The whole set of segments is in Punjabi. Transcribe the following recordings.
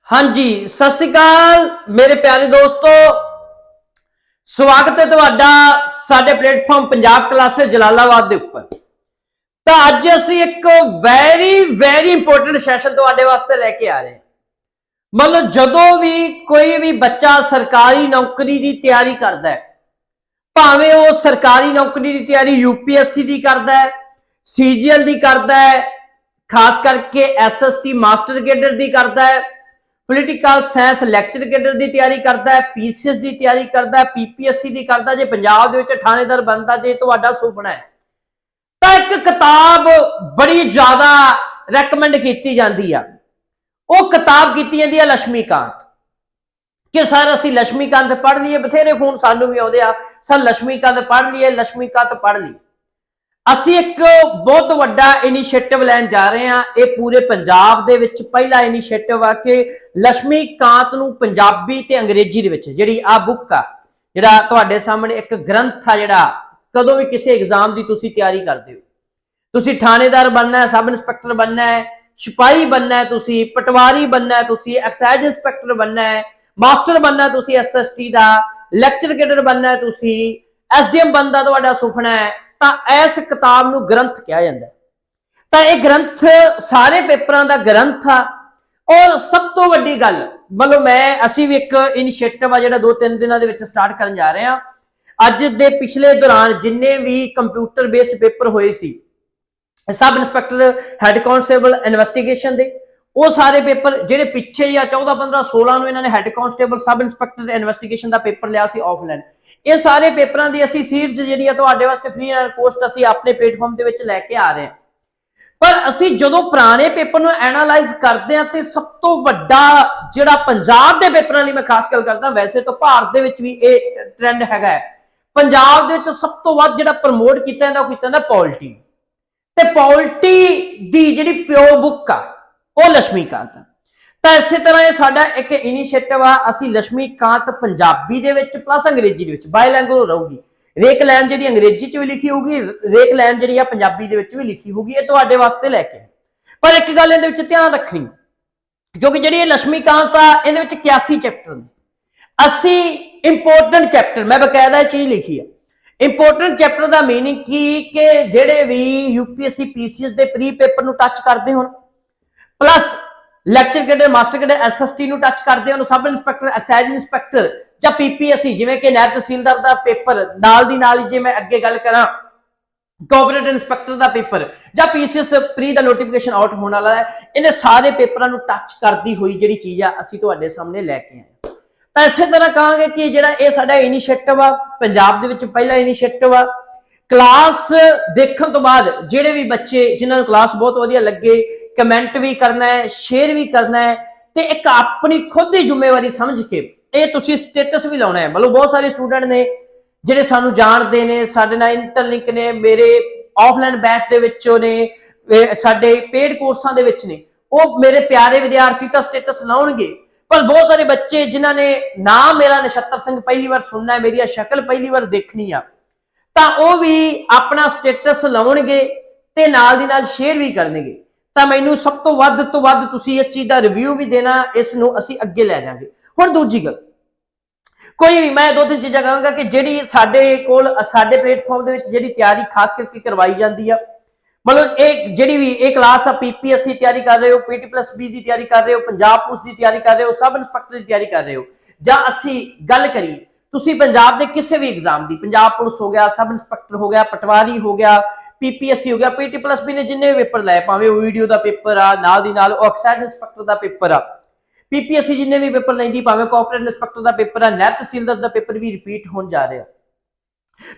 हाँ जी, सत श्री अकाल मेरे प्यारे दोस्तों। स्वागत है तुहाडा साडे प्लेटफॉर्म पंजाब क्लासेस जलालाबाद के उपर। तो अज असी एक वेरी इंपोर्टेंट सैशन तुहाडे वास्ते लैके आ रहे हैं। मतलब जदों भी कोई भी बच्चा सरकारी नौकरी की तैयारी करता है, भावें वो सरकारी नौकरी की तैयारी यूपीएससी की करता है, सीजीएल की करता है, खास करके एसएसटी मास्टर कैडर की करता है, पोलिटिकल साइंस लैक्चर कैडर की तैयारी करता है, पीसीएस की तैयारी करता है, पीपीएससी की करता है, जे पंजाब दे विच थानेदार बनता जे तुहाडा सुपना है तो एक किताब बड़ी ज्यादा रैकमेंड की जाती है। वो किताब की जाती है लक्ष्मीकांत। कि सर असी लक्ष्मीकांत पढ़ लीए, बथेरे फोन सानू भी आउंदे आ, सर लक्ष्मीकांत पढ़ लीए, लक्ष्मीकांत पढ़ ली। ਅਸੀਂ एक बहुत ਵੱਡਾ इनिशिएटिव लैन जा रहे हैं। ये पूरे पंजाब दे विच पहला इनिशिएटिव आ कि लक्ष्मीकांत नूं पंजाबी ते अंग्रेजी दे विच जिहड़ी आ बुक आ, जिहड़ा तुहाडे सामने एक ग्रंथ आ, जिहड़ा कदों भी किसी एग्जाम की तुसीं तैयारी करदे हो, तुसीं थानेदार बनना है, सब इंस्पैक्टर बनना है, सिपाही बनना है, तुसीं पटवारी बनना है, तुसीं एक्साइज इंस्पैक्टर बनना है, मास्टर बनना है, तुसीं एसएसटी दा लैक्चर कैडर बनना है, तुसीं एसडीएम बनदा तुहाडा सुपना है, इस किताब नूं ग्रंथ कहा जाता है। तो यह ग्रंथ सारे पेपरों का ग्रंथ आ। और सब तो वड्डी गल मतलब मैं असी भी एक इनिशिएटिव आ जिहड़ा 2-3 दिनों के विच स्टार्ट करन जा रहे हैं। अज दे पिछले दौरान जिन्ने भी कंप्यूटर बेस्ड पेपर होए सी, sub inspector head constable investigation दे, वो सारे पेपर जिहड़े पिछे या 14, 15, 16 नूं इन्हां ने head constable sub inspector investigation का पेपर लिया सी ऑफलाइन। ये सारे पेपरों की असी सीरीज जिहड़ी आ तुहाडे वास्ते फ्री एंड पोस्ट असी अपने प्लेटफॉर्म दे विच लैके आ रहे हैं। पर असी जदों पुराने पेपर नूं एनालाइज करते हैं तो सब तो वड्डा जिहड़ा पंजाब दे पेपरां लई मैं खास गल करदा, वैसे तो भारत दे विच भी ये ट्रेंड हैगा, पंजाब दे विच सब तो वध जिहड़ा प्रमोट कीता जांदा ओह कीता जांदा पॉलिटी। ते पॉलिटी दी जिहड़ी प्यो बुक आ ओह लक्ष्मीकांत। तो इस तरह साडा एक इनिशिएटिव आ, असी लक्ष्मीकांत पंजाबी दे विच प्लस अंग्रेजी दे विच बायलैंगुअल रहूगी। रेक लैन जिहड़ी अंग्रेजी च भी लिखी होगी, रेक लैन जिहड़ी आ पंजाबी दे विच भी लिखी होगी। ये तुहाडे वास्ते लैके पर एक गल इहदे विच ध्यान रखनी, क्योंकि जिहड़ी लक्ष्मीकांत आ इहदे विच 81 चैप्टर ने। 80 इंपोर्टेंट चैप्टर मैं बकायदा चीज लिखी है। इंपोर्टेंट चैप्टर का मीनिंग की कि जिहड़े भी यूपीएससी पीसीएस के प्री पेपर नूं टच करते हो, plus lecture cadre master cadre SST नूं टच करते हो, सब इंस्पैक्टर एक्साइज इंस्पैक्टर या पीपीएससी जिवें कि नैब तहसीलदार का पेपर नाल दी नाल जे मैं अगे गल करा कोऑपरेटिव इंस्पैक्टर का पेपर या पीसीएस प्री का नोटिफिकेशन आउट होने वाला है, इन्हें सारे पेपरों को टच करती हुई जी चीज़ आ असीं तुहाडे सामने लैके आए। तो इस तरह कहांगे कि जिहड़ा ये साडा इनिशिएटिव आ पंजाब दे विच पहला इनिशिएटिव आ। क्लास देखने तो बाद जिहड़े भी बच्चे जिन्होंने क्लास बहुत वधिया लगे, कमेंट भी करना है, शेयर भी करना है, तो एक अपनी खुद की जिम्मेवारी समझ के ये तुसीं स्टेटस भी लाउणा है। मतलब बहुत सारे स्टूडेंट ने जिहड़े सानू जानते ने, साडे नाल इंटरलिंक ने, मेरे ऑफलाइन बैच दे विच ने, साडे पेड कोर्सां दे विच ने, वो मेरे प्यारे विद्यार्थी तो स्टेटस लाउणगे। पर बहुत सारे बच्चे जिन्होंने नाम मेरा नक्षत्र सिंह पहली बार सुनना है, मेरी शक्ल पहली बार देखनी आ, तो वह भी अपना स्टेटस लाउणगे ते नाल दी नाल शेयर भी करनगे। तो मैनू सब तो वध तुसीं इस चीज़ का रिव्यू भी देना, इसनूं असीं अगे लै जांगे। हुण दूजी गल, कोई भी मैं 2-3 चीज़ां कहूँगा कि जिहड़ी साडे कोल साडे प्लेटफॉर्म दे विच जिहड़ी तैयारी खास करके करवाई जाती है, मतलब एक जिहड़ी भी एक क्लास आ पीपीएससी तैयारी कर रहे हो, पीटी+बी की तैयारी कर रहे हो, पंजाब पुलिस की तैयारी कर रहे हो, सब इंस्पैक्टर की तैयारी कर रहे हो, जां असीं गल करिए तुसीं पंजाब के किसी भी एग्जाम की, पंजाब पुलिस हो गया, सब इंस्पैक्टर हो गया, पटवारी हो गया, पीपीएससी हो गया, पीटी+बी ने जिन्ने भी पेपर लाए, भावें वीडियो का पेपर आ, नाल दी नाल एक्साइज इंस्पैक्टर का पेपर आ, पीपीएससी जिन्ने भी पेपर लैंदी, भावें कोऑपरेटिव इंस्पैक्टर का पेपर आ, नैब तहसीलदार का पेपर भी रिपीट होने जा रहा,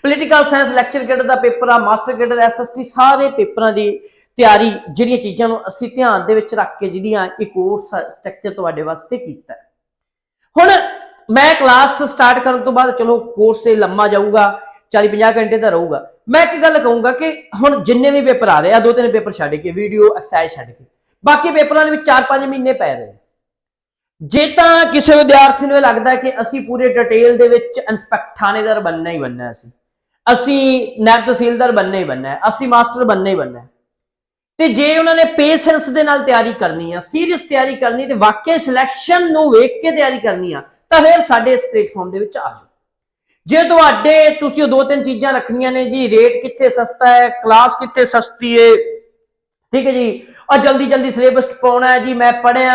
पोलिटिकल साइंस लैक्चर कैडर का पेपर आ, मास्टर कैडर एसएसटी सारे पेपरों की तैयारी जिहड़ियां चीज़ां नूं असीं ध्यान दे विच रख के जिहड़ियां इह कोर्स स्ट्रक्चर तुहाडे वास्ते कीता है। हुण मैं क्लास स्टार्ट करने तो बाद चलो कोर्स से लंबा जाऊगा, 40-50 घंटे का रहूगा। मैं एक गल कहूँगा कि हुण जिन्ने भी पेपर आ रहे हैं, 2-3 पेपर छड्ड के वीडियो एक्साइज छड्ड के बाकी पेपरों के 4-5 महीने पै रहे हैं। जे तां किसी विद्यार्थी नूं लगदा है कि असीं पूरे डिटेल दे विच इंस्पैक्टर थानेदार बनना ही बनना है, असीं नैब तहसीलदार बनना ही बनना है, असीं मास्टर बनना ही बनना है, ਤੇ ਜੇ ਉਹਨਾਂ ਨੇ ਪੇਸ਼ੈਂਸ ਦੇ ਨਾਲ ਤਿਆਰੀ ਕਰਨੀ ਆ, ਸੀਰੀਅਸ ਤਿਆਰੀ ਕਰਨੀ ਤੇ ਵਾਕਈ ਸਿਲੈਕਸ਼ਨ ਨੂੰ ਵੇਖ ਕੇ ਤਿਆਰੀ ਕਰਨੀ ਆ, ਤਾਂ ਫਿਰ ਸਾਡੇ ਇਸ ਪਲੇਟਫਾਰਮ ਦੇ ਵਿੱਚ ਆ ਜਾਓ। ਜੇ ਤੁਹਾਡੇ ਤੁਸੀਂ ਦੋ ਤਿੰਨ ਚੀਜ਼ਾਂ ਰੱਖਣੀਆਂ ਨੇ ਜੀ, ਰੇਟ ਕਿੱਥੇ ਸਸਤਾ ਹੈ, ਕਲਾਸ ਕਿੱਥੇ ਸਸਤੀ ਹੈ, ठीक है जी, और जल्दी जल्दी सिलेबस पाना है जी, मैं पढ़िया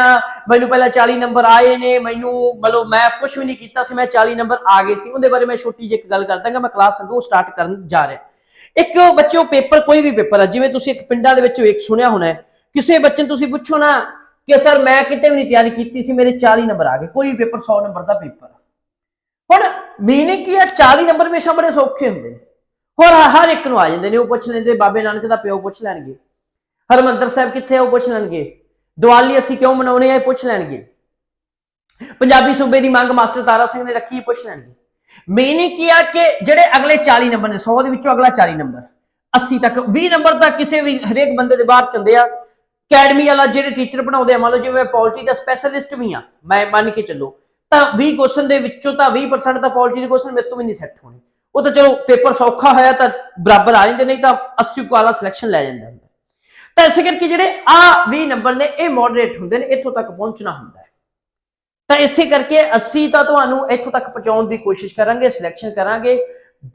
मैनू पहले 40 नंबर आए ने, मैनू मतलब मैं कुछ भी नहीं किया, मैं 40 नंबर आ गए सी, उहदे बारे मैं छोटी जी एक गल कर दांगा, मैं क्लास अगों स्टार्ट करन जा रहा। एक बच्चों पेपर कोई भी पेपर है, जिवें तुसीं एक पिंडां दे विच एक सुनिया होना है, किसी बच्चे नूं तुसीं पुछो ना कि सर मैं किते भी नहीं तैयारी की सी, मेरे 40 नंबर आ गए, कोई पेपर 100 नंबर का पेपर। हुण मीनिंग की है, 40 नंबर हमेशा बड़े सौखे हुंदे ने, होर हर एक नूं आ जांदे ने, ओह पुछ लैंदे बाबे नानक दा प्यो पुछ लैणगे, हरमंदर साहब कित्थे है पुछ लैणगे, दिवाली असीं क्यों मनाउने आ पुछ लैणगे, पंजाबी सूबे की मंग मास्टर तारा सिंह ने रखी पुछ लैणगे। मीनिंग की है कि जिहड़े अगले 40 नंबर ने, 100 दे विचों अगला 40 नंबर, 80 तक 20 नंबर तक किसी भी हरेक बंदे दे बाहर चंदे आ। अकैडमी वाला जिहड़े टीचर पढ़ाउंदे आ, मान लो जिवें पॉलिटी दा स्पैशलिस्ट भी हाँ मैं मान के चलो, तां 20 क्वेश्चन दे विचों तां 20% तां पॉलिटी दे क्वेश्चन मेरे तो भी नहीं सैट होने, वो तो चलो पेपर सौखा होया तां बराबर आ जांदे, नहीं तां 80 वाला सिलेक्शन लै जांदा। तो इस करके जिहड़े आ 20 नंबर ने ये मॉडरेट हुंदे ने, इत्थों तक पहुंचना हुंदा है। तो इस करके असीं तां तुहानूं इत्थों तक पहुंचाउण दी कोशिश करांगे, सिलेक्शन करांगे,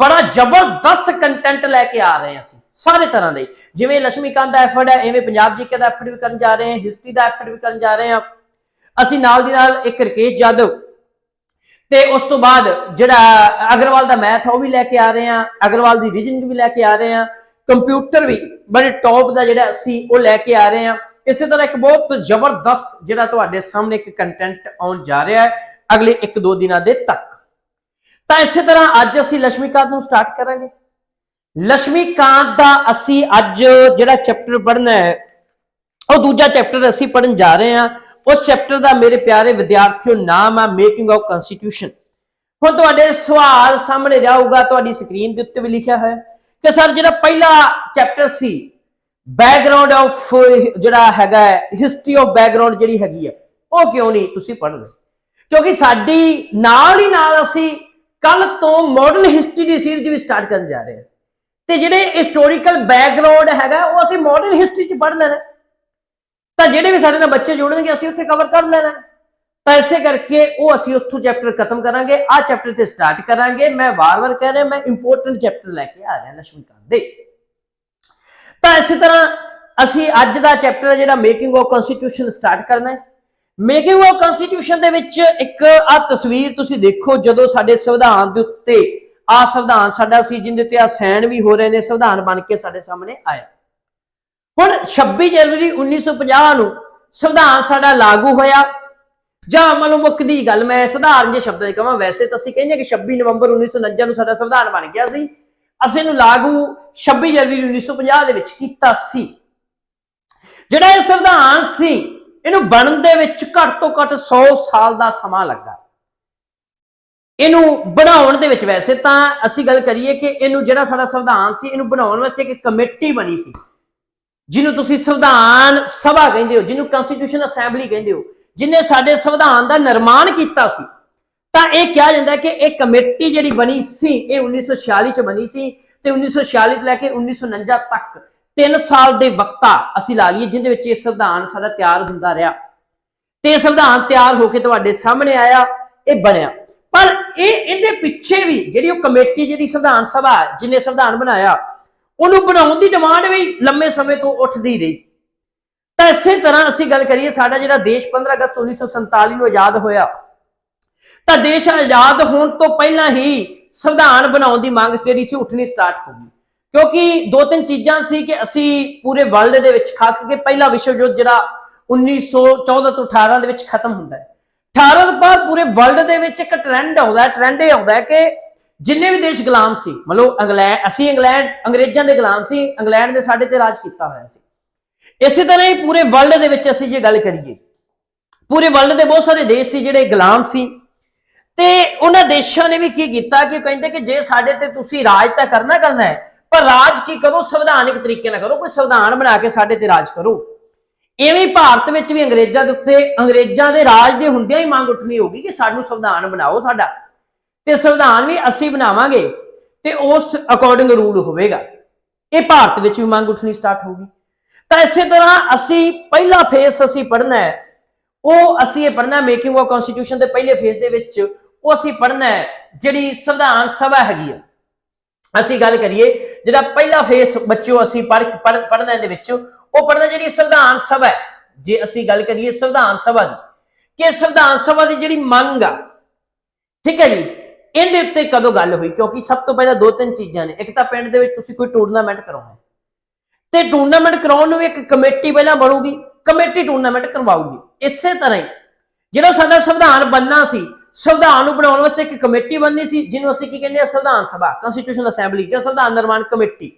बड़ा जबरदस्त कंटेंट लैके आ रहे हैं असीं सारे तरह दे, जिवें लक्ष्मीकांत दा एफर्ट है, इवें पंजाब जीके दा एफर्ट भी करन जा रहे हैं, हिस्ट्री दा एफर्ट भी करन जा रहे हैं। असीं नाल दी नाल एक राकेश यादव ते उस तो बाद जिहड़ा अग्रवाल दा मैथ है वह भी लैके आ रहे हैं, अग्रवाल दी रीजनिंग भी लैके आ रहे हैं, कंप्यूटर भी बड़े टॉप का जिहड़ा असीं वो लैके आ रहे हैं। इसी तरह एक बहुत जबरदस्त जिहड़ा तुहाडे सामने एक कंटेंट आउण जा रहा है अगले एक दो दिनों के तक। तो इस तरह अज असीं लक्ष्मीकांत नूं स्टार्ट करांगे। लक्ष्मीकांत दा असीं अज जिहड़ा चैप्टर पढ़ना है वो दूजा चैप्टर असीं पढ़न जा रहे हैं। उस चैप्टर का मेरे प्यारे विद्यार्थियों नाम है मेकिंग ऑफ कॉन्स्टिट्यूशन। हुण तुहाडे सवाल सामने जाऊगा, तुहाडी स्क्रीन के उत्ते भी लिखा है कि सर जिहड़ा पहला चैप्टर सी बैकग्राउंड ऑफ जिहड़ा हैगा हिस्टरी ऑफ बैकग्राउंड जिहड़ी हैगी है वो क्यों नहीं तुसीं पढ़ रहे, क्योंकि साडी नाल ही नाल असीं कल तो मॉडर्न हिस्टरी की सीरीज भी स्टार्ट करन जा रहे हैं, तो जिहड़े हिस्टोरिकल बैकग्राउंड हैगा वो असीं मॉडर्न हिस्टरी च पढ़ लेना, तो जिहड़े भी साडे नाल बच्चे जुड़नगे असीं उत्थे कवर कर लेना। तो इस करके वो असीं उत्थों चैप्टर खत्म करांगे, आ चैप्टर ते स्टार्ट करांगे। मैं बार बार कह रहा मैं इंपोर्टेंट चैप्टर लैके आ रहा लक्ष्मीकांत दे। तो इस तरह असीं अज दा चैप्टर जिहड़ा मेकिंग ऑफ कॉन्स्टिट्यूशन स्टार्ट करना है। मेकिंग ऑफ कॉन्स्टिट्यूशन दे विच एक आ तस्वीर तुसीं देखो, जदों साडे संविधान दे उत्ते आ संविधान साडा सी जिहदे उत्ते आ सैन भी हो रहे ने, संविधान बन के साडे सामने आया। हुण 26 जनवरी 1950 नूं संविधान साडा लागू होया, जां मतलब मुक्कदी गल मैं सधारण जे शब्दां च कहां, वैसे तो असीं कहने कि 26 नवंबर 1949 नूं साडा संविधान बन गया सी, असीं इहनूं लागू 26 जनवरी 1950 दे विच कीता सी। जिहड़ा इह संविधान सी इहनूं बनन दे विच घੱਟ तो घੱਟ 100 साल दा समां लगा। इहनूं बनाउण दे विच वैसे तां असीं गल करिए कि इहनूं जिहड़ा साडा संविधान सी इहनूं बनाउण वास्ते एक कमेटी बनी सी, जिन्हों तुसीं संविधान सभा कहंदे हो, जिन्हों कॉन्स्टिट्यूशन असैंबली कहंदे हो, जिन्हें साडे संविधान का निर्माण किया सी। तां इह कहा जाता है कि एक कमेटी जिहड़ी बनी सी 1946 च बनी सी, ते 1946 तो लैके 1949 तक 3 साल के वक्ता असीं ला लईए, जिहदे विच इह संविधान साडा तैयार हुंदा रहा, ते संविधान तैयार होकर तुहाडे सामने आया, यह बनिया। पर इहदे पिछे भी जिहड़ी कमेटी जिहड़ी संविधान सभा जिन्हें संविधान बनाया उन्होंने बनाने की डिमांड भी लंबे समय तो उठती रही। तो इस तरह असीं गल करिए साडा जिहड़ा देश 15 अगस्त 1947 को आजाद होया, तो देश आजाद होने तो पहला ही संविधान बनाने की मांग जिहड़ी सी उठनी स्टार्ट हो गई, क्योंकि दो तीन चीज़ां सी कि असीं पूरे वर्ल्ड दे विच खास करके पहला विश्व युद्ध जिहड़ा 1914 तो 18 दे विच खत्म हुंदा है, 18 तो बाद पूरे वर्ल्ड दे विच एक ट्रेंड आउंदा है, ट्रेंड इह आउंदा है कि जिन्ने भी देश गुलाम सी, मतलब इंग्लैंड असीं इंग्लैंड अंग्रेजां दे गुलाम सी, इंग्लैंड ने साडे ते राज कीता होया सी। इसी तरह ही पूरे वर्ल्ड दे विच असीं जे गल करिए, पूरे वर्ल्ड दे बहुत सारे देश सी जिहड़े गुलाम सी, ते उन्हां देशां ने भी की कीता कि कहंदे कि जे साडे ते तुसीं राज तां करना है, पर राज की करो संविधानिक तरीके नाल करो, कोई संविधान बना के साडे ते राज करो। इवें भारत विच भी अंग्रेजां दे उत्ते अंग्रेजां दे राज दे हुंदियां ही मांग उठनी होगी कि सानूं संविधान बनाओ साडा, ते संविधान भी असीं बनावांगे ते उस अकॉर्डिंग रूल होवेगा। ये भारत विच भी मांग उठनी स्टार्ट होगी। तो इस तरह असी पहला फेस असी पढ़ना है, वो असी ये पढ़ना मेकिंग ऑफ कॉन्स्टिट्यूशन के पहले फेस दे विच वो असी पढ़ना है जिहड़ी संविधान सभा हैगी है। असी गल करिए जिहड़ा पहला फेस बच्चों असी पढ़ना इहदे विच वो पढ़ना जिहड़ी संविधान सभा है। जे असी गल करिए संविधान सभा की कि संविधान सभा की जिहड़ी मंग आ, ठीक है जी, इहदे उत्ते कदों गल हुई, क्योंकि सब तो पहले दो तीन चीज़ां ने। एक तो पिंड दे विच तुसीं कोई टूरनामेंट कराउणा ते टूरनामेंट कराउण नूं एक कमेटी पहला बनूगी, कमेटी टूरनामेंट करवाऊगी। इस तरह ही जो साडा संविधान बनना सी, संविधान बनाने वास्ते एक कमेटी बननी सी जिन्हों असीं की कहंदे आ संविधान सभा, कॉन्स्टिट्यूशन असैंबली या संविधान निर्माण कमेटी।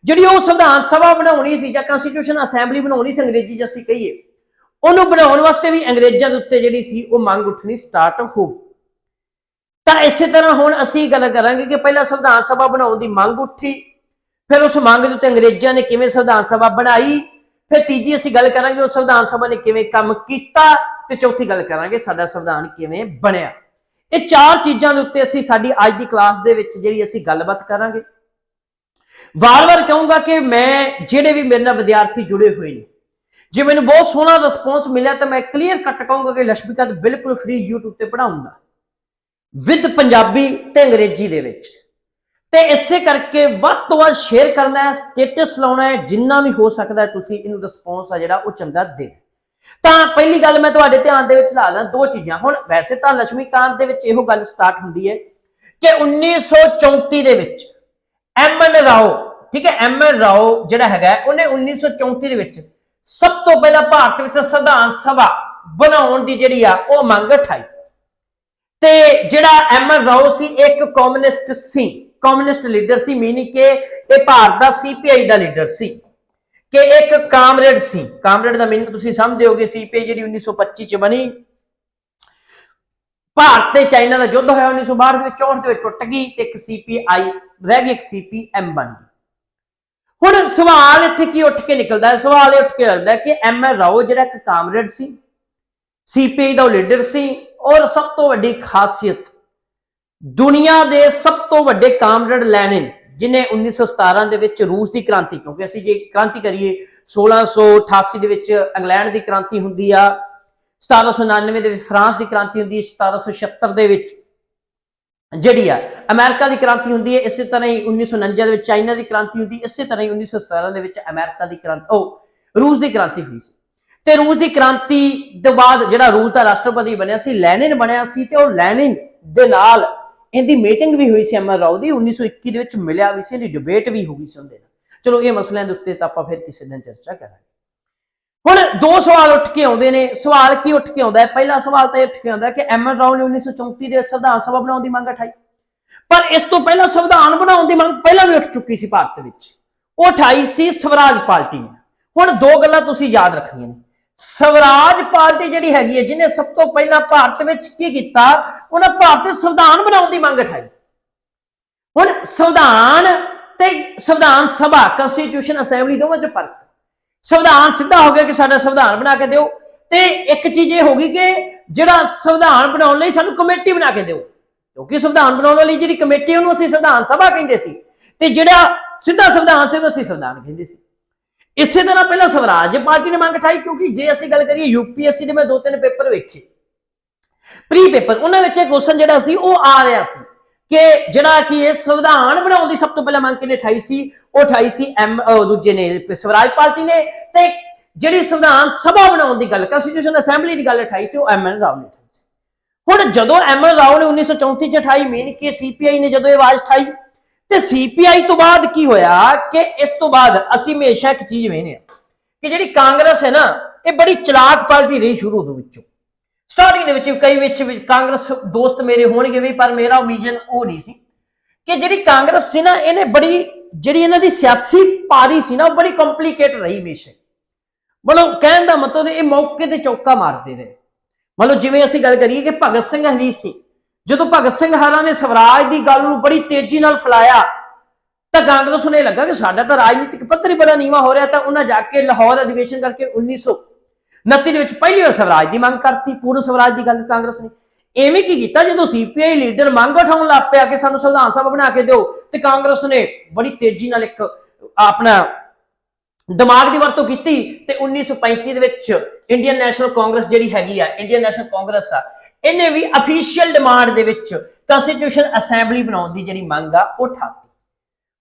जिहड़ी वो संविधान सभा बनाउणी सी या कॉन्स्टिट्यूशन असैंबली बनाउणी सी अंग्रेजी च असीं कहीए, उहनूं बनाउण वास्ते भी अंग्रेजां दे उत्ते जिहड़ी सी वो मंग उठनी स्टार्ट हो। तो इस तरह हुण असीं गल करांगे कि पहला संविधान सभा बनाउण दी मंग उठी, फिर उस मंग के उत्ते अंग्रेजां ने किवें संविधान सभा बनाई, फिर तीजी असीं गल करांगे उस संविधान सभा ने किवें काम कीता, ते चौथी गल करांगे साडा संविधान किवें बनिया। ये चार चीज़ां दे उत्ते असीं साडी अज दी क्लास दे विच जिहड़ी असीं गलबात करांगे। वार वार कहूँगा कि मैं जिहड़े भी मेरे नाल विद्यार्थी जुड़े हुए हैं, जे मैनूं बहुत सोहना रिस्पॉन्स मिलिया तो मैं क्लीयर कट कहूँगा कि लक्ष्मीकांत बिल्कुल फ्री यूट्यूब ते पढ़ाऊंगा विद पंजाबी ते अंग्रेजी दे विच। ते इसे करके वध तो वध शेयर करना है, स्टेटस लाउणा है, जिन्ना भी हो सकता है तुसीं इहनूं रिस्पॉन्स आ जिहड़ा वो चंगा दे। तां पहली गल मैं तुहाडे ध्यान दे विच ला दां दो चीज़ां। हुण वैसे तां लक्ष्मीकांत दे विच इहो गल स्टार्ट हुंदी है कि 1934 दे विच एम.एन. राओ, ठीक है, एम.एन. राओ जिहड़ा हैगा उहने 1934 दे विच सब तो पहला भारत विच संविधान सभा बनाउण दी जिहड़ी आ वो मंग उठाई। ते जिहड़ा एम.एन. राओ सी एक कम्युनिस्ट सी, कम्युनिस्ट लीडर सी, मीनिंग के ये भारत का सीपीआई का लीडर सी, कि एक कामरेड सी। कामरेड का मीनिंग तुसीं समझदे होगे, सीपीआई जिहड़ी 1925 च बनी, भारत ते चाइना का युद्ध होया 1962 के 64 के टुट गई, ते एक सीपीआई रह गई, एक सीपीएम बन गई। हुण सवाल इत्थे की उठ के निकलदा है, सवाल उठ के लगदा है कि एम.एन. राओ जिहड़ा एक कामरेड सी, सीपीआई का लीडर सी, और सब तो वड्डी खासियत दुनिया के सब तो वड्डे कामरेड लैनिन जिन्हें 1917 दे विच रूस की क्रांति, क्योंकि असीं जे क्रांति करिए 1688 दे विच इंग्लैंड की क्रांति हुंदी आ, 1799 दे विच फ्रांस की क्रांति हुंदी है, 1776 दे विच जिहड़ी आ अमेरिका की क्रांति हुंदी है, इस तरह ही 1949 दे विच चाइना की क्रांति हुंदी, इस तरह ही 1917 दे विच अमेरिका की क्रांति रूस की क्रांति हुई सी। ते रूस की क्रांति दे बाद जिहड़ा रूस का राष्ट्रपति बनिया सी लैनिन बनिया सी, ते ओह लैनिन दे नाल इनकी मीटिंग भी हुई सी एम.एन. राओ की 1921 दे विच मिलिया भी सी, डिबेट भी हो गई सी उहदे नाल। चलो ये मसलिਆਂ ਦੇ ਉੱਤੇ ਤਾਂ ਆਪਾਂ फिर किसी दिन चर्चा करांगे। हुण दो सवाल उठ के आउंदे ने। सवाल की उठ के आउंदा है? पहला सवाल तो उठ के आउंदा है कि एम.एन. राओ ने 1934 ਦੇ संविधान सभा बनाउण ਦੀ ਮੰਗ उठाई, पर इस तो पहला संविधान बनाउण ਦੀ ਮੰਗ ਪਹਿਲਾਂ भी उठ चुकी सी भारत ਦੇ ਵਿੱਚ, ਉਹ उठाई सी स्वराज पार्टी ने। हुण दो गल्लां तुसीं याद रखणीਆਂ ने। स्वराज पार्टी जिहड़ी हैगी है जिन्हें सब तो पहला भारत विच की कीता, उन्हें भारत संविधान बनाउण दी मंग उठाई। हुण संविधान ते संविधान सभा कॉन्स्टिट्यूशन असैंबली दोवां च फर्क। संविधान सीधा हो गया कि साडा संविधान बना के दिओ, ते एक चीज ये होगी कि जिहड़ा संविधान बनाउण लई सानूं कमेटी बना के दिओ, क्योंकि संविधान बनाउण वाली जिहड़ी कमेटी उहनूं असीं संविधान सभा कहिंदे सी, ते जिहड़ा सीधा संविधान सी उहनूं असीं संविधान कहिंदे सी। इस तरह पहला स्वराज पार्टी ने मंग उठाई, क्योंकि जे असीं गल करिए यूपीएससी दे मैं दो तीन पेपर वेखे प्री पेपर, उन्हां विच क्वेश्चन जिहड़ा सी ओह आ रहा सी कि जिहड़ा कि ये संविधान बनाउण दी सब तो पहला मंग किहने उठाई सी, ओह उठाई सी दूजे ने स्वराज पार्टी ने, ते जिहड़ी संविधान सभा बनाउण दी गल कॉन्स्टिट्यूशन असैंबली दी गल उठाई सी ओह एम.एन. राओ ने उठाई सी। हुण जदों एम.एन. राओ ने 1934 च उठाई, मीन कि सीपीआई ने जदों आवाज उठाई, ते सीपीआई तो बाद की होया कि इस तो बाद असीं हमेशा एक चीज वेखने कि जिहड़ी कांग्रेस है ना, ये बड़ी चलाक पार्टी रही शुरू दे विचों। स्टार्टिंग दे विच कई विच कांग्रेस दोस्त मेरे होणगे भी, पर मेरा ओमीजन वो नहीं सी कि जिहड़ी कांग्रेस सी ना, इहने बड़ी जिहड़ी इन्हां दी सियासी पारी सी ना, बड़ी कॉम्प्लीकेट रही हमेशा। मतलब कहण दा मतलब ये मौके ते चौका मारदे रहे। मतलब जिवें असीं गल करिए कि भगत सिंह हरी सी, जदों भगत सिंह हरा ने स्वराज की गल नूं बड़ी तेजी नाल फैलाया, तो कांग्रेस नूं लगा कि साडा तां राजनीतिक पੱਧਰ ही बड़ा नीवा हो रहा, तो उन्हें जाके लाहौर अधिवेशन करके 1929 दे विच पहली बार स्वराज की मंग करती, पूर्ण स्वराज की गल कांग्रेस ने। इवें की कीता, जदों सीपीआई लीडर मंग उठाउण लग पिया कि सानूं संविधान सभा बना के दिओ, ते कांग्रेस ने बड़ी तेजी नाल एक अपना ਦਿਮਾਗ ਦੀ ਵਰਤੋਂ ਕੀਤੀ ਤੇ 1935 ਦੇ ਵਿੱਚ ਇੰਡੀਅਨ ਨੈਸ਼ਨਲ ਕਾਂਗਰਸ ਜਿਹੜੀ ਹੈਗੀ ਆ, ਇੰਡੀਅਨ ਨੈਸ਼ਨਲ ਕਾਂਗਰਸ ਆ, ਇਹਨੇ ਵੀ ਅਫੀਸ਼ੀਅਲ ਡਿਮਾਂਡ ਦੇ ਵਿੱਚ ਕੰਸਟੀਟਿਊਸ਼ਨ ਅਸੈਂਬਲੀ ਬਣਾਉਣ ਦੀ ਜਿਹੜੀ ਮੰਗ ਆ ਉਹ ਠਾਤੀ।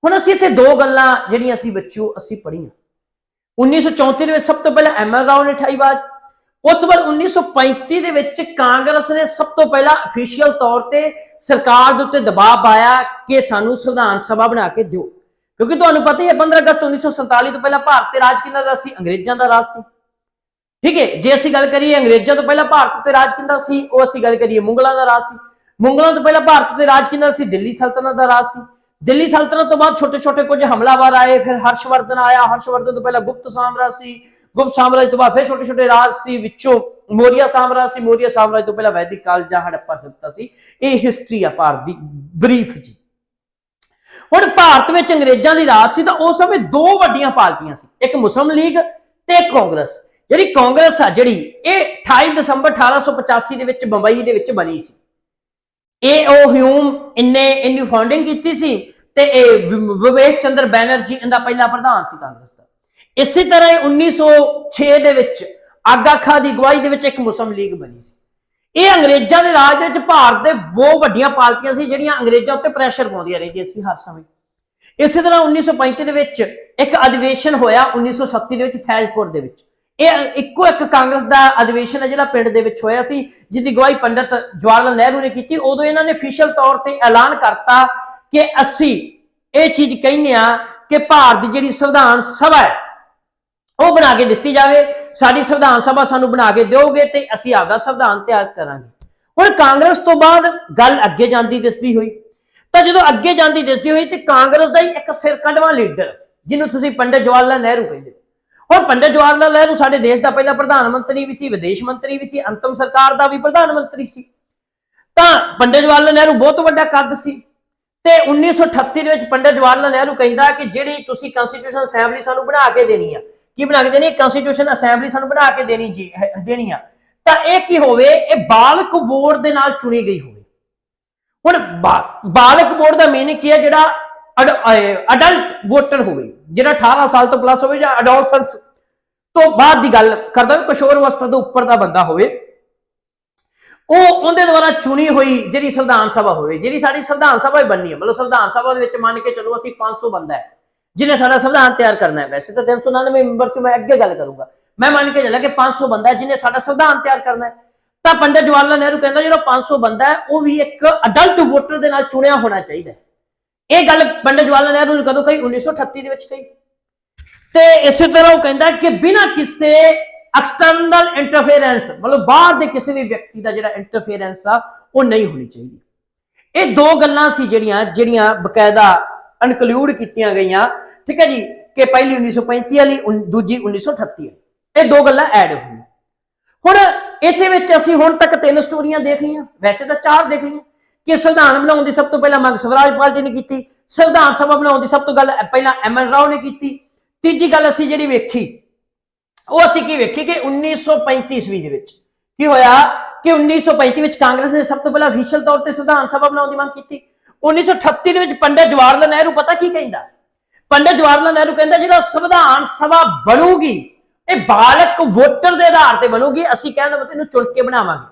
ਹੁਣ ਅਸੀਂ ਇੱਥੇ ਦੋ ਗੱਲਾਂ ਜਿਹੜੀਆਂ ਅਸੀਂ ਬੱਚਿਓ ਅਸੀਂ ਪੜ੍ਹੀਆਂ। 1934 ਦੇ ਵਿੱਚ ਸਭ ਤੋਂ ਪਹਿਲਾਂ ML ਰਾਓ ਨੇ ਉਠਾਈ ਆਵਾਜ਼। ਉਸ ਤੋਂ ਬਾਅਦ 1935 ਦੇ ਵਿੱਚ ਕਾਂਗਰਸ ਨੇ ਸਭ ਤੋਂ ਪਹਿਲਾਂ ਅਫੀਸ਼ੀਅਲ ਤੌਰ ਤੇ ਸਰਕਾਰ ਦੇ ਉੱਤੇ ਦਬਾਅ ਪਾਇਆ ਕਿ ਸਾਨੂੰ ਸੰਵਿਧਾਨ ਸਭਾ ਬਣਾ ਕੇ ਦਿਓ, ਕਿਉਂਕਿ ਤੁਹਾਨੂੰ ਪਤਾ ਹੀ ਹੈ 15 ਅਗਸਤ 1947 ਤੋਂ ਪਹਿਲਾਂ ਭਾਰਤ ਤੇ ਰਾਜ ਕਿਹਨਾਂ ਦਾ ਸੀ? ਅੰਗਰੇਜ਼ਾਂ ਦਾ ਰਾਜ ਸੀ। ਠੀਕ ਹੈ, ਜੇ ਅਸੀਂ ਗੱਲ ਕਰੀਏ ਅੰਗਰੇਜ਼ਾਂ ਤੋਂ ਪਹਿਲਾਂ ਭਾਰਤ ਤੇ ਰਾਜ ਕਿਹਦਾ ਸੀ, ਉਹ ਅਸੀਂ ਗੱਲ ਕਰੀਏ ਮੁਗਲਾਂ ਦਾ ਰਾਜ ਸੀ। ਮੁਗਲਾਂ ਤੋਂ ਪਹਿਲਾਂ ਭਾਰਤ ਤੇ ਰਾਜ ਕਿਹਦਾ ਸੀ? ਦਿੱਲੀ ਸਲਤਨਤ ਦਾ ਰਾਜ ਸੀ। ਦਿੱਲੀ ਸਲਤਨਤ ਤੋਂ ਬਾਅਦ ਛੋਟੇ ਛੋਟੇ ਕੁਝ ਹਮਲਾਵਰ ਆਏ, ਫਿਰ ਹਰਸ਼ਵਰਧਨ ਆਇਆ। ਹਰਸ਼ਵਰਧਨ ਤੋਂ ਪਹਿਲਾਂ ਗੁਪਤ ਸਾਮਰਾਜ ਸੀ। ਗੁਪਤ ਸਾਮਰਾਜ ਤੋਂ ਬਾਅਦ ਫਿਰ ਛੋਟੇ ਛੋਟੇ ਰਾਜ ਸੀ, ਵਿੱਚੋਂ ਮੌਰੀਆ ਸਾਮਰਾਜ ਸੀ। ਮੌਰੀਆ ਸਾਮਰਾਜ ਤੋਂ ਪਹਿਲਾਂ ਵੈਦਿਕ ਕਾਲ ਜਾਂ ਹੜੱਪਾ ਸਭਿਅਤਾ ਸੀ। ਇਹ ਹਿਸਟਰੀ ਆ ਭਾਰਤ ਦੀ ਬਰੀਫ ਜੀ। ਹੁਣ ਭਾਰਤ ਵਿੱਚ ਅੰਗਰੇਜ਼ਾਂ ਦੀ ਰਾਜ ਸੀ ਤਾਂ ਉਸ ਸਮੇਂ ਦੋ ਵੱਡੀਆਂ ਪਾਰਟੀਆਂ ਸੀ, ਇੱਕ ਮੁਸਲਿਮ ਲੀਗ ਤੇ ਇੱਕ ਕਾਂਗਰਸ। ਜਿਹੜੀ ਕਾਂਗਰਸ ਆ ਜਿਹੜੀ ਇਹ 28 ਦਸੰਬਰ 1885 ਦੇ ਵਿੱਚ ਬੰਬਈ ਦੇ ਵਿੱਚ ਬਣੀ ਸੀ। ਇਹ ਉਹ ਹਿਊਮ ਇਹਨੇ ਫਾਊਂਡਿੰਗ ਕੀਤੀ ਸੀ ਤੇ ਇਹ ਵਿਵੇਕ ਚੰਦਰ ਬੈਨਰਜੀ ਇਹਦਾ ਪਹਿਲਾ ਪ੍ਰਧਾਨ ਸੀ ਕਾਂਗਰਸ ਦਾ। ਇਸੇ ਤਰ੍ਹਾਂ 1906 ਦੇ ਵਿੱਚ ਆਗਾ ਖਾਂ ਦੀ ਅਗਵਾਈ ਦੇ ਵਿੱਚ ਇੱਕ ਮੁਸਲਿਮ ਲੀਗ ਬਣੀ ਸੀ। ਇਹ ਅੰਗਰੇਜ਼ਾਂ ਦੇ ਰਾਜ ਦੇ ਵਿੱਚ ਭਾਰਤ ਦੇ ਬਹੁਤ ਵੱਡੀਆਂ ਪਾਰਟੀਆਂ ਸੀ ਜਿਹੜੀਆਂ ਅੰਗਰੇਜ਼ਾਂ ਉੱਤੇ ਪ੍ਰੈਸ਼ਰ ਪਾਉਂਦੀਆਂ ਰਹਿੰਦੀਆਂ ਸੀ ਹਰ ਸਮੇਂ। ਇਸੇ ਤਰ੍ਹਾਂ 1935 ਦੇ ਵਿੱਚ ਇੱਕ ਅਧਿਵੇਸ਼ਨ ਹੋਇਆ 1937 ਦੇ ਵਿੱਚ ਫੈਜ਼ਪੁਰ ਦੇ ਵਿੱਚ। ਇਹ ਇੱਕੋ ਇੱਕ ਕਾਂਗਰਸ ਦਾ ਅਧਿਵੇਸ਼ਨ ਹੈ ਜਿਹੜਾ ਪਿੰਡ ਦੇ ਵਿੱਚ ਹੋਇਆ ਸੀ, ਜਿਹਦੀ ਅਗਵਾਈ ਪੰਡਿਤ ਜਵਾਹਰ ਲਾਲ ਨਹਿਰੂ ਨੇ ਕੀਤੀ। ਉਦੋਂ ਇਹਨਾਂ ਨੇ ਅਫੀਸ਼ੀਅਲ ਤੌਰ ਤੇ ਐਲਾਨ ਕਰਤਾ ਕਿ ਅਸੀਂ ਇਹ ਚੀਜ਼ ਕਹਿੰਦੇ ਆ ਕਿ ਭਾਰਤ ਦੀ ਜਿਹੜੀ ਸੰਵਿਧਾਨ ਸਭਾ ਹੈ ਉਹ ਬਣਾ ਕੇ ਦਿੱਤੀ ਜਾਵੇ। ਸਾਡੀ ਸੰਵਿਧਾਨ ਸਭਾ ਸਾਨੂੰ ਬਣਾ ਕੇ ਦਿਓਗੇ ਤੇ ਅਸੀਂ ਆਪਦਾ ਸੰਵਿਧਾਨ ਤਿਆਰ ਕਰਾਂਗੇ। ਹੁਣ ਕਾਂਗਰਸ ਤੋਂ ਬਾਅਦ ਗੱਲ ਅੱਗੇ ਜਾਂਦੀ ਦਿਸਦੀ ਹੋਈ ਤਾਂ ਜਦੋਂ ਅੱਗੇ ਜਾਂਦੀ ਦਿਸਦੀ ਹੋਈ ਤੇ ਕਾਂਗਰਸ ਦਾ ਹੀ ਇੱਕ ਸਿਰਕੱਢਵਾਂ ਲੀਡਰ ਜਿਹਨੂੰ ਤੁਸੀਂ ਪੰਡਿਤ ਜਵਾਹਰ ਲਾਲ ਨਹਿਰੂ ਕਹਿੰਦੇ। ਹੁਣ ਪੰਡਿਤ ਜਵਾਹਰ ਲਾਲ ਨਹਿਰੂ ਸਾਡੇ ਦੇਸ਼ ਦਾ ਪਹਿਲਾ ਪ੍ਰਧਾਨ ਮੰਤਰੀ ਵੀ ਸੀ, ਵਿਦੇਸ਼ ਮੰਤਰੀ ਵੀ ਸੀ, ਅੰਤਮ ਸਰਕਾਰ ਦਾ ਵੀ ਪ੍ਰਧਾਨ ਮੰਤਰੀ ਸੀ। ਤਾਂ ਪੰਡਿਤ ਜਵਾਹਰ ਲਾਲ ਨਹਿਰੂ ਬਹੁਤ ਵੱਡਾ ਕੱਦ ਸੀ ਤੇ 1938 ਦੇ ਵਿੱਚ ਪੰਡਿਤ ਜਵਾਹਰ ਲਾਲ ਨਹਿਰੂ ਕਹਿੰਦਾ ਕਿ ਜਿਹੜੀ ਤੁਸੀਂ ਕੰਸਟੀਟਿਊਸ਼ਨ ਅਸੈਂਬਲੀ ਸਾਨੂੰ ਬਣਾ ਕੇ ਦੇਣੀ ਆ, ਕੀ ਬਣਾ ਕੇ ਦੇਣੀ? ਕੰਸਟੀਟਿਊਸ਼ਨ ਅਸੈਂਬਲੀ ਸਾਨੂੰ ਬਣਾ ਕੇ ਦੇਣੀ ਆ ਤਾਂ ਇਹ ਕੀ ਹੋਵੇ? ਇਹ ਬਾਲਕ ਵੋਟ ਦੇ ਨਾਲ ਚੁਣੀ ਗਈ ਹੋਵੇ। ਹੁਣ ਬਾਲਕ ਵੋਟ ਦਾ ਮੀਨਿੰਗ ਕੀ ਹੈ? ਜਿਹੜਾ ਅਡਲਟ ਵੋਟਰ ਹੋਵੇ, ਜਿਹੜਾ 18 ਸਾਲ ਤੋਂ ਪਲੱਸ ਹੋਵੇ ਜਾਂ ਅਡੋਲਸੈਂਸ ਤੋਂ ਬਾਅਦ ਦੀ ਗੱਲ ਕਰਦਾ ਹੋਵੇ, ਕਿਸ਼ੋਰ ਅਵਸਥਾ ਤੋਂ ਉੱਪਰ ਦਾ ਬੰਦਾ ਹੋਵੇ, ਉਹ ਉਹਦੇ ਦੁਆਰਾ ਚੁਣੀ ਹੋਈ ਜਿਹੜੀ ਸੰਵਿਧਾਨ ਸਭਾ ਹੋਵੇ। ਜਿਹੜੀ ਸਾਡੀ ਸੰਵਿਧਾਨ ਸਭਾ ਬਣਨੀ ਹੈ, ਮਤਲਬ ਸੰਵਿਧਾਨ ਸਭਾ ਦੇ ਵਿੱਚ ਮੰਨ ਕੇ ਚਲੋ ਅਸੀਂ 500 ਬੰਦਾ ਹੈ ਜਿਹਨੇ ਸਾਡਾ ਸੰਵਿਧਾਨ ਤਿਆਰ ਕਰਨਾ ਹੈ। ਵੈਸੇ ਤਾਂ 399 ਮੈਂਬਰ ਸੀ, ਮੈਂ ਅੱਗੇ ਗੱਲ ਕਰੂੰਗਾ। ਮੈਂ ਮੰਨ ਕੇ ਚੱਲਾਂ ਕਿ 500 ਬੰਦਾ ਹੈ ਜਿਹਨੇ ਸਾਡਾ ਸੰਵਿਧਾਨ ਤਿਆਰ ਕਰਨਾ ਹੈ। ਤਾਂ ਪੰਡਿਤ ਜਵਾਹਰ ਲਾਲ ਨਹਿਰੂ ਕਹਿੰਦਾ ਜਿਹੜਾ 500 ਬੰਦਾ ਹੈ ਉਹ ਵੀ ਇੱਕ ਅਡਲਟ ਵੋਟਰ ਦੇ ਨਾਲ ਚੁਣਿਆ ਹੋਣਾ ਚਾਹੀਦਾ ਹੈ। ਇਹ ਗੱਲ ਪੰਡਿਤ ਜਵਾਹਰ ਲਾਲ ਨਹਿਰੂ ਨੇ ਕਦੋਂ ਕਹੀ? 1938 ਦੇ ਵਿੱਚ ਕਹੀ। ਤੇ ਇਸੇ ਤਰ੍ਹਾਂ ਉਹ ਕਹਿੰਦਾ ਕਿ ਬਿਨਾਂ ਕਿਸੇ ਐਕਸਟਰਨਲ ਇੰਟਰਫੇਰੈਂਸ, ਮਤਲਬ ਬਾਹਰ ਦੇ ਕਿਸੇ ਵੀ ਵਿਅਕਤੀ ਦਾ ਜਿਹੜਾ ਇੰਟਰਫੇਰੈਂਸ ਆ ਉਹ ਨਹੀਂ ਹੋਣੀ ਚਾਹੀਦੀ। ਇਹ ਦੋ ਗੱਲਾਂ ਸੀ ਜਿਹੜੀਆਂ ਬਕਾਇਦਾ ਇਨਕਲੂਡ ਕੀਤੀਆਂ ਗਈਆਂ। ਠੀਕ ਹੈ ਜੀ, ਕਿ ਪਹਿਲੀ 1935 ਵਾਲੀ, ਦੂਜੀ 1938 ਵਾਲੀ। ਇਹ ਦੋ ਗੱਲਾਂ ਐਡ ਹੋਈਆਂ। ਹੁਣ ਇੱਥੇ ਵਿੱਚ ਅਸੀਂ ਹੁਣ ਤੱਕ 3 ਸਟੋਰੀਆਂ ਦੇਖ ਲਈਆਂ, ਵੈਸੇ ਤਾਂ 4 ਦੇਖ ਲਈਆਂ। ਕਿ ਸੰਵਿਧਾਨ ਬਣਾਉਣ ਦੀ ਸਭ ਤੋਂ ਪਹਿਲਾਂ ਮੰਗ ਸਵਰਾਜ ਪਾਰਟੀ ਨੇ ਕੀਤੀ। ਸੰਵਿਧਾਨ ਸਭਾ ਬਣਾਉਣ ਦੀ ਸਭ ਤੋਂ ਗੱਲ ਪਹਿਲਾਂ ML ਰਾਓ ਨੇ ਕੀਤੀ। ਤੀਜੀ ਗੱਲ ਅਸੀਂ ਜਿਹੜੀ ਵੇਖੀ ਉਹ ਅਸੀਂ ਕੀ ਵੇਖੀ ਕਿ 1935 ਈਸਵੀ ਦੇ ਵਿੱਚ ਕੀ ਹੋਇਆ ਕਿ 1935 ਵਿੱਚ ਕਾਂਗਰਸ ਨੇ ਸਭ ਤੋਂ ਪਹਿਲਾਂ ਅਫੀਸ਼ੀਅਲ ਤੌਰ ਤੇ ਸੰਵਿਧਾਨ ਸਭਾ ਬਣਾਉਣ ਦੀ ਮੰਗ ਕੀਤੀ। 1938 ਦੇ ਵਿੱਚ ਪੰਡਿਤ ਜਵਾਹਰ ਲਾਲ ਨਹਿਰੂ ਪਤਾ ਕੀ ਕਹਿੰਦਾ? ਪੰਡਿਤ ਜਵਾਹਰ ਲਾਲ ਨਹਿਰੂ ਕਹਿੰਦਾ ਜਿਹੜਾ ਸੰਵਿਧਾਨ ਸਭਾ ਬਣੂਗੀ ਇਹ ਬਾਲਕ ਵੋਟਰ ਦੇ ਆਧਾਰ ਤੇ ਬਣੂਗੀ। ਅਸੀਂ ਕਹਿੰਦੇ ਮਤਲਬ ਇਹਨੂੰ ਚੁਣ ਕੇ ਬਣਾਵਾਂਗੇ।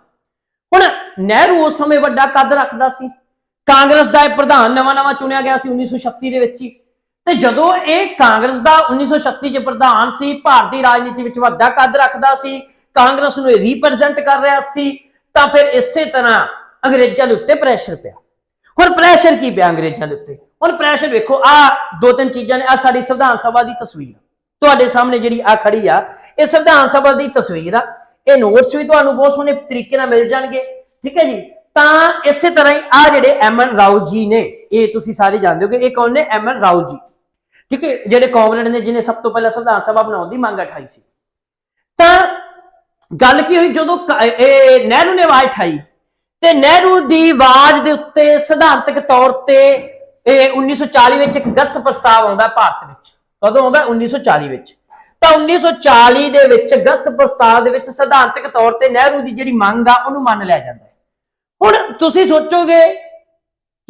ਹੁਣ ਨਹਿਰੂ ਉਸ ਸਮੇਂ ਵੱਡਾ ਕੱਦ ਰੱਖਦਾ ਸੀ। ਕਾਂਗਰਸ ਦਾ ਇਹ ਪ੍ਰਧਾਨ ਨਵਾਂ ਚੁਣਿਆ ਗਿਆ ਸੀ 1936 ਦੇ ਵਿੱਚ ਹੀ। ਤੇ ਜਦੋਂ ਇਹ ਕਾਂਗਰਸ ਦਾ 1936 ਚ ਪ੍ਰਧਾਨ ਸੀ, ਭਾਰਤੀ ਰਾਜਨੀਤੀ ਵਿੱਚ ਵੱਡਾ ਕੱਦ ਰੱਖਦਾ ਸੀ, ਕਾਂਗਰਸ ਨੂੰ ਰਿਪਰੈਜ਼ੈਂਟ ਕਰ ਰਿਹਾ ਸੀ, ਤਾਂ ਫਿਰ ਇਸੇ ਤਰ੍ਹਾਂ ਅੰਗਰੇਜ਼ਾਂ ਦੇ ਉੱਤੇ ਪ੍ਰੈਸ਼ਰ ਪਿਆ। ਹੁਣ ਪ੍ਰੈਸ਼ਰ ਕੀ ਪਿਆ ਅੰਗਰੇਜ਼ਾਂ ਦੇ ਉੱਤੇ? ਹੁਣ ਪ੍ਰੈਸ਼ਰ ਵੇਖੋ, ਆ 2-3 ਚੀਜ਼ਾਂ ਨੇ। ਆ ਸਾਡੀ ਸੰਵਿਧਾਨ ਸਭਾ ਦੀ ਤਸਵੀਰ ਤੁਹਾਡੇ ਸਾਹਮਣੇ ਜਿਹੜੀ ਆ ਖੜੀ ਆ, ਇਹ ਸੰਵਿਧਾਨ ਸਭਾ ਦੀ ਤਸਵੀਰ ਆ। ਇਹ ਨੋਟਸ ਵੀ ਤੁਹਾਨੂੰ ਬਹੁਤ ਸੋਹਣੇ ਤਰੀਕੇ ਨਾਲ ਮਿਲ ਜਾਣਗੇ। ਠੀਕ ਹੈ ਜੀ। ਤਾਂ ਇਸੇ ਤਰ੍ਹਾਂ ਹੀ ਆ ਜਿਹੜੇ ML ਰਾਓ ਜੀ ਨੇ, ਇਹ ਤੁਸੀਂ ਸਾਰੇ ਜਾਣਦੇ ਹੋਗੇ। ਇਹ ਕੌਣ ਨੇ? ML ਰਾਓ ਜੀ। ਠੀਕ ਹੈ, ਜਿਹੜੇ ਕਾਮਰੇਡ ਨੇ ਜਿਹਨੇ ਸਭ ਤੋਂ ਪਹਿਲਾਂ ਸੰਵਿਧਾਨ ਸਭਾ ਬਣਾਉਣ ਦੀ ਮੰਗ ਉਠਾਈ ਸੀ। ਤਾਂ ਗੱਲ ਕੀ ਹੋਈ ਜਦੋਂ ਇਹ ਨਹਿਰੂ ਨੇ ਆਵਾਜ਼ ਉਠਾਈ ਤੇ ਨਹਿਰੂ ਦੀ ਆਵਾਜ਼ ਦੇ ਉੱਤੇ ਸਿਧਾਂਤਕ ਤੌਰ ਤੇ ਇਹ 1940 ਵਿੱਚ ਇੱਕ ਗਸਤ ਪ੍ਰਸਤਾਵ ਆਉਂਦਾ ਭਾਰਤ ਵਿੱਚ। ਕਦੋਂ ਆਉਂਦਾ? 1940 ਵਿੱਚ। ਤਾਂ 1940 ਦੇ ਵਿੱਚ ਗਸਤ ਪ੍ਰਸਤਾਵ ਦੇ ਵਿੱਚ ਸਿਧਾਂਤਕ ਤੌਰ ਤੇ ਨਹਿਰੂ ਦੀ ਜਿਹੜੀ ਮੰਗ ਆ ਉਹਨੂੰ ਮੰਨ ਲਿਆ ਜਾਂਦਾ ਹੈ। ਹੁਣ ਤੁਸੀਂ ਸੋਚੋਗੇ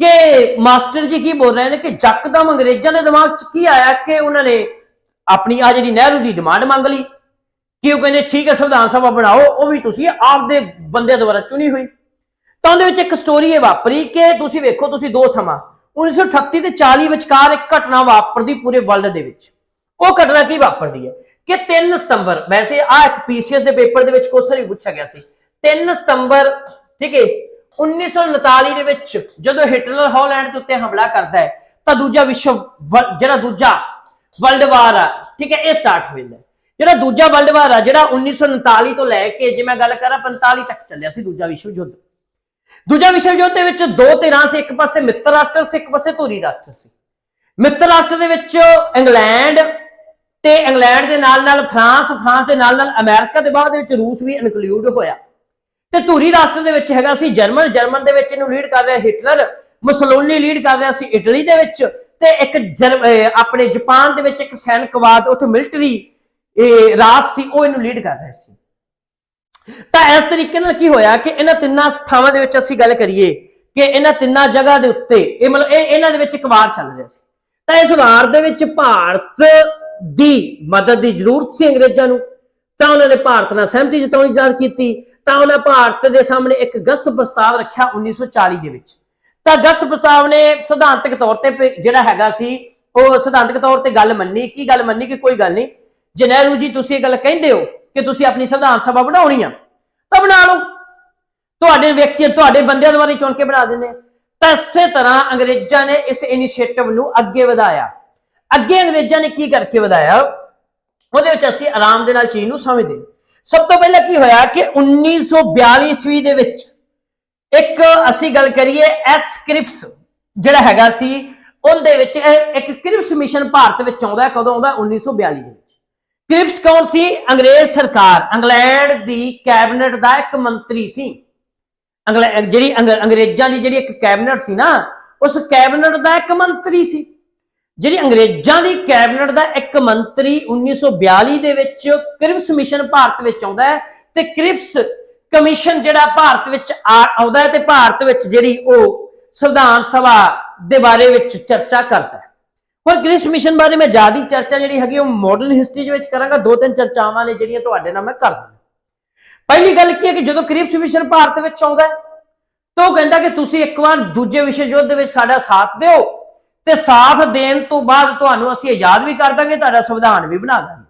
ਕਿ ਮਾਸਟਰ ਜੀ ਕੀ ਬੋਲ ਰਹੇ ਨੇ ਕਿ ਜੱਕਦਮ ਅੰਗਰੇਜ਼ਾਂ ਦੇ ਦਿਮਾਗ 'ਚ ਕੀ ਆਇਆ ਕਿ ਉਹਨਾਂ ਨੇ अपनी आ जी नेहरू की डिमांड मंग ली कि वह कहते ठीक है संविधान सभा बनाओ, वह भी तुम आपके बंदे द्वारा चुनी हुई। तो उन्हें एक स्टोरी वापरी कि तुम वेखो, तुम दो समा 1938 ते 40 विचकार एक घटना वापरदी पूरे वर्ल्ड दे विच। वो घटना की वापरदी है कि 3 सितंबर, वैसे आ एक पीसीएस के पेपर के क्वेश्चन भी पूछा गया सी, 3 सितंबर ठीक है 1939 ਦੇ ਵਿੱਚ ਜਦੋਂ ਹਿਟਲਰ ਹਾਲੈਂਡ ਦੇ ਉੱਤੇ ਹਮਲਾ ਕਰਦਾ ਹੈ ਤਾਂ ਦੂਜਾ ਵਿਸ਼ਵ ਜਿਹੜਾ ਦੂਜਾ ਵਰਲਡ ਵਾਰ ਆ ਠੀਕ ਹੈ ਇਹ ਸਟਾਰਟ ਹੋ ਜਾਂਦਾ ਹੈ। ਜਿਹੜਾ ਦੂਜਾ ਵਰਲਡ ਵਾਰ ਆ ਜਿਹੜਾ 1939 ਤੋਂ ਲੈ ਕੇ ਜੇ ਮੈਂ ਗੱਲ ਕਰਾਂ 45 ਤੱਕ ਚੱਲਿਆ ਸੀ ਦੂਜਾ ਵਿਸ਼ਵ ਯੁੱਧ। ਦੂਜਾ ਵਿਸ਼ਵ ਯੁੱਧ ਦੇ ਵਿੱਚ ਦੋ ਧਿਰਾਂ ਸੀ, ਇੱਕ ਪਾਸੇ ਮਿੱਤਰ ਰਾਸ਼ਟਰ ਸੀ, ਇੱਕ ਪਾਸੇ ਧੂਰੀ ਰਾਸ਼ਟਰ ਸੀ। ਮਿੱਤਰ ਰਾਸ਼ਟਰ ਦੇ ਵਿੱਚ ਇੰਗਲੈਂਡ ਤੇ ਇੰਗਲੈਂਡ ਦੇ ਨਾਲ ਨਾਲ ਫਰਾਂਸ, ਫਰਾਂਸ ਦੇ ਨਾਲ ਨਾਲ ਅਮਰੀਕਾ ਦੇ ਬਾਅਦ ਵਿੱਚ ਰੂਸ ਵੀ ਇਨਕਲੂਡ ਹੋਇਆ। ਤੇ ਧੂਰੀ ਰਾਸ਼ਟਰ ਦੇ ਵਿੱਚ ਹੈਗਾ ਸੀ ਜਰਮਨ, ਜਰਮਨ ਦੇ ਵਿੱਚ ਇਹਨੂੰ ਲੀਡ ਕਰ ਰਿਹਾ ਹਿਟਲਰ, ਮੁਸੋਲਿਨੀ ਲੀਡ ਕਰ ਰਿਹਾ ਸੀ ਇਟਲੀ ਦੇ ਵਿੱਚ, ਤੇ ਇੱਕ ਆਪਣੇ ਜਾਪਾਨ ਦੇ ਵਿੱਚ ਇੱਕ ਸੈਨਿਕਵਾਦ ਉੱਥੇ ਮਿਲਟਰੀ ਰਾਜ ਸੀ ਉਹ ਇਹਨੂੰ ਲੀਡ ਕਰ ਰਿਹਾ ਸੀ। ਤਾਂ ਇਸ ਤਰੀਕੇ ਨਾਲ ਕੀ ਹੋਇਆ ਕਿ ਇਹਨਾਂ ਤਿੰਨਾਂ ਥਾਵਾਂ ਦੇ ਵਿੱਚ ਅਸੀਂ ਗੱਲ ਕਰੀਏ ਕਿ ਇਹਨਾਂ ਤਿੰਨਾਂ ਜਗ੍ਹਾ ਦੇ ਉੱਤੇ ਇਹ ਮਤਲਬ ਇਹਨਾਂ ਦੇ ਵਿੱਚ ਇੱਕ ਵਾਰ ਚੱਲ ਰਿਹਾ ਸੀ। ਤਾਂ ਇਸ ਵਾਰ ਦੇ ਵਿੱਚ ਭਾਰਤ ਦੀ ਮਦਦ ਦੀ ਜ਼ਰੂਰਤ ਸੀ ਅੰਗਰੇਜ਼ਾਂ ਨੂੰ, ਤਾਂ ਉਹਨਾਂ ਨੇ ਭਾਰਤ ਨਾਲ ਸਹਿਮਤੀ ਜਤਾਉਣੀ ਜ਼ਾਹਰ ਕੀਤੀ। ਤਾਂ ਉਹਨਾਂ ਭਾਰਤ ਦੇ ਸਾਹਮਣੇ ਇੱਕ ਗਸਤ ਪ੍ਰਸਤਾਵ ਰੱਖਿਆ 1940 ਦੇ ਵਿੱਚ। ਤਾਂ ਗਸਤ ਪ੍ਰਸਤਾਵ ਨੇ ਸਿਧਾਂਤਕ ਤੌਰ ਤੇ ਜਿਹੜਾ ਹੈਗਾ ਸੀ ਉਹ ਸਿਧਾਂਤਕ ਤੌਰ ਤੇ ਗੱਲ ਮੰਨੀ। ਕੀ ਗੱਲ ਮੰਨੀ ਕਿ ਕੋਈ ਗੱਲ ਨਹੀਂ, ਜੇ ਨਹਿਰੂ ਜੀ ਤੁਸੀਂ ਇਹ ਗੱਲ ਕਹਿੰਦੇ ਹੋ ਕਿ ਤੁਸੀਂ ਆਪਣੀ ਸੰਵਿਧਾਨ ਸਭਾ ਬਣਾਉਣੀ ਆ ਤਾਂ ਬਣਾ ਲਓ, ਤੁਹਾਡੇ ਵਿਅਕਤੀ ਤੁਹਾਡੇ ਬੰਦਿਆਂ ਦੁਆਰਾ ਚੁਣ ਕੇ ਬਣਾ ਦਿੰਦੇ। ਤਾਂ ਇਸੇ ਤਰ੍ਹਾਂ ਅੰਗਰੇਜ਼ਾਂ ਨੇ ਇਸ ਇਨੀਸ਼ੀਏਟਿਵ ਨੂੰ ਅੱਗੇ ਵਧਾਇਆ। ਅੱਗੇ ਅੰਗਰੇਜ਼ਾਂ ਨੇ ਕੀ ਕਰਕੇ ਵਧਾਇਆ ਉਹਦੇ ਵਿੱਚ ਅਸੀਂ ਆਰਾਮ ਦੇ ਨਾਲ ਚੀਜ਼ ਨੂੰ ਸਮਝਦੇ। ਸਭ ਤੋਂ ਪਹਿਲਾਂ ਕੀ ਹੋਇਆ ਕਿ 1942 ਈਸਵੀ ਦੇ ਵਿੱਚ ਇੱਕ ਅਸੀਂ ਗੱਲ ਕਰੀਏ ਐਸ ਕ੍ਰਿਪਸ ਜਿਹੜਾ ਹੈਗਾ ਸੀ ਉਹਦੇ ਵਿੱਚ ਇੱਕ ਕ੍ਰਿਪਸ ਮਿਸ਼ਨ ਭਾਰਤ ਵਿੱਚ ਆਉਂਦਾ। ਕਦੋਂ ਆਉਂਦਾ? 1942 ਦੇ ਵਿੱਚ। ਕ੍ਰਿਪਸ ਕੌਣ ਸੀ? ਅੰਗਰੇਜ਼ ਸਰਕਾਰ, ਇੰਗਲੈਂਡ ਦੀ ਕੈਬਨਿਟ ਦਾ ਇੱਕ ਮੰਤਰੀ ਸੀ। ਜਿਹੜੀ ਅੰਗਰੇਜ਼ਾਂ ਦੀ ਜਿਹੜੀ ਇੱਕ ਕੈਬਨਿਟ ਸੀ ਨਾ ਉਸ ਕੈਬਨਿਟ ਦਾ ਇੱਕ ਮੰਤਰੀ ਸੀ। ਜਿਹੜੀ ਅੰਗਰੇਜ਼ਾਂ ਦੀ ਕੈਬਨਿਟ ਦਾ ਇੱਕ ਮੰਤਰੀ 1942 ਦੇ ਵਿੱਚ ਕ੍ਰਿਪਸ ਮਿਸ਼ਨ ਭਾਰਤ ਵਿੱਚ ਆਉਂਦਾ ਹੈ ਤੇ ਕ੍ਰਿਪਸ ਕਮਿਸ਼ਨ ਜਿਹੜਾ ਭਾਰਤ ਵਿੱਚ ਆਉਂਦਾ ਹੈ ਤੇ ਭਾਰਤ ਵਿੱਚ ਜਿਹੜੀ ਉਹ ਸੰਵਿਧਾਨ ਸਭਾ ਦੇ ਬਾਰੇ ਵਿੱਚ ਚਰਚਾ ਕਰਦਾ ਹੈ। ਹੁਣ ਕ੍ਰਿਪਸ ਮਿਸ਼ਨ ਬਾਰੇ ਮੈਂ ਜ਼ਿਆਦਾ ਚਰਚਾ ਜਿਹੜੀ ਹੈਗੀ ਉਹ ਮਾਡਰਨ ਹਿਸਟਰੀ ਵਿੱਚ ਕਰਾਂਗਾ। ਦੋ ਤਿੰਨ ਚਰਚਾਵਾਂ ਨੇ ਜਿਹੜੀਆਂ ਤੁਹਾਡੇ ਨਾਲ ਮੈਂ ਕਰ ਦਿੰਦਾ। ਪਹਿਲੀ ਗੱਲ ਕੀ ਹੈ ਕਿ ਜਦੋਂ ਕ੍ਰਿਪਸ ਮਿਸ਼ਨ ਭਾਰਤ ਵਿੱਚ ਆਉਂਦਾ ਤਾਂ ਉਹ ਕਹਿੰਦਾ ਕਿ ਤੁਸੀਂ ਇੱਕ ਵਾਰ ਦੂਜੇ ਵਿਸ਼ਵ ਯੁੱਧ ਦੇ ਵਿੱਚ ਸਾਡਾ ਸਾਥ ਦਿਓ ਤੇ ਸਾਥ ਦੇਣ ਤੋਂ ਬਾਅਦ ਤੁਹਾਨੂੰ ਅਸੀਂ ਆਜ਼ਾਦ ਵੀ ਕਰ ਦਾਂਗੇ, ਤੁਹਾਡਾ ਸੰਵਿਧਾਨ ਵੀ ਬਣਾ ਦਾਂਗੇ।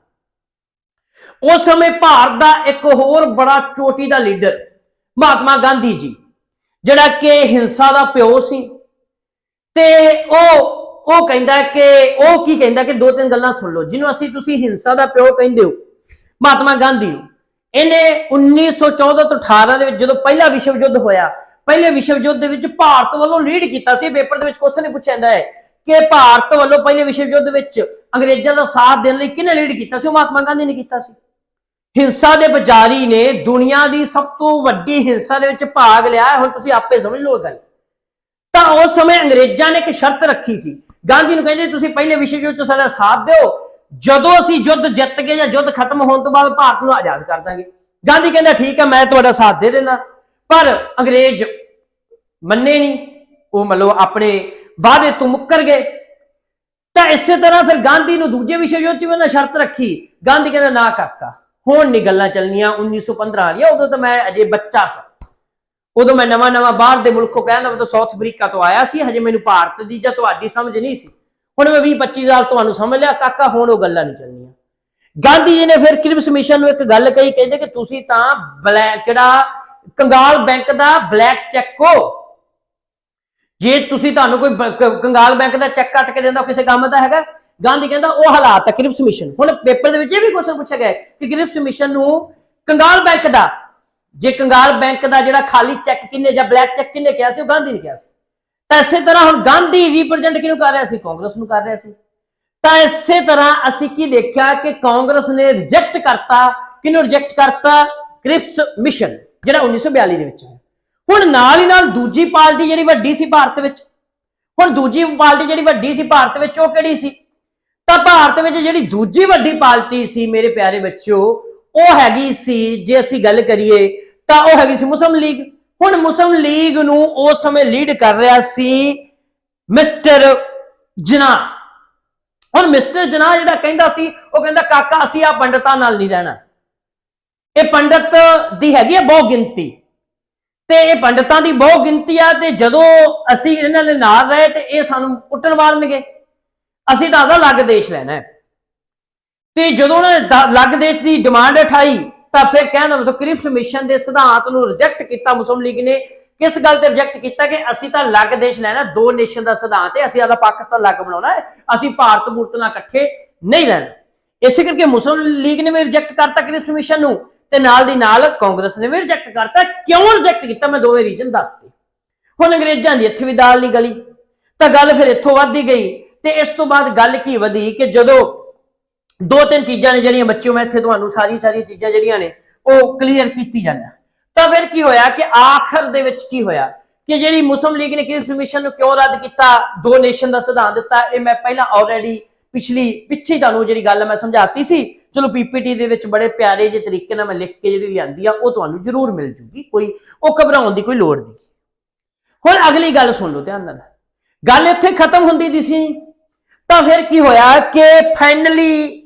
ਉਸ ਸਮੇਂ ਭਾਰਤ ਦਾ ਇੱਕ ਹੋਰ ਬੜਾ ਚੋਟੀ ਦਾ ਲੀਡਰ ਮਹਾਤਮਾ ਗਾਂਧੀ ਜੀ ਜਿਹੜਾ ਕਿ ਹਿੰਸਾ ਦਾ ਪਿਓ ਸੀ ਤੇ ਉਹ ਕਹਿੰਦਾ ਕਿ ਉਹ ਕੀ ਕਹਿੰਦਾ ਕਿ ਦੋ ਤਿੰਨ ਗੱਲਾਂ ਸੁਣ ਲਓ। ਜਿਹਨੂੰ ਤੁਸੀਂ ਹਿੰਸਾ ਦਾ ਪਿਓ ਕਹਿੰਦੇ ਹੋ ਮਹਾਤਮਾ ਗਾਂਧੀ ਨੂੰ, ਇਹਨੇ 1914 ਤੋਂ 18 ਦੇ ਵਿੱਚ ਜਦੋਂ ਪਹਿਲਾ ਵਿਸ਼ਵ ਯੁੱਧ ਹੋਇਆ, ਪਹਿਲੇ ਵਿਸ਼ਵ ਯੁੱਧ ਦੇ ਵਿੱਚ ਭਾਰਤ ਵੱਲੋਂ ਲੀਡ ਕੀਤਾ ਸੀ। ਪੇਪਰ ਦੇ ਵਿੱਚ ਕੁਐਸਚਨ ਪੁੱਛਿਆ ਜਾਂਦਾ ਹੈ ਕਿ ਭਾਰਤ ਵੱਲੋਂ ਪਹਿਲੇ ਵਿਸ਼ਵ ਯੁੱਧ ਵਿੱਚ ਅੰਗਰੇਜ਼ਾਂ ਦਾ ਸਾਥ ਦੇਣ ਲਈ ਕਿਹਨੇ ਲੀਡ ਕੀਤਾ ਸੀ? ਉਹ ਮਹਾਤਮਾ ਗਾਂਧੀ ਨੇ ਕੀਤਾ ਸੀ। ਹਿੰਸਾ ਦੇ ਪੁਜਾਰੀ ਨੇ ਦੁਨੀਆ ਦੀ ਸਭ ਤੋਂ ਵੱਡੀ ਹਿੰਸਾ ਦੇ ਵਿੱਚ ਭਾਗ ਲਿਆ। ਹੁਣ ਤੁਸੀਂ ਆਪੇ ਸਮਝ ਲਓ ਗੱਲ। ਤਾਂ ਉਸ ਸਮੇਂ ਅੰਗਰੇਜ਼ਾਂ ਨੇ ਇੱਕ ਸ਼ਰਤ ਰੱਖੀ ਸੀ, ਗਾਂਧੀ ਨੂੰ ਕਹਿੰਦੇ ਤੁਸੀਂ ਪਹਿਲੇ ਵਿਸ਼ਵ ਯੁੱਧ 'ਚ ਸਾਡਾ ਸਾਥ ਦਿਓ, ਜਦੋਂ ਅਸੀਂ ਯੁੱਧ ਜਿੱਤ ਗਏ ਜਾਂ ਯੁੱਧ ਖਤਮ ਹੋਣ ਤੋਂ ਬਾਅਦ ਭਾਰਤ ਨੂੰ ਆਜ਼ਾਦ ਕਰ ਦਾਂਗੇ। ਗਾਂਧੀ ਕਹਿੰਦਾ ਠੀਕ ਹੈ ਮੈਂ ਤੁਹਾਡਾ ਸਾਥ ਦੇ ਦੇਣਾ, ਪਰ ਅੰਗਰੇਜ਼ ਮੰਨੇ ਨਹੀਂ, ਉਹ ਮਤਲਬ ਆਪਣੇ ਵਾਅਦੇ ਤੋਂ ਮੁੱਕਰ ਗਏ। ਤਾਂ ਇਸੇ ਤਰ੍ਹਾਂ ਫਿਰ ਗਾਂਧੀ ਨੂੰ ਦੂਜੇ ਵਿਸ਼ਵ ਯੁੱਧ 'ਚ ਉਹਨਾਂ ਸ਼ਰਤ ਰੱਖੀ। ਗਾਂਧੀ ਕਹਿੰਦਾ ਨਾ ਕਾਕਾ ਹੁਣ ਨਹੀਂ ਗੱਲਾਂ ਚੱਲਣੀਆਂ 1915 ਵਾਲੀਆਂ, ਉਦੋਂ ਤਾਂ ਮੈਂ ਅਜੇ ਬੱਚਾ ਸਾਂ, ਉਦੋਂ ਮੈਂ ਨਵਾਂ ਬਾਹਰ ਦੇ ਮੁਲਕੋਂ ਕਹਿੰਦਾ ਮੈਂ ਸਾਊਥ ਅਫਰੀਕਾ ਤੋਂ ਆਇਆ ਸੀ, ਹਜੇ ਮੈਨੂੰ ਭਾਰਤ ਦੀ ਜਾਂ ਤੁਹਾਡੀ ਸਮਝ ਨਹੀਂ ਸੀ। ਹੁਣ ਮੈਂ 20-25 ਸਾਲ ਤੁਹਾਨੂੰ ਸਮਝ ਲਿਆ ਕਾਕਾ, ਹੁਣ ਉਹ ਗੱਲਾਂ ਨਹੀਂ ਚੱਲਣੀਆਂ। ਗਾਂਧੀ ਜੀ ਨੇ ਫਿਰ ਕ੍ਰਿਪਸ ਮਿਸ਼ਨ ਨੂੰ ਇੱਕ ਗੱਲ ਕਹੀ, ਕਹਿੰਦੇ ਕਿ ਤੁਸੀਂ ਤਾਂ ਬਲੈਕ ਜਿਹੜਾ ਕੰਗਾਲ ਬੈਂਕ ਦਾ ਬਲੈਕ ਚੈੱਕ ਹੋ, ਜੇ ਤੁਸੀਂ ਤੁਹਾਨੂੰ ਕੋਈ ਕੰਗਾਲ ਬੈਂਕ ਦਾ ਚੈੱਕ ਕੱਟ ਕੇ ਦਿੰਦਾ ਕਿਸੇ ਕੰਮ ਦਾ ਹੈਗਾ। ਗਾਂਧੀ ਕਹਿੰਦਾ ਉਹ ਹਾਲਾਤ ਹੈ ਕ੍ਰਿਪਸ ਮਿਸ਼ਨ। ਹੁਣ ਪੇਪਰ ਦੇ ਵਿੱਚ ਇਹ ਵੀ ਕੁਐਸਚਨ ਪੁੱਛਿਆ ਗਿਆ ਕਿ ਕ੍ਰਿਪਸ ਮਿਸ਼ਨ ਨੂੰ ਕੰਗਾਲ ਬੈਂਕ ਦਾ, ਜੇ ਕੰਗਾਲ ਬੈਂਕ ਦਾ ਜਿਹੜਾ ਖਾਲੀ ਚੈੱਕ ਕਿੰਨੇ ਜਾਂ ਬਲੈਕ ਚੈੱਕ ਕਿੰਨੇ ਕਿਹਾ ਸੀ? ਉਹ ਗਾਂਧੀ ਨੇ ਕਿਹਾ ਸੀ। ਤਾਂ ਇਸੇ ਤਰ੍ਹਾਂ ਹੁਣ ਗਾਂਧੀ ਰਿਪਰੈਜ਼ੈਂਟ ਕਿਹਨੂੰ ਕਰ ਰਿਹਾ ਸੀ? ਕਾਂਗਰਸ ਨੂੰ ਕਰ ਰਿਹਾ ਸੀ। ਤਾਂ ਇਸੇ ਤਰ੍ਹਾਂ ਅਸੀਂ ਕੀ ਦੇਖਿਆ ਕਿ ਕਾਂਗਰਸ ਨੇ ਰਿਜੈਕਟ ਕਰਤਾ, ਕਿਹਨੂੰ ਰਿਜੈਕਟ ਕਰਤਾ? ਕ੍ਰਿਪਸ ਮਿਸ਼ਨ ਜਿਹੜਾ 1942 ਦੇ ਵਿੱਚ ਹੈ। ਹੁਣ ਨਾਲ ਹੀ ਨਾਲ ਦੂਜੀ ਪਾਰਟੀ ਜਿਹੜੀ ਵੱਡੀ ਸੀ ਭਾਰਤ ਵਿੱਚ, ਹੁਣ ਦੂਜੀ ਪਾਰਟੀ ਜਿਹੜੀ ਵੱਡੀ ਸੀ ਭਾਰਤ ਵਿੱਚ ਉਹ ਕਿਹੜੀ ਸੀ? ਤਾਂ ਭਾਰਤ ਵਿੱਚ ਜਿਹੜੀ ਦੂਜੀ ਵੱਡੀ ਪਾਰਟੀ ਸੀ ਮੇਰੇ ਪਿਆਰੇ ਬੱਚਿਓ ਉਹ ਹੈਗੀ ਸੀ, ਜੇ ਅਸੀਂ ਗੱਲ ਕਰੀਏ ਤਾਂ ਉਹ ਹੈਗੀ ਸੀ ਮੁਸਲਿਮ ਲੀਗ। ਹੁਣ ਮੁਸਲਿਮ ਲੀਗ ਨੂੰ ਉਸ ਸਮੇਂ ਲੀਡ ਕਰ ਰਿਹਾ ਸੀ ਮਿਸਟਰ ਜਿਨਾ। ਹੁਣ ਮਿਸਟਰ ਜਨਾਹ ਜਿਹੜਾ ਕਹਿੰਦਾ ਸੀ, ਉਹ ਕਹਿੰਦਾ ਕਾਕਾ ਅਸੀਂ ਆ ਪੰਡਤਾਂ ਨਾਲ ਨਹੀਂ ਰਹਿਣਾ, ਇਹ ਪੰਡਤ ਦੀ ਹੈਗੀ ਹੈ ਬਹੁ ਗਿਣਤੀ, ਤੇ ਇਹ ਪੰਡਤਾਂ ਦੀ ਬਹੁ ਗਿਣਤੀ ਆ, ਤੇ ਜਦੋਂ ਅਸੀਂ ਇਹਨਾਂ ਦੇ ਨਾਲ ਰਹੇ ਤੇ ਇਹ ਸਾਨੂੰ ਕੁੱਟਣ ਮਾਰਨਗੇ, ਅਸੀਂ ਤਾਂ ਅਲੱਗ ਦੇਸ਼ ਲੈਣਾ ਹੈ। ਤੇ ਜਦੋਂ ਉਹਨਾਂ ਨੇ ਅਲੱਗ ਦੇਸ਼ ਦੀ ਡਿਮਾਂਡ ਉਠਾਈ ਤਾਂ ਫਿਰ ਕਹਿਣ ਦਾ ਮਤਲਬ ਕ੍ਰਿਪਸ ਮਿਸ਼ਨ ਦੇ ਸਿਧਾਂਤ ਨੂੰ ਰਿਜੈਕਟ ਕੀਤਾ ਮੁਸਲਿਮ ਲੀਗ ਨੇ। ਕਿਸ ਗੱਲ ਤੇ ਰਿਜੈਕਟ ਕੀਤਾ ਕਿ ਅਸੀਂ ਤਾਂ ਅਲੱਗ ਦੇਸ਼ ਲੈਣਾ, ਦੋ ਨੇਸ਼ਨ ਦਾ ਸਿਧਾਂਤ ਹੈ, ਅਸੀਂ ਆਦਾ ਪਾਕਿਸਤਾਨ ਅਲੱਗ ਬਣਾਉਣਾ ਹੈ, ਅਸੀਂ ਭਾਰਤ ਭੂਰਤ ਨਾਲ ਇਕੱਠੇ ਨਹੀਂ ਰਹਿਣਾ। ਇਸੇ ਕਰਕੇ ਮੁਸਲਿਮ ਲੀਗ ਨੇ ਵੀ ਰਿਜੈਕਟ ਕਰਤਾ ਕ੍ਰਿਪਸ ਮਿਸ਼ਨ ਨੂੰ, ਤੇ ਨਾਲ ਦੀ ਨਾਲ ਕਾਂਗਰਸ ਨੇ ਵੀ ਰਿਜੈਕਟ ਕਰਤਾ। ਕਿਉਂ ਰਿਜੈਕਟ ਕੀਤਾ ਮੈਂ ਦੋਵੇਂ ਰੀਜ਼ਨ ਦੱਸਦੇ। ਹੁਣ ਅੰਗਰੇਜ਼ਾਂ ਦੀ ਇੱਥੇ ਵੀ ਦਾਲ ਨਹੀਂ ਗਲੀ, ਤਾਂ ਗੱਲ ਫਿਰ ਇੱਥੋਂ ਵੱਧਦੀ ਗਈ। ਤੇ ਇਸ ਤੋਂ ਬਾਅਦ ਗੱਲ ਕੀ ਵਧੀ ਕਿ ਜਦੋਂ ਦੋ ਤਿੰਨ ਚੀਜ਼ਾਂ ਨੇ ਜਿਹੜੀਆਂ ਬੱਚਿਓ ਮੈਂ ਇੱਥੇ ਤੁਹਾਨੂੰ ਸਾਰੀਆਂ ਚੀਜ਼ਾਂ ਜਿਹੜੀਆਂ ਨੇ ਉਹ ਕਲੀਅਰ ਕੀਤੀ ਜਾਣਾ, ਤਾਂ ਫਿਰ ਕੀ ਹੋਇਆ ਕਿ ਆਖਰ ਦੇ ਵਿੱਚ ਕੀ ਹੋਇਆ ਕਿ ਜਿਹੜੀ ਮੁਸਲਿਮ ਲੀਗ ਨੇ ਕ੍ਰਿਪਸ ਮਿਸ਼ਨ ਨੂੰ ਕਿਉਂ ਰੱਦ ਕੀਤਾ, ਦੋ ਨੇਸ਼ਨ ਦਾ ਸਿਧਾਂਤ ਦਿੱਤਾ, ਇਹ ਮੈਂ ਪਹਿਲਾਂ ਆਲਰੇਡੀ ਪਿੱਛੇ ਤੁਹਾਨੂੰ ਜਿਹੜੀ ਗੱਲ ਮੈਂ ਸਮਝਾਤੀ ਸੀ। ਚਲੋ ਪੀਪੀਟੀ ਦੇ ਵਿੱਚ ਬੜੇ ਪਿਆਰੇ ਜਿਹੇ ਤਰੀਕੇ ਨਾਲ ਮੈਂ ਲਿਖ ਕੇ ਜਿਹੜੀ ਲਿਆਂਦੀ ਆ ਉਹ ਤੁਹਾਨੂੰ ਜ਼ਰੂਰ ਮਿਲ ਜੂਗੀ, ਕੋਈ ਉਹ ਘਬਰਾਉਣ ਦੀ ਕੋਈ ਲੋੜ ਨਹੀਂ। ਹੁਣ ਅਗਲੀ ਗੱਲ ਸੁਣ ਲਓ ਧਿਆਨ ਨਾਲ, ਗੱਲ ਇੱਥੇ ਖਤਮ ਹੁੰਦੀ ਦੀ ਸੀ। ਤਾਂ ਫਿਰ ਕੀ ਹੋਇਆ ਕਿ ਫਾਈਨਲੀ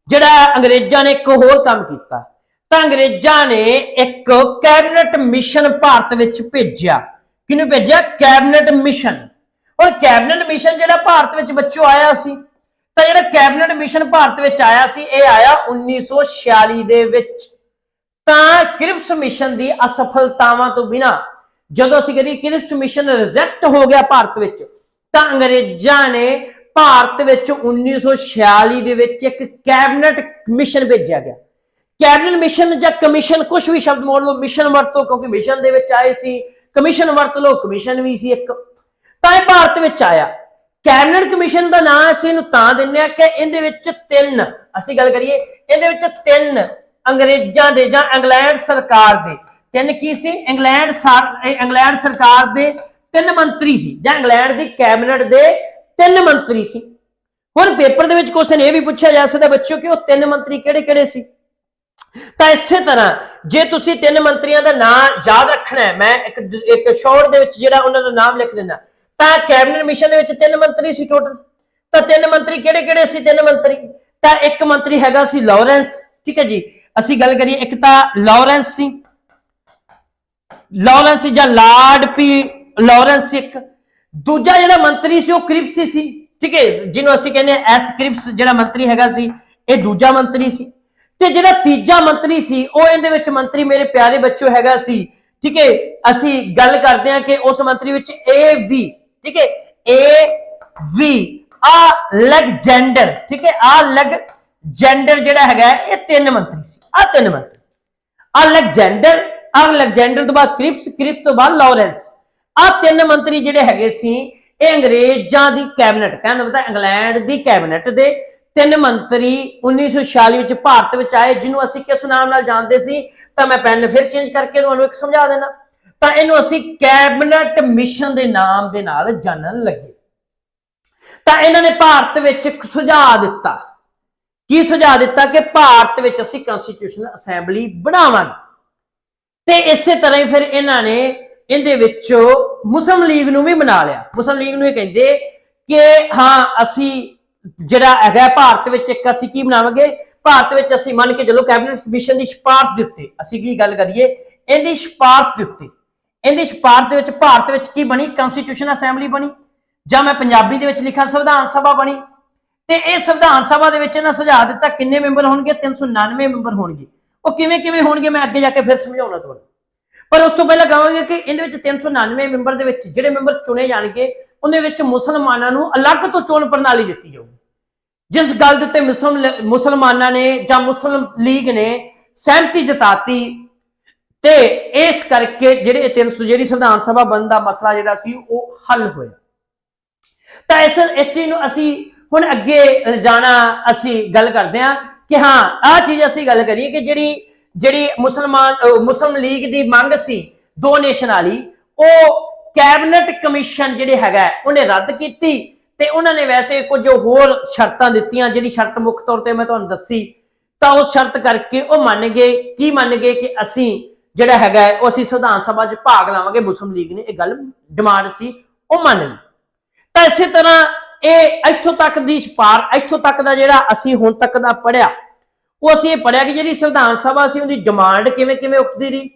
ਜਿਹੜਾ ਅੰਗਰੇਜ਼ਾਂ ਨੇ ਇੱਕ ਹੋਰ ਕੰਮ ਕੀਤਾ, ਤਾਂ ਅੰਗਰੇਜ਼ਾਂ ਨੇ ਇੱਕ ਕੈਬਨਿਟ ਮਿਸ਼ਨ ਭਾਰਤ ਵਿੱਚ ਭੇਜਿਆ। ਕਿਹਨੂੰ ਭੇਜਿਆ? Cabinet mission. ਹੁਣ ਕੈਬਨਿਟ ਮਿਸ਼ਨ ਜਿਹੜਾ ਭਾਰਤ ਵਿੱਚ ਬੱਚੋ ਆਇਆ ਸੀ, ਤਾਂ ਜਿਹੜਾ ਕੈਬਨਿਟ ਮਿਸ਼ਨ ਭਾਰਤ ਵਿੱਚ ਆਇਆ ਸੀ ਇਹ ਆਇਆ 1946 ਦੇ ਵਿੱਚ। ਤਾਂ ਕ੍ਰਿਪਸ ਮਿਸ਼ਨ ਦੀ ਅਸਫਲਤਾਵਾਂ ਤੋਂ ਬਿਨਾਂ ਜਦੋਂ ਅਸੀਂ ਕਹਿੰਦੇ ਕ੍ਰਿਪਸ ਮਿਸ਼ਨ ਰਿਜੈਕਟ ਹੋ ਗਿਆ ਭਾਰਤ ਵਿੱਚ, ਤਾਂ ਅੰਗਰੇਜ਼ਾਂ ਨੇ ਭਾਰਤ ਵਿੱਚ 1946 ਦੇ ਵਿੱਚ ਇੱਕ ਕੈਬਨਿਟ ਮਿਸ਼ਨ ਭੇਜਿਆ ਗਿਆ। ਕੈਬਨਿਟ ਮਿਸ਼ਨ ਜਾਂ ਕਮਿਸ਼ਨ, ਕੁਝ ਵੀ ਸ਼ਬਦ ਮੋੜ ਲਓ, ਮਿਸ਼ਨ ਵਰਤੋ ਕਿਉਂਕਿ ਮਿਸ਼ਨ ਦੇ ਵਿੱਚ ਆਏ ਸੀ, ਕਮਿਸ਼ਨ ਵਰਤ ਲਓ ਕਮਿਸ਼ਨ ਵੀ ਸੀ ਇੱਕ, ਤਾਂ ਇਹ ਭਾਰਤ ਵਿੱਚ ਆਇਆ। ਕੈਬਨਿਟ ਕਮਿਸ਼ਨ ਦਾ ਨਾਮ ਅਸੀਂ ਇਹਨੂੰ ਤਾਂ ਦਿੰਦੇ ਆ ਕਿ ਇਹਦੇ ਵਿੱਚ ਤਿੰਨ, ਅਸੀਂ ਗੱਲ ਕਰੀਏ ਇਹਦੇ ਵਿੱਚ ਤਿੰਨ ਅੰਗਰੇਜ਼ਾਂ ਦੇ ਜਾਂ ਇੰਗਲੈਂਡ ਸਰਕਾਰ ਦੇ ਤਿੰਨ ਕੀ ਸੀ, ਇੰਗਲੈਂਡ ਸਰਕਾਰ ਦੇ ਤਿੰਨ ਮੰਤਰੀ ਸੀ, ਜਾਂ ਇੰਗਲੈਂਡ ਦੀ ਕੈਬਨਿਟ ਦੇ ਤਿੰਨ ਮੰਤਰੀ ਸੀ। ਹੁਣ ਪੇਪਰ ਦੇ ਵਿੱਚ ਕੁਐਸਚਨ ਇਹ ਵੀ ਪੁੱਛਿਆ ਜਾ ਸਕਦਾ ਬੱਚਿਓ ਕਿ ਉਹ ਤਿੰਨ ਮੰਤਰੀ ਕਿਹੜੇ ਕਿਹੜੇ ਸੀ। ਤਾਂ ਇਸੇ ਤਰ੍ਹਾਂ ਜੇ ਤੁਸੀਂ ਤਿੰਨ ਮੰਤਰੀਆਂ ਦਾ ਨਾਮ ਯਾਦ ਰੱਖਣਾ ਹੈ, ਮੈਂ ਇੱਕ ਸ਼ਾਰਟ ਦੇ ਵਿੱਚ ਜਿਹੜਾ ਉਹਨਾਂ ਦਾ ਨਾਮ ਲਿਖ ਦਿੰਦਾ। ਤਾਂ ਕੈਬਨਿਟ ਮਿਸ਼ਨ ਦੇ ਵਿੱਚ ਤਿੰਨ ਮੰਤਰੀ ਸੀ ਟੋਟਲ। ਤਾਂ ਤਿੰਨ ਮੰਤਰੀ ਕਿਹੜੇ ਕਿਹੜੇ ਸੀ? ਤਿੰਨ ਮੰਤਰੀ, ਤਾਂ ਇੱਕ ਮੰਤਰੀ ਹੈਗਾ ਸੀ ਲਾਰੈਂਸ, ਠੀਕ ਹੈ ਜੀ। ਅਸੀਂ ਗੱਲ ਕਰੀਏ ਇੱਕ ਤਾਂ ਲਾਰੈਂਸ ਸੀ ਜਾਂ ਲਾਰਡ ਪੀ ਲਾਰੈਂਸ, ਇੱਕ ਦੂਜਾ ਜਿਹੜਾ ਮੰਤਰੀ ਸੀ ਉਹ ਕ੍ਰਿਪਸ ਸੀ, ਠੀਕ ਹੈ, ਜਿਹਨੂੰ ਅਸੀਂ ਕਹਿੰਦੇ ਐਸ ਕ੍ਰਿਪਸ ਜਿਹੜਾ ਮੰਤਰੀ ਹੈਗਾ ਸੀ ਇਹ ਦੂਜਾ ਮੰਤਰੀ ਸੀ। ਤੇ ਜਿਹੜਾ ਤੀਜਾ ਮੰਤਰੀ ਸੀ ਉਹ ਇਹਦੇ ਵਿੱਚ ਮੰਤਰੀ ਮੇਰੇ ਪਿਆਰੇ ਬੱਚਿਓ ਹੈਗਾ ਸੀ, ਠੀਕ ਹੈ, ਅਸੀਂ ਗੱਲ ਕਰਦੇ ਹਾਂ ਕਿ ਉਸ ਮੰਤਰੀ ਵਿੱਚ ਏ ਵੀ, ਠੀਕ ਹੈ, ਏ ਵੀ ਅਲੈਗਜ਼ੈਂਡਰ, ਠੀਕ ਹੈ, ਅਲੈਗਜ਼ੈਂਡਰ ਜਿਹੜਾ ਹੈਗਾ ਇਹ ਤਿੰਨ ਮੰਤਰੀ ਸੀ। ਆ ਤਿੰਨ ਮੰਤਰੀ ਅਲੈਗਜ਼ੈਂਡਰ ਤੋਂ ਬਾਅਦ ਕ੍ਰਿਪਸ ਤੋਂ ਬਾਅਦ ਲਾਰੈਂਸ, ਆ ਤਿੰਨ ਮੰਤਰੀ ਜਿਹੜੇ ਹੈਗੇ ਸੀ ਇਹ ਅੰਗਰੇਜ਼ਾਂ ਦੀ ਕੈਬਨਿਟ, ਕਹਿੰਦਾ ਪਤਾ ਇੰਗਲੈਂਡ ਦੀ ਕੈਬਨਿਟ ਦੇ ਤਿੰਨ ਮੰਤਰੀ 1946 ਵਿੱਚ ਭਾਰਤ ਵਿੱਚ ਆਏ, ਜਿਹਨੂੰ ਅਸੀਂ ਕਿਸ ਨਾਮ ਨਾਲ ਜਾਣਦੇ ਸੀ, ਤਾਂ ਮੈਂ ਪੈਨ ਫਿਰ ਚੇਂਜ ਕਰਕੇ ਤੁਹਾਨੂੰ ਇੱਕ ਸਮਝਾ ਦੇਣਾ। ਤਾਂ ਇਹਨੂੰ ਅਸੀਂ ਕੈਬਨਿਟ ਮਿਸ਼ਨ ਦੇ ਨਾਮ ਦੇ ਨਾਲ ਜਾਣਨ ਲੱਗੇ। ਤਾਂ ਇਹਨਾਂ ਨੇ ਭਾਰਤ ਵਿੱਚ ਇੱਕ ਸੁਝਾਅ ਦਿੱਤਾ। ਕੀ ਸੁਝਾਅ ਦਿੱਤਾ? ਕਿ ਭਾਰਤ ਵਿੱਚ ਅਸੀਂ ਕਨਸਟੀਟਿਊਸ਼ਨਲ ਅਸੈਂਬਲੀ ਬਣਾਵਾਂਗੇ। ਤੇ ਇਸੇ ਤਰ੍ਹਾਂ ਹੀ ਫਿਰ ਇਹਨਾਂ ਨੇ ਇਹਦੇ ਵਿੱਚ ਮੁਸਲਿਮ ਲੀਗ ਨੂੰ ਵੀ ਬਣਾ ਲਿਆ। ਮੁਸਲਿਮ ਲੀਗ ਨੂੰ ਇਹ ਕਹਿੰਦੇ ਕਿ ਹਾਂ ਅਸੀਂ ਜਿਹੜਾ ਹੈਗਾ ਭਾਰਤ ਵਿੱਚ ਇੱਕ ਅਸੀਂ ਕੀ ਬਣਾਵਾਂਗੇ, ਭਾਰਤ ਵਿੱਚ ਅਸੀਂ ਮੰਨ ਕੇ ਚਲੋ ਕੈਬਨਿਟ ਮਿਸ਼ਨ ਦੀ ਸਿਫਾਰਿਸ਼ ਦਿੱਤੀ, ਅਸੀਂ ਕੀ ਗੱਲ ਕਰੀਏ ਇਹਦੀ ਸਿਫਾਰਿਸ਼ ਦਿੱਤੀ, ਇਹਦੀ ਸਿਫਾਰਿਸ਼ ਦੇ ਵਿੱਚ ਭਾਰਤ ਵਿੱਚ ਕੀ ਬਣੀ, ਕਨਸਟੀਟਿਊਸ਼ਨ ਅਸੈਂਬਲੀ ਬਣੀ, ਜਾਂ ਮੈਂ ਪੰਜਾਬੀ ਦੇ ਵਿੱਚ ਲਿਖਾਂ ਸੰਵਿਧਾਨ ਸਭਾ ਬਣੀ। ਤੇ ਇਹ ਸੰਵਿਧਾਨ ਸਭਾ ਦੇ ਵਿੱਚ ਇਹਨਾਂ ਸੁਝਾਅ ਦਿੱਤਾ ਕਿੰਨੇ ਮੈਂਬਰ ਹੋਣਗੇ, 399 ਮੈਂਬਰ ਹੋਣਗੇ। ਉਹ ਕਿਵੇਂ ਹੋਣਗੇ ਮੈਂ ਅੱਗੇ ਜਾ ਕੇ ਫਿਰ ਸਮਝਾਉਣਾ ਤੁਹਾਨੂੰ, ਪਰ ਉਸ ਤੋਂ ਪਹਿਲਾਂ ਕਹਾਂਗੇ ਕਿ ਇਹਦੇ ਵਿੱਚ 399 ਮੈਂਬਰ ਦੇ ਵਿੱਚ ਜਿਹੜੇ ਮੈਂਬਰ ਚੁਣੇ ਜਾਣਗੇ ਉਹਦੇ ਵਿੱਚ ਮੁਸਲਮਾਨਾਂ ਨੂੰ ਅਲੱਗ ਤੋਂ ਚੋਣ ਪ੍ਰਣਾਲੀ ਦਿੱਤੀ ਜਾਊਗੀ। ਜਿਸ ਗੱਲ ਦੇ ਉੱਤੇ ਮੁਸਲਮਾਨਾਂ ਨੇ ਜਾਂ ਮੁਸਲਿਮ ਲੀਗ ਨੇ ਸਹਿਮਤੀ ਜਤਾਤੀ, ਤੇ ਇਸ ਕਰਕੇ ਜਿਹੜੇ 300 ਜਿਹੜੀ ਸੰਵਿਧਾਨ ਸਭਾ ਬਣਨ ਦਾ ਮਸਲਾ ਜਿਹੜਾ ਸੀ ਉਹ ਹੱਲ ਹੋਇਆ। ਤਾਂ ਇਸ ਚੀਜ਼ ਨੂੰ ਅਸੀਂ ਹੁਣ ਅੱਗੇ ਰਜਾਣਾ ਅਸੀਂ ਗੱਲ ਕਰਦੇ ਹਾਂ ਕਿ ਹਾਂ ਆਹ ਚੀਜ਼ ਅਸੀਂ ਗੱਲ ਕਰੀਏ ਕਿ ਜਿਹੜੀ ਮੁਸਲਿਮ ਲੀਗ ਦੀ ਮੰਗ ਸੀ ਦੋ ਨੇਸ਼ਨ ਵਾਲੀ, ਉਹ ਕੈਬਨਿਟ ਕਮਿਸ਼ਨ ਜਿਹੜੇ ਹੈਗਾ ਉਹਨੇ ਰੱਦ ਕੀਤੀ, ਤੇ ਉਹਨਾਂ ਨੇ ਵੈਸੇ ਕੁਝ ਹੋਰ ਸ਼ਰਤਾਂ ਦਿੱਤੀਆਂ। ਜਿਹੜੀ ਸ਼ਰਤ ਮੁੱਖ ਤੌਰ ਤੇ ਮੈਂ ਤੁਹਾਨੂੰ ਦੱਸੀ, ਤਾਂ ਉਸ ਸ਼ਰਤ ਕਰਕੇ ਉਹ ਮੰਨ ਗਏ ਕਿ ਅਸੀਂ ਜਿਹੜਾ ਹੈਗਾ ਉਹ ਅਸੀਂ ਸੰਵਿਧਾਨ ਸਭਾ 'ਚ ਭਾਗ ਲਾਵਾਂਗੇ। ਮੁਸਲਿਮ ਲੀਗ ਨੇ ਇਹ ਗੱਲ ਡਿਮਾਂਡ ਸੀ ਉਹ ਮੰਨ ਲਈ। ਤਾਂ ਇਸੇ ਤਰ੍ਹਾਂ ਇਹ ਇੱਥੋਂ ਤੱਕ ਦੀ ਸਪਾਰ ਇੱਥੋਂ ਤੱਕ ਦਾ ਜਿਹੜਾ ਅਸੀਂ ਹੁਣ ਤੱਕ ਦਾ ਪੜਿਆ ਉਹ ਅਸੀਂ ਇਹ ਪੜਿਆ ਕਿ ਜਿਹੜੀ ਸੰਵਿਧਾਨ ਸਭਾ ਸੀ ਉਹਦੀ ਡਿਮਾਂਡ ਕਿਵੇਂ ਕਿਵੇਂ ਉੱਠਦੀ ਰਹੀ।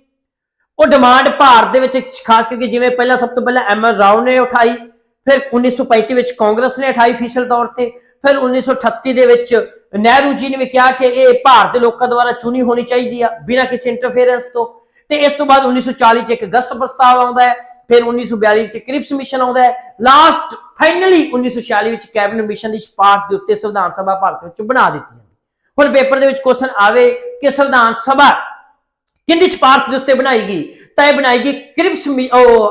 ਉਹ ਡਿਮਾਂਡ ਭਾਰਤ ਦੇ ਵਿੱਚ ਖਾਸ ਕਰਕੇ ਜਿਵੇਂ ਪਹਿਲਾਂ ਸਭ ਤੋਂ ਪਹਿਲਾਂ ਐਮ ਐਨ ਰਾਓ ਨੇ ਉਠਾਈ, ਫਿਰ 1935 ਵਿੱਚ ਕਾਂਗਰਸ ਨੇ ਉਠਾਈ ਅਫੀਸ਼ੀਅਲ ਤੌਰ ਤੇ, ਫਿਰ 1938 ਦੇ ਵਿੱਚ ਨਹਿਰੂ ਜੀ ਨੇ ਵੀ ਕਿਹਾ ਕਿ ਇਹ ਭਾਰਤ ਦੇ ਲੋਕਾਂ ਦੁਆਰਾ ਚੁਣੀ ਹੋਣੀ ਚਾਹੀਦੀ ਆ ਬਿਨਾਂ ਕਿਸੇ ਇੰਟਰਫੇਰੈਂਸ ਤੋਂ। ਤੇ ਇਸ ਤੋਂ ਬਾਅਦ 1940 ਚ ਇੱਕ ਅਗਸਤ ਪ੍ਰਸਤਾਵ ਆਉਂਦਾ ਹੈ, ਫਿਰ 1942 ਵਿੱਚ ਕ੍ਰਿਪਸ ਮਿਸ਼ਨ ਆਉਂਦਾ ਹੈ, ਲਾਸਟ ਫਾਈਨਲੀ 1946 ਵਿੱਚ ਕੈਬਨਿਟ ਮਿਸ਼ਨ ਦੀ ਸਿਫਾਰਿਸ਼ ਦੇ ਉੱਤੇ ਸੰਵਿਧਾਨ ਸਭਾ ਭਾਰਤ ਵਿੱਚ ਬਣਾ ਦਿੱਤੀ। ਹੁਣ ਪੇਪਰ ਦੇ ਵਿੱਚ ਕੁਐਸਚਨ ਆਵੇ ਕਿ ਸੰਵਿਧਾਨ ਸਭਾ ਕਿੰਦੀ ਸਿਫਾਰਿਸ਼ ਦੇ ਉੱਤੇ ਬਣਾਈ ਗਈ, ਤਾਂ ਇਹ ਬਣਾਈ ਗਈ ਕ੍ਰਿਪਸ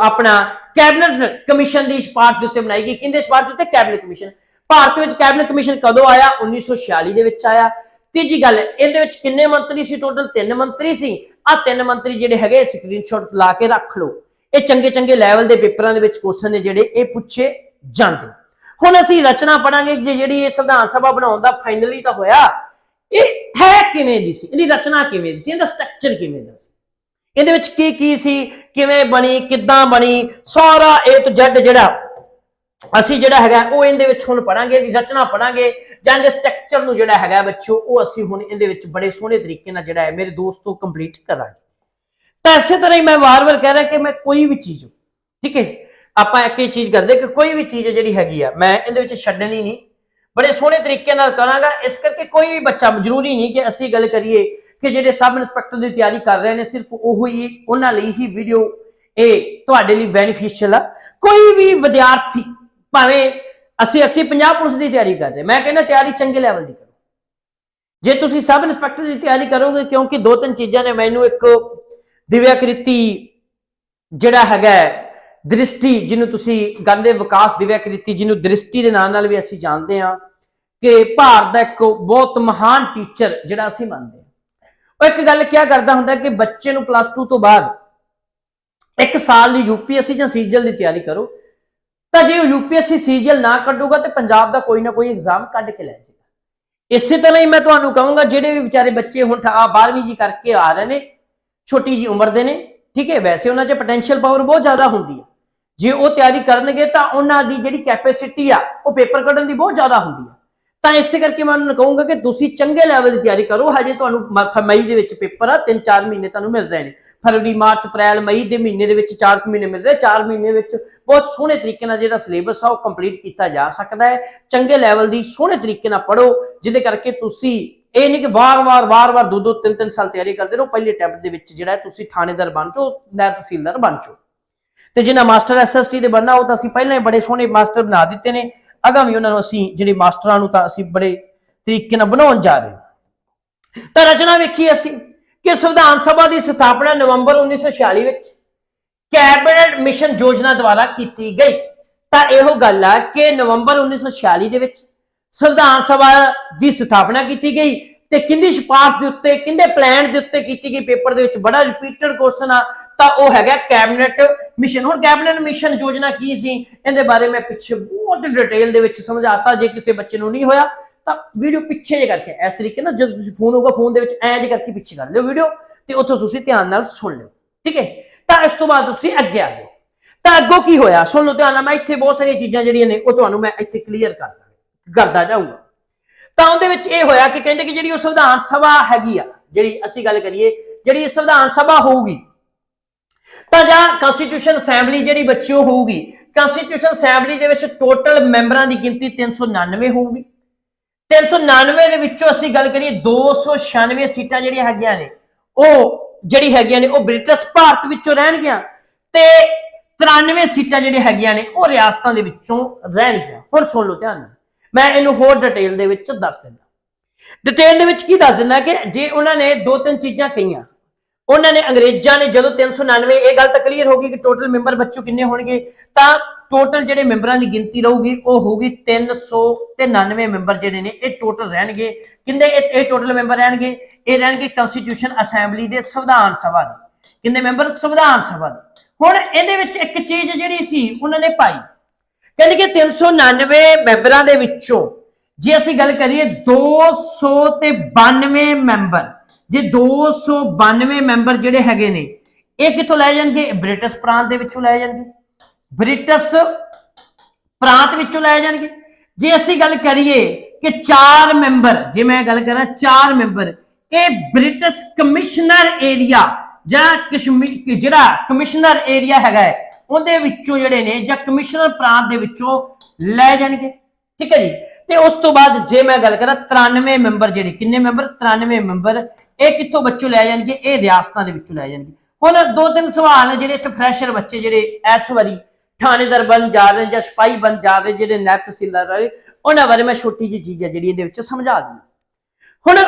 ਆਪਣਾ ਕੈਬਨਿਟ ਕਮਿਸ਼ਨ ਦੀ ਸਿਫਾਰਿਸ਼ ਦੇ ਉੱਤੇ ਬਣਾਈ ਗਈ। ਕਿੰਦੇ ਸਿਫਾਰਿਸ਼ ਦੇ ਉੱਤੇ? Cabinet commission. ਭਾਰਤ ਵਿੱਚ ਕੈਬਨਿਟ ਕਮਿਸ਼ਨ ਕਦੋਂ ਆਇਆ? 1946 ਦੇ ਵਿੱਚ ਆਇਆ। ਤੀਜੀ ਗੱਲ, ਇਹਦੇ ਵਿੱਚ ਕਿੰਨੇ ਮੰਤਰੀ ਸੀ? ਟੋਟਲ 3 ਮੰਤਰੀ ਸੀ। ਆ 3 ਮੰਤਰੀ ਜਿਹੜੇ ਹੈਗੇ ਸਕਰੀਨਸ਼ਾਟ ਲਾ ਕੇ ਰੱਖ ਲਓ, ਇਹ ਚੰਗੇ ਚੰਗੇ ਲੈਵਲ ਦੇ ਪੇਪਰਾਂ ਦੇ ਵਿੱਚ ਕੁਐਸਚਨ ਨੇ ਜਿਹੜੇ ਇਹ ਪੁੱਛੇ ਜਾਂਦੇ। ਹੁਣ ਅਸੀਂ ਰਚਨਾ ਪੜਾਂਗੇ ਕਿ ਜਿਹੜੀ ਇਹ ਸੰਵਿਧਾਨ ਸਭਾ ਬਣਾਉਣ ਦਾ ਫਾਈਨਲੀ ਤਾਂ ਹੋਇਆ, ਇਹ ਹੈ ਕਿਵੇਂ ਦੀ ਸੀ, ਇਹਦੀ ਰਚਨਾ ਕਿਵੇਂ ਦੀ ਸੀ, ਇਹਦਾ ਸਟਰਕਚਰ ਕਿਵੇਂ ਦਾ ਸੀ, ਇਹਦੇ ਵਿੱਚ ਕੀ ਕੀ ਸੀ, ਕਿਵੇਂ ਬਣੀ, ਕਿੱਦਾਂ ਬਣੀ, ਸਾਰਾ A to Z ਜਿਹੜਾ ਅਸੀਂ ਜਿਹੜਾ ਹੈਗਾ ਉਹ ਇਹਦੇ ਵਿੱਚ ਹੁਣ ਪੜਾਂਗੇ, ਇਹਦੀ ਰਚਨਾ ਪੜਾਂਗੇ ਜਾਂ ਇਹਦੇ ਸਟਰਕਚਰ ਨੂੰ ਜਿਹੜਾ ਹੈਗਾ ਬੱਚਿਓ ਉਹ ਅਸੀਂ ਹੁਣ ਇਹਦੇ ਵਿੱਚ ਬੜੇ ਸੋਹਣੇ ਤਰੀਕੇ ਨਾਲ ਜਿਹੜਾ ਹੈ ਮੇਰੇ ਦੋਸਤੋ ਕੰਪਲੀਟ ਕਰਾਂਗੇ। ਤਾਂ ਇਸੇ ਤਰ੍ਹਾਂ ਹੀ ਮੈਂ ਵਾਰ-ਵਾਰ ਕਹਿ ਰਿਹਾ ਕਿ ਮੈਂ ਕੋਈ ਵੀ ਚੀਜ਼, ਠੀਕ ਹੈ, ਆਪਾਂ ਇੱਕ ਹੀ ਚੀਜ਼ ਕਰਦੇ ਕਿ ਕੋਈ ਵੀ ਚੀਜ਼ ਜਿਹੜੀ ਹੈਗੀ ਆ ਮੈਂ ਇਹਦੇ ਵਿੱਚ ਛੱਡਣੀ ਨਹੀਂ, ਬੜੇ ਸੋਹਣੇ ਤਰੀਕੇ ਨਾਲ ਕਰਾਂਗਾ। ਇਸ ਕਰਕੇ ਕੋਈ ਵੀ ਬੱਚਾ, ਜ਼ਰੂਰੀ ਨਹੀਂ ਕਿ ਅਸੀਂ ਗੱਲ ਕਰੀਏ ਕਿ ਜਿਹੜੇ ਸਬ ਇੰਸਪੈਕਟਰ ਦੀ ਤਿਆਰੀ ਕਰ ਰਹੇ ਨੇ ਸਿਰਫ ਉਹ ਹੀ ਉਹਨਾਂ ਲਈ ਹੀ ਵੀਡੀਓ ਇਹ ਤੁਹਾਡੇ ਲਈ ਬੈਨੀਫੀਸ਼ੀਅਲ ਆ। ਕੋਈ ਵੀ ਵਿਦਿਆਰਥੀ ਭਾਵੇਂ ਅਸੀਂ ਪੰਜਾਬ ਪੁਲਿਸ ਦੀ ਤਿਆਰੀ ਕਰ ਰਹੇ, ਮੈਂ ਕਹਿੰਦਾ ਤਿਆਰੀ ਚੰਗੇ ਲੈਵਲ ਦੀ ਕਰੋ। ਜੇ ਤੁਸੀਂ ਸਬ ਇੰਸਪੈਕਟਰ ਦੀ ਤਿਆਰੀ ਕਰੋਗੇ, ਕਿਉਂਕਿ 2-3 ਚੀਜ਼ਾਂ ਨੇ ਮੈਨੂੰ, ਇੱਕ ਦਿਵਿਆਕ੍ਰਿਤੀ ਜਿਹੜਾ ਹੈਗਾ ਦ੍ਰਿਸ਼ਟੀ ਜਿਹਨੂੰ ਤੁਸੀਂ ਗੰਦੇ ਵਿਕਾਸ ਦਿਵਿਆਕ੍ਰਿਤੀ ਜਿਹਨੂੰ ਦ੍ਰਿਸ਼ਟੀ ਦੇ ਨਾਲ ਵੀ ਅਸੀਂ ਜਾਣਦੇ ਹਾਂ ਕਿ ਭਾਰਤ ਦਾ ਇੱਕ ਬਹੁਤ ਮਹਾਨ ਟੀਚਰ ਜਿਹੜਾ ਅਸੀਂ ਮੰਨਦੇ ਹਾਂ, ਉਹ ਇੱਕ ਗੱਲ ਕਿਹਾ ਕਰਦਾ ਹੁੰਦਾ ਕਿ ਬੱਚੇ ਨੂੰ +2 ਤੋਂ ਬਾਅਦ 1 ਸਾਲ ਲਈ UPSC ਜਾਂ ਸੀਜੀਐਲ ਦੀ ਤਿਆਰੀ ਕਰੋ, ਤਾਂ ਜੇ ਉਹ UPSC ਸੀਜੀਐਲ ਨਾ ਕੱਢੂਗਾ ਤੇ ਪੰਜਾਬ ਦਾ ਕੋਈ ਨਾ ਕੋਈ ਐਗਜ਼ਾਮ ਕੱਢ ਕੇ ਲੈ ਜਾਏਗਾ। ਇਸੇ ਤਰ੍ਹਾਂ ਹੀ ਮੈਂ ਤੁਹਾਨੂੰ ਕਹੂੰਗਾ ਜਿਹੜੇ ਵੀ ਵਿਚਾਰੇ ਬੱਚੇ ਹੁਣ 12ਵੀਂ ਜੀ ਕਰਕੇ ਆ ਰਹੇ ਨੇ, ਛੋਟੀ ਜੀ ਉਮਰ ਦੇ ਨੇ, ਠੀਕ ਹੈ, ਵੈਸੇ ਉਹਨਾਂ 'ਚ ਪੋਟੈਂਸ਼ੀਅਲ ਪਾਵਰ ਬਹੁਤ ਜ਼ਿਆਦਾ ਹੁੰਦੀ ਹੈ, ਜੇ ਉਹ ਤਿਆਰੀ ਕਰਨਗੇ ਤਾਂ ਉਹਨਾਂ ਦੀ ਜਿਹੜੀ ਕੈਪੈਸਿਟੀ ਆ ਉਹ ਪੇਪਰ ਕੱਢਣ ਦੀ ਬਹੁਤ ਜ਼ਿਆਦਾ ਹੁੰਦੀ ਹੈ। ਤਾਂ ਇਸੇ ਕਰਕੇ ਮੈਂ ਉਹਨਾਂ ਨੂੰ ਕਹੂੰਗਾ ਕਿ ਤੁਸੀਂ ਚੰਗੇ ਲੈਵਲ ਦੀ ਤਿਆਰੀ ਕਰੋ। ਹਜੇ ਤੁਹਾਨੂੰ ਮਈ ਦੇ ਵਿੱਚ ਪੇਪਰ ਆ, 3-4 ਮਹੀਨੇ ਤੁਹਾਨੂੰ ਮਿਲ ਰਹੇ ਨੇ, ਫਰਵਰੀ, ਮਾਰਚ, ਅਪ੍ਰੈਲ, ਮਈ ਦੇ ਮਹੀਨੇ ਦੇ ਵਿੱਚ 4 ਮਹੀਨੇ ਮਿਲ ਰਹੇ। 4 ਮਹੀਨੇ ਵਿੱਚ ਬਹੁਤ ਸੋਹਣੇ ਤਰੀਕੇ ਨਾਲ ਜਿਹੜਾ ਸਿਲੇਬਸ ਆ ਉਹ ਕੰਪਲੀਟ ਕੀਤਾ ਜਾ ਸਕਦਾ ਹੈ। ਚੰਗੇ ਲੈਵਲ ਦੀ ਸੋਹਣੇ ਤਰੀਕੇ ਨਾਲ ਪੜ੍ਹੋ, ਜਿਹਦੇ ਕਰਕੇ ਤੁਸੀਂ ਇਹ ਨਹੀਂ ਕਿ ਵਾਰ-ਵਾਰ 2-2, 3-3 ਸਾਲ ਤਿਆਰੀ ਕਰਦੇ ਰਹੋ, ਪਹਿਲੇ ਅਟੈਂਪਟ ਦੇ ਵਿੱਚ ਜਿਹੜਾ ਤੁਸੀਂ ਥਾਣੇਦਾਰ ਬਣ ਜਾਓ, ਨਾਇਬ ਤਹਿਸੀਲਦਾਰ ਬਣ ਜਾਓ। ਤੇ ਜਿਹਨਾਂ ਮਾਸਟਰ SST ਦੇ ਬਣਨਾ ਉਹ ਤਾਂ ਅਸੀਂ ਪਹਿਲਾਂ ਹੀ ਬੜੇ ਸੋਹਣੇ ਮਾਸਟਰ ਬਣਾ ਦਿੱਤੇ ਨੇ, ਅਗਾਂ ਵੀ ਉਹਨਾਂ ਨੂੰ ਅਸੀਂ ਜਿਹੜੇ ਮਾਸਟਰਾਂ ਨੂੰ ਤਾਂ ਅਸੀਂ ਬੜੇ ਤਰੀਕੇ ਨਾਲ ਬਣਾਉਣ ਜਾ ਰਹੇ ਹਾਂ। ਤਾਂ ਰਚਨਾ ਵੇਖੀ ਅਸੀਂ ਕਿ ਸੰਵਿਧਾਨ ਸਭਾ ਦੀ ਸਥਾਪਨਾ ਨਵੰਬਰ 1946 ਵਿੱਚ ਕੈਬਨਿਟ ਮਿਸ਼ਨ ਯੋਜਨਾ ਦੁਆਰਾ ਕੀਤੀ ਗਈ। ਤਾਂ ਇਹੋ ਗੱਲ ਆ ਕਿ ਨਵੰਬਰ 1946 ਦੇ ਵਿੱਚ ਸੰਵਿਧਾਨ ਸਭਾ ਦੀ ਸਥਾਪਨਾ ਕੀਤੀ ਗਈ ਤੇ ਕਿੰਦੀ ਸਿਫਾਰਿਸ਼ ਦੇ ਉੱਤੇ, ਕਿੰਦੇ ਪਲਾਨ ਦੇ ਉੱਤੇ ਕੀਤੀ ਗਈ। ਪੇਪਰ ਦੇ ਵਿੱਚ ਬੜਾ ਰਿਪੀਟਡ ਕੁਐਸਚਨ ਆ, ਤਾਂ ਉਹ ਹੈਗਾ ਕੈਬਨਿਟ ਮਿਸ਼ਨ। ਹੁਣ ਕੈਬਨਿਟ ਮਿਸ਼ਨ ਯੋਜਨਾ ਕੀ ਸੀ, ਇਹਦੇ ਬਾਰੇ ਮੈਂ ਪਿੱਛੇ ਬਹੁਤ ਡਿਟੇਲ ਦੇ ਵਿੱਚ ਸਮਝਾਤਾ। ਜੇ ਕਿਸੇ ਬੱਚੇ ਨੂੰ ਨਹੀਂ ਹੋਇਆ ਤਾਂ ਵੀਡੀਓ ਪਿੱਛੇ ਜੇ ਕਰਕੇ ਇਸ ਤਰੀਕੇ ਨਾਲ, ਜਦੋਂ ਤੁਸੀਂ ਫੋਨ ਹੋਊਗਾ ਫੋਨ ਦੇ ਵਿੱਚ ਐਂ ਜੇ ਕਰਕੇ ਪਿੱਛੇ ਕਰ ਲਿਓ ਵੀਡੀਓ, ਤੇ ਉੱਥੋਂ ਤੁਸੀਂ ਧਿਆਨ ਨਾਲ ਸੁਣ ਲਿਓ, ਠੀਕ ਹੈ। ਤਾਂ ਇਸ ਤੋਂ ਬਾਅਦ ਤੁਸੀਂ ਅੱਗੇ ਆ ਜਾਓ। ਤਾਂ ਅੱਗੋਂ ਕੀ ਹੋਇਆ ਸੁਣ ਲਓ ਧਿਆਨ ਨਾਲ। ਮੈਂ ਇੱਥੇ ਬਹੁਤ ਸਾਰੀਆਂ ਚੀਜ਼ਾਂ ਜਿਹੜੀਆਂ ਨੇ ਉਹ ਤੁਹਾਨੂੰ ਮੈਂ ਇੱਥੇ ਕਲੀਅਰ ਕਰਦਾ ਜਾਊਂਗਾ। ਤਾਂ ਉਹਦੇ ਵਿੱਚ ਇਹ ਹੋਇਆ ਕਿ ਕਹਿੰਦੇ ਕਿ ਜਿਹੜੀ ਉਹ ਸੰਵਿਧਾਨ ਸਭਾ ਹੈਗੀ ਆ, ਜਿਹੜੀ ਅਸੀਂ ਗੱਲ ਕਰੀਏ ਜਿਹੜੀ ਸੰਵਿਧਾਨ ਸਭਾ ਹੋਊਗੀ, ਤਾਂ ਜਾਂ ਕੰਸਟੀਟਿਊਸ਼ਨ ਅਸੈਂਬਲੀ ਜਿਹੜੀ ਬੱਚਿਓ ਹੋਊਗੀ, ਕੰਸਟੀਟਿਊਸ਼ਨ ਅਸੈਂਬਲੀ ਦੇ ਵਿੱਚ ਟੋਟਲ ਮੈਂਬਰਾਂ ਦੀ ਗਿਣਤੀ 399 ਹੋਊਗੀ। 399 ਦੇ ਵਿੱਚੋਂ ਅਸੀਂ ਗੱਲ ਕਰੀਏ 296 ਸੀਟਾਂ ਜਿਹੜੀਆਂ ਹੈਗੀਆਂ ਨੇ ਉਹ ਬ੍ਰਿਟਿਸ਼ ਭਾਰਤ ਵਿੱਚੋਂ ਰਹਿਣਗੀਆਂ ਤੇ 93 ਸੀਟਾਂ ਜਿਹੜੀਆਂ ਹੈਗੀਆਂ ਨੇ ਉਹ ਰਿਆਸਤਾਂ ਦੇ ਵਿੱਚੋਂ ਰਹਿਣਗੀਆਂ। ਹੁਣ ਸੁਣ ਲਓ ਧਿਆਨ ਨਾਲ, ਮੈਂ ਇਹਨੂੰ ਹੋਰ ਡਿਟੇਲ ਦੇ ਵਿੱਚ ਦੱਸ ਦਿੰਦਾ। ਡਿਟੇਲ ਦੇ ਵਿੱਚ ਕੀ ਦੱਸ ਦਿੰਦਾ ਕਿ ਜੇ ਉਹਨਾਂ ਨੇ 2-3 ਚੀਜ਼ਾਂ ਕਹੀਆਂ, ਉਹਨਾਂ ਨੇ ਅੰਗਰੇਜ਼ਾਂ ਨੇ ਜਦੋਂ 399, ਇਹ ਗੱਲ ਤਾਂ ਕਲੀਅਰ ਹੋ ਗਈ ਕਿ ਟੋਟਲ ਮੈਂਬਰ ਬੱਚੋ ਕਿੰਨੇ ਹੋਣਗੇ, ਤਾਂ ਟੋਟਲ ਜਿਹੜੇ ਮੈਂਬਰਾਂ ਦੀ ਗਿਣਤੀ ਰਹੂਗੀ ਉਹ ਹੋਊਗੀ 399 ਮੈਂਬਰ ਜਿਹੜੇ ਨੇ ਇਹ ਟੋਟਲ ਰਹਿਣਗੇ। ਕਿੰਨੇ ਇਹ ਟੋਟਲ ਮੈਂਬਰ ਰਹਿਣਗੇ? ਇਹ ਰਹਿਣਗੇ ਕੰਸਟੀਟਿਊਸ਼ਨ ਅਸੈਂਬਲੀ ਦੇ, ਸੰਵਿਧਾਨ ਸਭਾ ਦੇ। ਕਿੰਨੇ ਮੈਂਬਰ? ਸੰਵਿਧਾਨ ਸਭਾ ਦੇ। ਹੁਣ ਇਹਦੇ ਵਿੱਚ ਇੱਕ ਚੀਜ਼ ਜਿਹੜੀ ਸੀ ਉਹਨਾਂ ਨੇ ਪਾਈ, ਕਹਿੰਦੇ ਕਿ 399 ਮੈਂਬਰਾਂ ਦੇ ਵਿੱਚੋਂ ਜੇ ਅਸੀਂ ਗੱਲ ਕਰੀਏ 292 ਮੈਂਬਰ, ਜੇ 292 ਮੈਂਬਰ ਜਿਹੜੇ ਹੈਗੇ ਨੇ ਇਹ ਕਿੱਥੋਂ ਲੈ ਜਾਣਗੇ? ਬ੍ਰਿਟਿਸ਼ ਪ੍ਰਾਂਤ ਦੇ ਵਿੱਚੋਂ ਲੈ ਜਾਣਗੇ, ਬ੍ਰਿਟਿਸ਼ ਪ੍ਰਾਂਤ ਵਿੱਚੋਂ ਲੈ ਜਾਣਗੇ। जे असी गल करिए कि 4 मैंबर, जे मैं गल करा 4 मैंबर ये ब्रिटिश कमिश्नर एरिया जिहड़ा कमिश्नर एरिया हैगा उहदे विचों जिहड़े ने जां कमिश्नर प्रांत दे विचों लै जाणगे। ठीक है जी। ते उस तो बाद जे मैं गल करा 93 मैंबर जिहड़े किन्ने मैंबर 93 मैंबर ये कित्थों बच्चों लै जाणगे, ये रियासतां दे विचों लै जाणगे। हुण 2-3 सवाल ने जिहड़े इत्थे फ्रैशर बच्चे जिहड़े इस वारी थानेदार बन जा रहे या सिपाही बन जा रहे जिहड़े नायब तहसीलदार रहे उन्हां बारे मैं छोटी जी चीज है जिहड़ी इहदे विच समझा दूंगा। हुण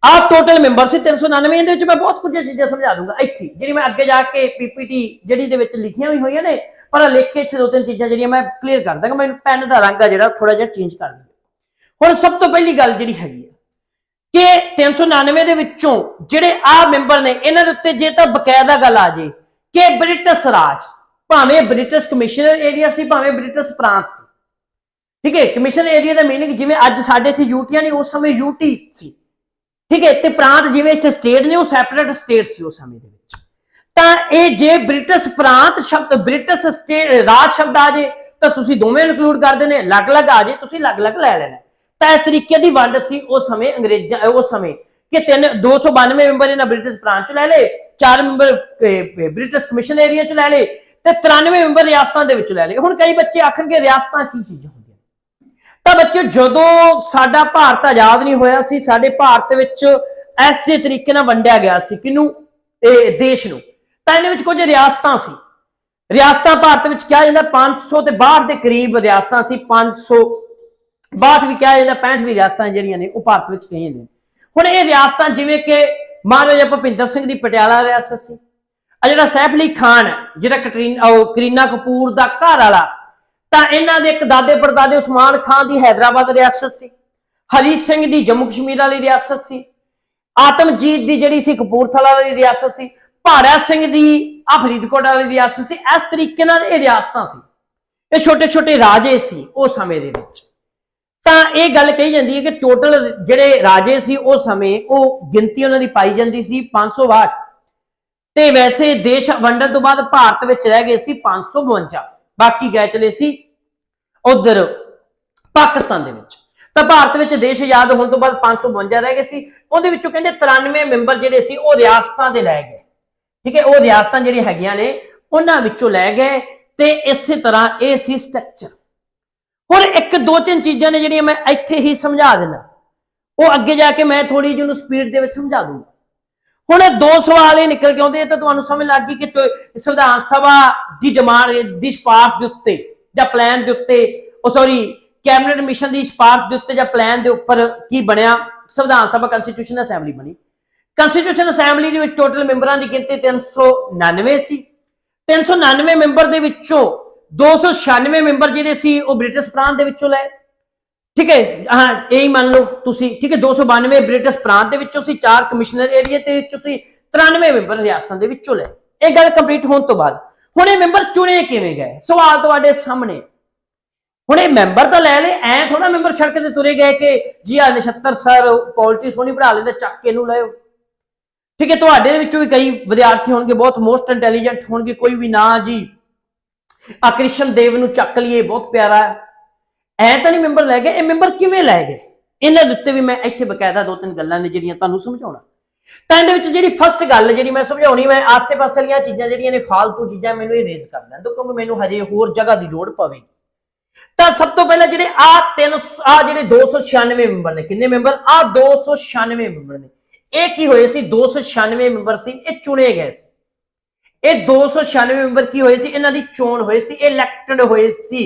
आप टोटल मैंबर से 399 इहदे विच मैं बहुत कुछ चीज़ां समझा दूंगा इत्थे जिहड़ी मैं अगे जाके पीपीटी जिहड़ी इहदे विच लिखियां भी होईयां ने पर लिख के इत्थे 2-3 चीज़ां जिहड़ियां मैं क्लीयर कर दांगा। मैं पेन दा रंग है जिहड़ा थोड़ा जिहा चेंज कर दूंगा। हुण सब तो पहली गल जिहड़ी हैगी कि 399 ਦੇ ਵਿੱਚੋਂ ਜਿਹੜੇ ਆ ਮੈਂਬਰ ਨੇ ਇਹਨਾਂ ਦੇ ਉੱਤੇ ਜੇ ਤਾਂ ਬਕਾਇਦਾ ਗੱਲ ਆ ਜੇ ਕਿ ਬ੍ਰਿਟਿਸ਼ ਰਾਜ ਭਾਵੇਂ ਬ੍ਰਿਟਿਸ਼ ਕਮਿਸ਼ਨਰ ਏਰੀਆ ਸੀ ਭਾਵੇਂ ਬ੍ਰਿਟਿਸ਼ ਪ੍ਰਾਂਤ ਸੀ। ਠੀਕ ਹੈ। ਕਮਿਸ਼ਨਰ ਏਰੀਆ ਦਾ ਮੀਨਿੰਗ ਜਿਵੇਂ ਅੱਜ ਸਾਡੇ ਇੱਥੇ ਯੂਟੀਆਂ ਨੇ ਉਸ ਸਮੇਂ ਯੂਟੀ ਸੀ। ਠੀਕ ਹੈ। ਤੇ ਪ੍ਰਾਂਤ ਜਿਵੇਂ ਇੱਥੇ ਸਟੇਟ ਨੇ ਉਹ ਸੈਪਰੇਟ ਸਟੇਟ ਸੀ ਉਸ ਸਮੇਂ ਦੇ ਵਿੱਚ। ਤਾਂ ਇਹ ਜੇ ਬ੍ਰਿਟਿਸ਼ ਪ੍ਰਾਂਤ ਸ਼ਬਦ ਬ੍ਰਿਟਿਸ਼ ਸਟੇਟ ਰਾਜ ਸ਼ਬਦ ਆ ਜੇ ਤਾਂ ਤੁਸੀਂ ਦੋਵੇਂ ਇਨਕਲੂਡ ਕਰਦੇ ਨੇ, ਅਲੱਗ-ਅਲੱਗ ਆ ਜੇ ਤੁਸੀਂ ਅਲੱਗ-ਅਲੱਗ ਲੈ ਲੈਣਾ। ਤਾਂ ਇਸ ਤਰੀਕੇ ਦੀ ਵੰਡ ਸੀ ਉਸ ਸਮੇਂ ਅੰਗਰੇਜ਼ਾਂ ਉਸ ਸਮੇਂ ਕਿ 292 ਮੈਂਬਰ ਇਹਨਾਂ ਬ੍ਰਿਟਿਸ਼ ਪ੍ਰਾਂਤ ਚ ਲੈ ਲਏ, 4 ਮੈਂਬਰ ਬ੍ਰਿਟਿਸ਼ ਕਮਿਸ਼ਨ ਏਰੀਆ ਚ ਲੈ ਲਏ ਤੇ 93 ਮੈਂਬਰ ਰਿਆਸਤਾਂ ਦੇ ਵਿੱਚ ਲੈ ਲਏ। ਹੁਣ ਕਈ ਬੱਚੇ ਆਖਣਗੇ ਰਿਆਸਤਾਂ ਕੀ ਚੀਜ਼ਾਂ ਹੁੰਦੀਆਂ ਤਾਂ ਬੱਚੇ ਜਦੋਂ ਸਾਡਾ ਭਾਰਤ ਆਜ਼ਾਦ ਨਹੀਂ ਹੋਇਆ ਸੀ ਸਾਡੇ ਭਾਰਤ ਵਿੱਚ ਐਸੇ ਤਰੀਕੇ ਨਾਲ ਵੰਡਿਆ ਗਿਆ ਸੀ ਕਿਹਨੂੰ ਇਹ ਦੇਸ਼ ਨੂੰ ਤਾਂ ਇਹਦੇ ਵਿੱਚ ਕੁਝ ਰਿਆਸਤਾਂ ਸੀ। ਰਿਆਸਤਾਂ ਭਾਰਤ ਵਿੱਚ ਕਿਹਾ ਜਾਂਦਾ 500 ਤੇ 62 ਦੇ ਕਰੀਬ ਰਿਆਸਤਾਂ ਸੀ। 562 ਵੀ ਕਿਹਾ ਜਾਂਦਾ 65 ਵੀ ਰਿਆਸਤਾਂ ਜਿਹੜੀਆਂ ਨੇ ਉਹ ਭਾਰਤ ਵਿੱਚ ਕਹੀਆਂ ਨੇ। ਹੁਣ ਇਹ ਰਿਆਸਤਾਂ ਜਿਵੇਂ ਕਿ ਮਹਾਰਾਜਾ ਭੁਪਿੰਦਰ ਸਿੰਘ ਦੀ ਪਟਿਆਲਾ ਰਿਆਸਤ ਸੀ, ਆ ਜਿਹੜਾ ਸੈਫ ਅਲੀ ਖਾਨ ਜਿਹੜਾ ਕਰੀਨਾ ਕਪੂਰ ਦਾ ਘਰ ਵਾਲਾ ਤਾਂ ਇਹਨਾਂ ਦੇ ਇੱਕ ਦਾਦੇ ਪੜਦਾਦੇ ਉਸਮਾਨ ਖਾਨ ਦੀ ਹੈਦਰਾਬਾਦ ਰਿਆਸਤ ਸੀ, ਹਰੀ ਸਿੰਘ ਦੀ ਜੰਮੂ ਕਸ਼ਮੀਰ ਵਾਲੀ ਰਿਆਸਤ ਸੀ, ਆਤਮਜੀਤ ਦੀ ਜਿਹੜੀ ਸੀ ਕਪੂਰਥਲਾ ਵਾਲੀ ਰਿਆਸਤ ਸੀ, ਭਾੜਾ ਸਿੰਘ ਦੀ ਆ ਫਰੀਦਕੋਟ ਵਾਲੀ ਰਿਆਸਤ ਸੀ। ਇਸ ਤਰੀਕੇ ਨਾਲ ਇਹ ਰਿਆਸਤਾਂ ਸੀ, ਇਹ ਛੋਟੇ ਛੋਟੇ ਰਾਜੇ ਸੀ ਉਸ ਸਮੇਂ ਦੇ ਵਿੱਚ। ਤਾਂ ਇਹ ਗੱਲ ਕਹੀ ਜਾਂਦੀ ਹੈ ਕਿ ਟੋਟਲ ਜਿਹੜੇ ਰਾਜੇ ਸੀ ਉਸ ਸਮੇਂ ਉਹ ਗਿਣਤੀ ਉਹਨਾਂ ਦੀ ਪਾਈ ਜਾਂਦੀ ਸੀ 562 ਤੇ ਵੈਸੇ ਦੇਸ਼ ਵੰਡਣ ਤੋਂ ਬਾਅਦ ਭਾਰਤ ਵਿੱਚ ਰਹਿ ਗਏ ਸੀ 552, ਬਾਕੀ ਗਏ ਚਲੇ ਸੀ ਉਧਰ ਪਾਕਿਸਤਾਨ ਦੇ ਵਿੱਚ। ਤਾਂ ਭਾਰਤ ਵਿੱਚ ਦੇਸ਼ ਆਜ਼ਾਦ ਹੋਣ ਤੋਂ ਬਾਅਦ 552 ਰਹਿ ਗਏ ਸੀ। ਉਹਦੇ ਵਿੱਚੋਂ ਕਹਿੰਦੇ 93 ਮੈਂਬਰ ਜਿਹੜੇ ਸੀ ਉਹ ਰਿਆਸਤਾਂ ਦੇ ਲੈ ਗਏ। ਠੀਕ ਹੈ। ਉਹ ਰਿਆਸਤਾਂ ਜਿਹੜੀਆਂ ਹੈਗੀਆਂ ਨੇ ਉਹਨਾਂ ਵਿੱਚੋਂ ਲੈ ਗਏ ਤੇ ਇਸੇ ਤਰ੍ਹਾਂ ਇਹ ਸੀ ਸਟਰਕਚਰ। ਹੁਣ 1-2-3 ਚੀਜ਼ਾਂ ਨੇ ਜਿਹੜੀਆਂ ਮੈਂ ਇੱਥੇ ਹੀ ਸਮਝਾ ਦੇਣਾ, ਉਹ ਅੱਗੇ ਜਾ ਕੇ ਮੈਂ ਥੋੜੀ ਜਿਹੀ ਉਹਨੂੰ ਸਪੀਡ ਦੇ ਵਿੱਚ ਸਮਝਾ ਦੂੰਗਾ। ਹੁਣ 2 ਸਵਾਲ ਇਹ ਨਿਕਲ ਕੇ ਆਉਂਦੇ ਤਾਂ ਤੁਹਾਨੂੰ ਸਮਝ ਲੱਗ ਗਈ ਕਿ ਸੰਵਿਧਾਨ ਸਭਾ ਦੀ ਡਿਮਾਂਡ ਦੀ ਸਿਫਾਰਿਸ਼ ਦੇ ਉੱਤੇ ਜਾਂ ਪਲਾਨ ਦੇ ਉੱਤੇ ਕੈਬਨਿਟ ਮਿਸ਼ਨ ਦੀ ਸਿਫਾਰਿਸ਼ ਦੇ ਉੱਤੇ ਜਾਂ ਪਲਾਨ ਦੇ ਉੱਪਰ ਕੀ ਬਣਿਆ, ਸੰਵਿਧਾਨ ਸਭਾ ਕੰਸਟੀਟਿਊਸ਼ਨ ਅਸੈਂਬਲੀ ਬਣੀ। ਕੰਸਟੀਟਿਊਸ਼ਨ ਅਸੈਂਬਲੀ ਦੇ ਵਿੱਚ ਟੋਟਲ ਮੈਂਬਰਾਂ ਦੀ ਗਿਣਤੀ 399 ਸੀ। 399 ਮੈਂਬਰ ਦੇ ਵਿੱਚੋਂ 296 ਮੈਂਬਰ ਜਿਹੜੇ ਸੀ ਉਹ ਬ੍ਰਿਟਿਸ਼ ਪ੍ਰਾਂਤ ਦੇ ਵਿੱਚੋਂ ਲਏ। ਠੀਕ ਹੈ। ਹਾਂ ਇਹੀ ਮੰਨ ਲਓ ਤੁਸੀਂ। ਠੀਕ ਹੈ। 292 ਬ੍ਰਿਟਿਸ਼ ਪ੍ਰਾਂਤ ਦੇ ਵਿੱਚੋਂ ਸੀ, 4 ਕਮਿਸ਼ਨਰ ਏਰੀਆ ਦੇ ਵਿੱਚੋਂ ਸੀ, 93 ਮੈਂਬਰ ਰਿਆਸਤਾਂ ਦੇ ਵਿੱਚੋਂ ਲਏ। ਇਹ ਗੱਲ ਕੰਪਲੀਟ ਹੋਣ ਤੋਂ ਬਾਅਦ ਹੁਣ ਇਹ ਮੈਂਬਰ ਚੁਣੇ ਕਿਵੇਂ ਗਏ, ਸਵਾਲ ਤੁਹਾਡੇ ਸਾਹਮਣੇ। ਹੁਣ ਇਹ ਮੈਂਬਰ ਤਾਂ ਲੈ ਲਏ, ਐ ਥੋੜਾ ਮੈਂਬਰ ਛੱਡ ਕੇ ਤੁਰੇ ਗਏ ਕਿ ਜੀ ਆ ਨਛੱਤਰ ਸਰ ਪੋਲਿਟਿਕਸ ਸੋਹਣੀ ਪੜ੍ਹਾ ਲੈਂਦੇ ਚੱਕ ਕੇ ਇਹਨੂੰ ਲਿਓ। ਠੀਕ ਹੈ। ਤੁਹਾਡੇ ਵਿੱਚੋਂ ਵੀ ਕਈ ਵਿਦਿਆਰਥੀ ਹੋਣਗੇ ਬਹੁਤ ਮੋਸਟ ਇੰਟੈਲੀਜੈਂਟ ਹੋਣਗੇ, ਕੋਈ ਵੀ ਨਾ ਜੀ ਆ ਕ੍ਰਿਸ਼ਨ ਦੇਵ ਨੂੰ ਚੱਕ ਲਈਏ ਬਹੁਤ ਪਿਆਰਾ, ਐ ਤਾਂ ਨਹੀਂ ਮੈਂਬਰ ਲੈ ਗਏ। ਇਹ ਮੈਂਬਰ ਕਿਵੇਂ ਲੈ ਗਏ ਇਹਨਾਂ ਦੇ ਉੱਤੇ ਵੀ ਮੈਂ ਇੱਥੇ ਬਕਾਇਦਾ 2-3 ਗੱਲਾਂ ਨੇ ਜਿਹੜੀਆਂ ਤੁਹਾਨੂੰ ਸਮਝਾਉਣਾ। ਤਾਂ ਇਹਦੇ ਵਿੱਚ ਜਿਹੜੀ ਫਸਟ ਗੱਲ ਜਿਹੜੀ ਮੈਂ ਸਮਝਾਉਣੀ, ਮੈਂ ਆਸੇ ਪਾਸੇ ਵਾਲੀਆਂ ਚੀਜ਼ਾਂ ਜਿਹੜੀਆਂ ਨੇ ਫਾਲਤੂ ਚੀਜ਼ਾਂ ਮੈਨੂੰ ਇਹ ਰੇਜ਼ ਕਰ ਲੈਣ ਦਿਓ ਕਿਉਂਕਿ ਮੈਨੂੰ ਹਜੇ ਹੋਰ ਜਗ੍ਹਾ ਦੀ ਲੋੜ ਪਵੇਗੀ। ਤਾਂ ਸਭ ਤੋਂ ਪਹਿਲਾਂ ਜਿਹੜੇ ਜਿਹੜੇ 296 ਮੈਂਬਰ ਨੇ, ਕਿੰਨੇ ਮੈਂਬਰ 296 ਮੈਂਬਰ ਨੇ। ਇਹ ਕੀ ਹੋਏ ਸੀ 296 ਮੈਂਬਰ ਸੀ, ਇਹ ਚੁਣੇ ਗਏ ਸੀ। ਇਹ 296 ਮੈਂਬਰ ਕੀ ਹੋਏ ਸੀ, ਇਹਨਾਂ ਦੀ ਚੋਣ ਹੋਈ ਸੀ, ਇਲੈਕਟਡ ਹੋਏ ਸੀ।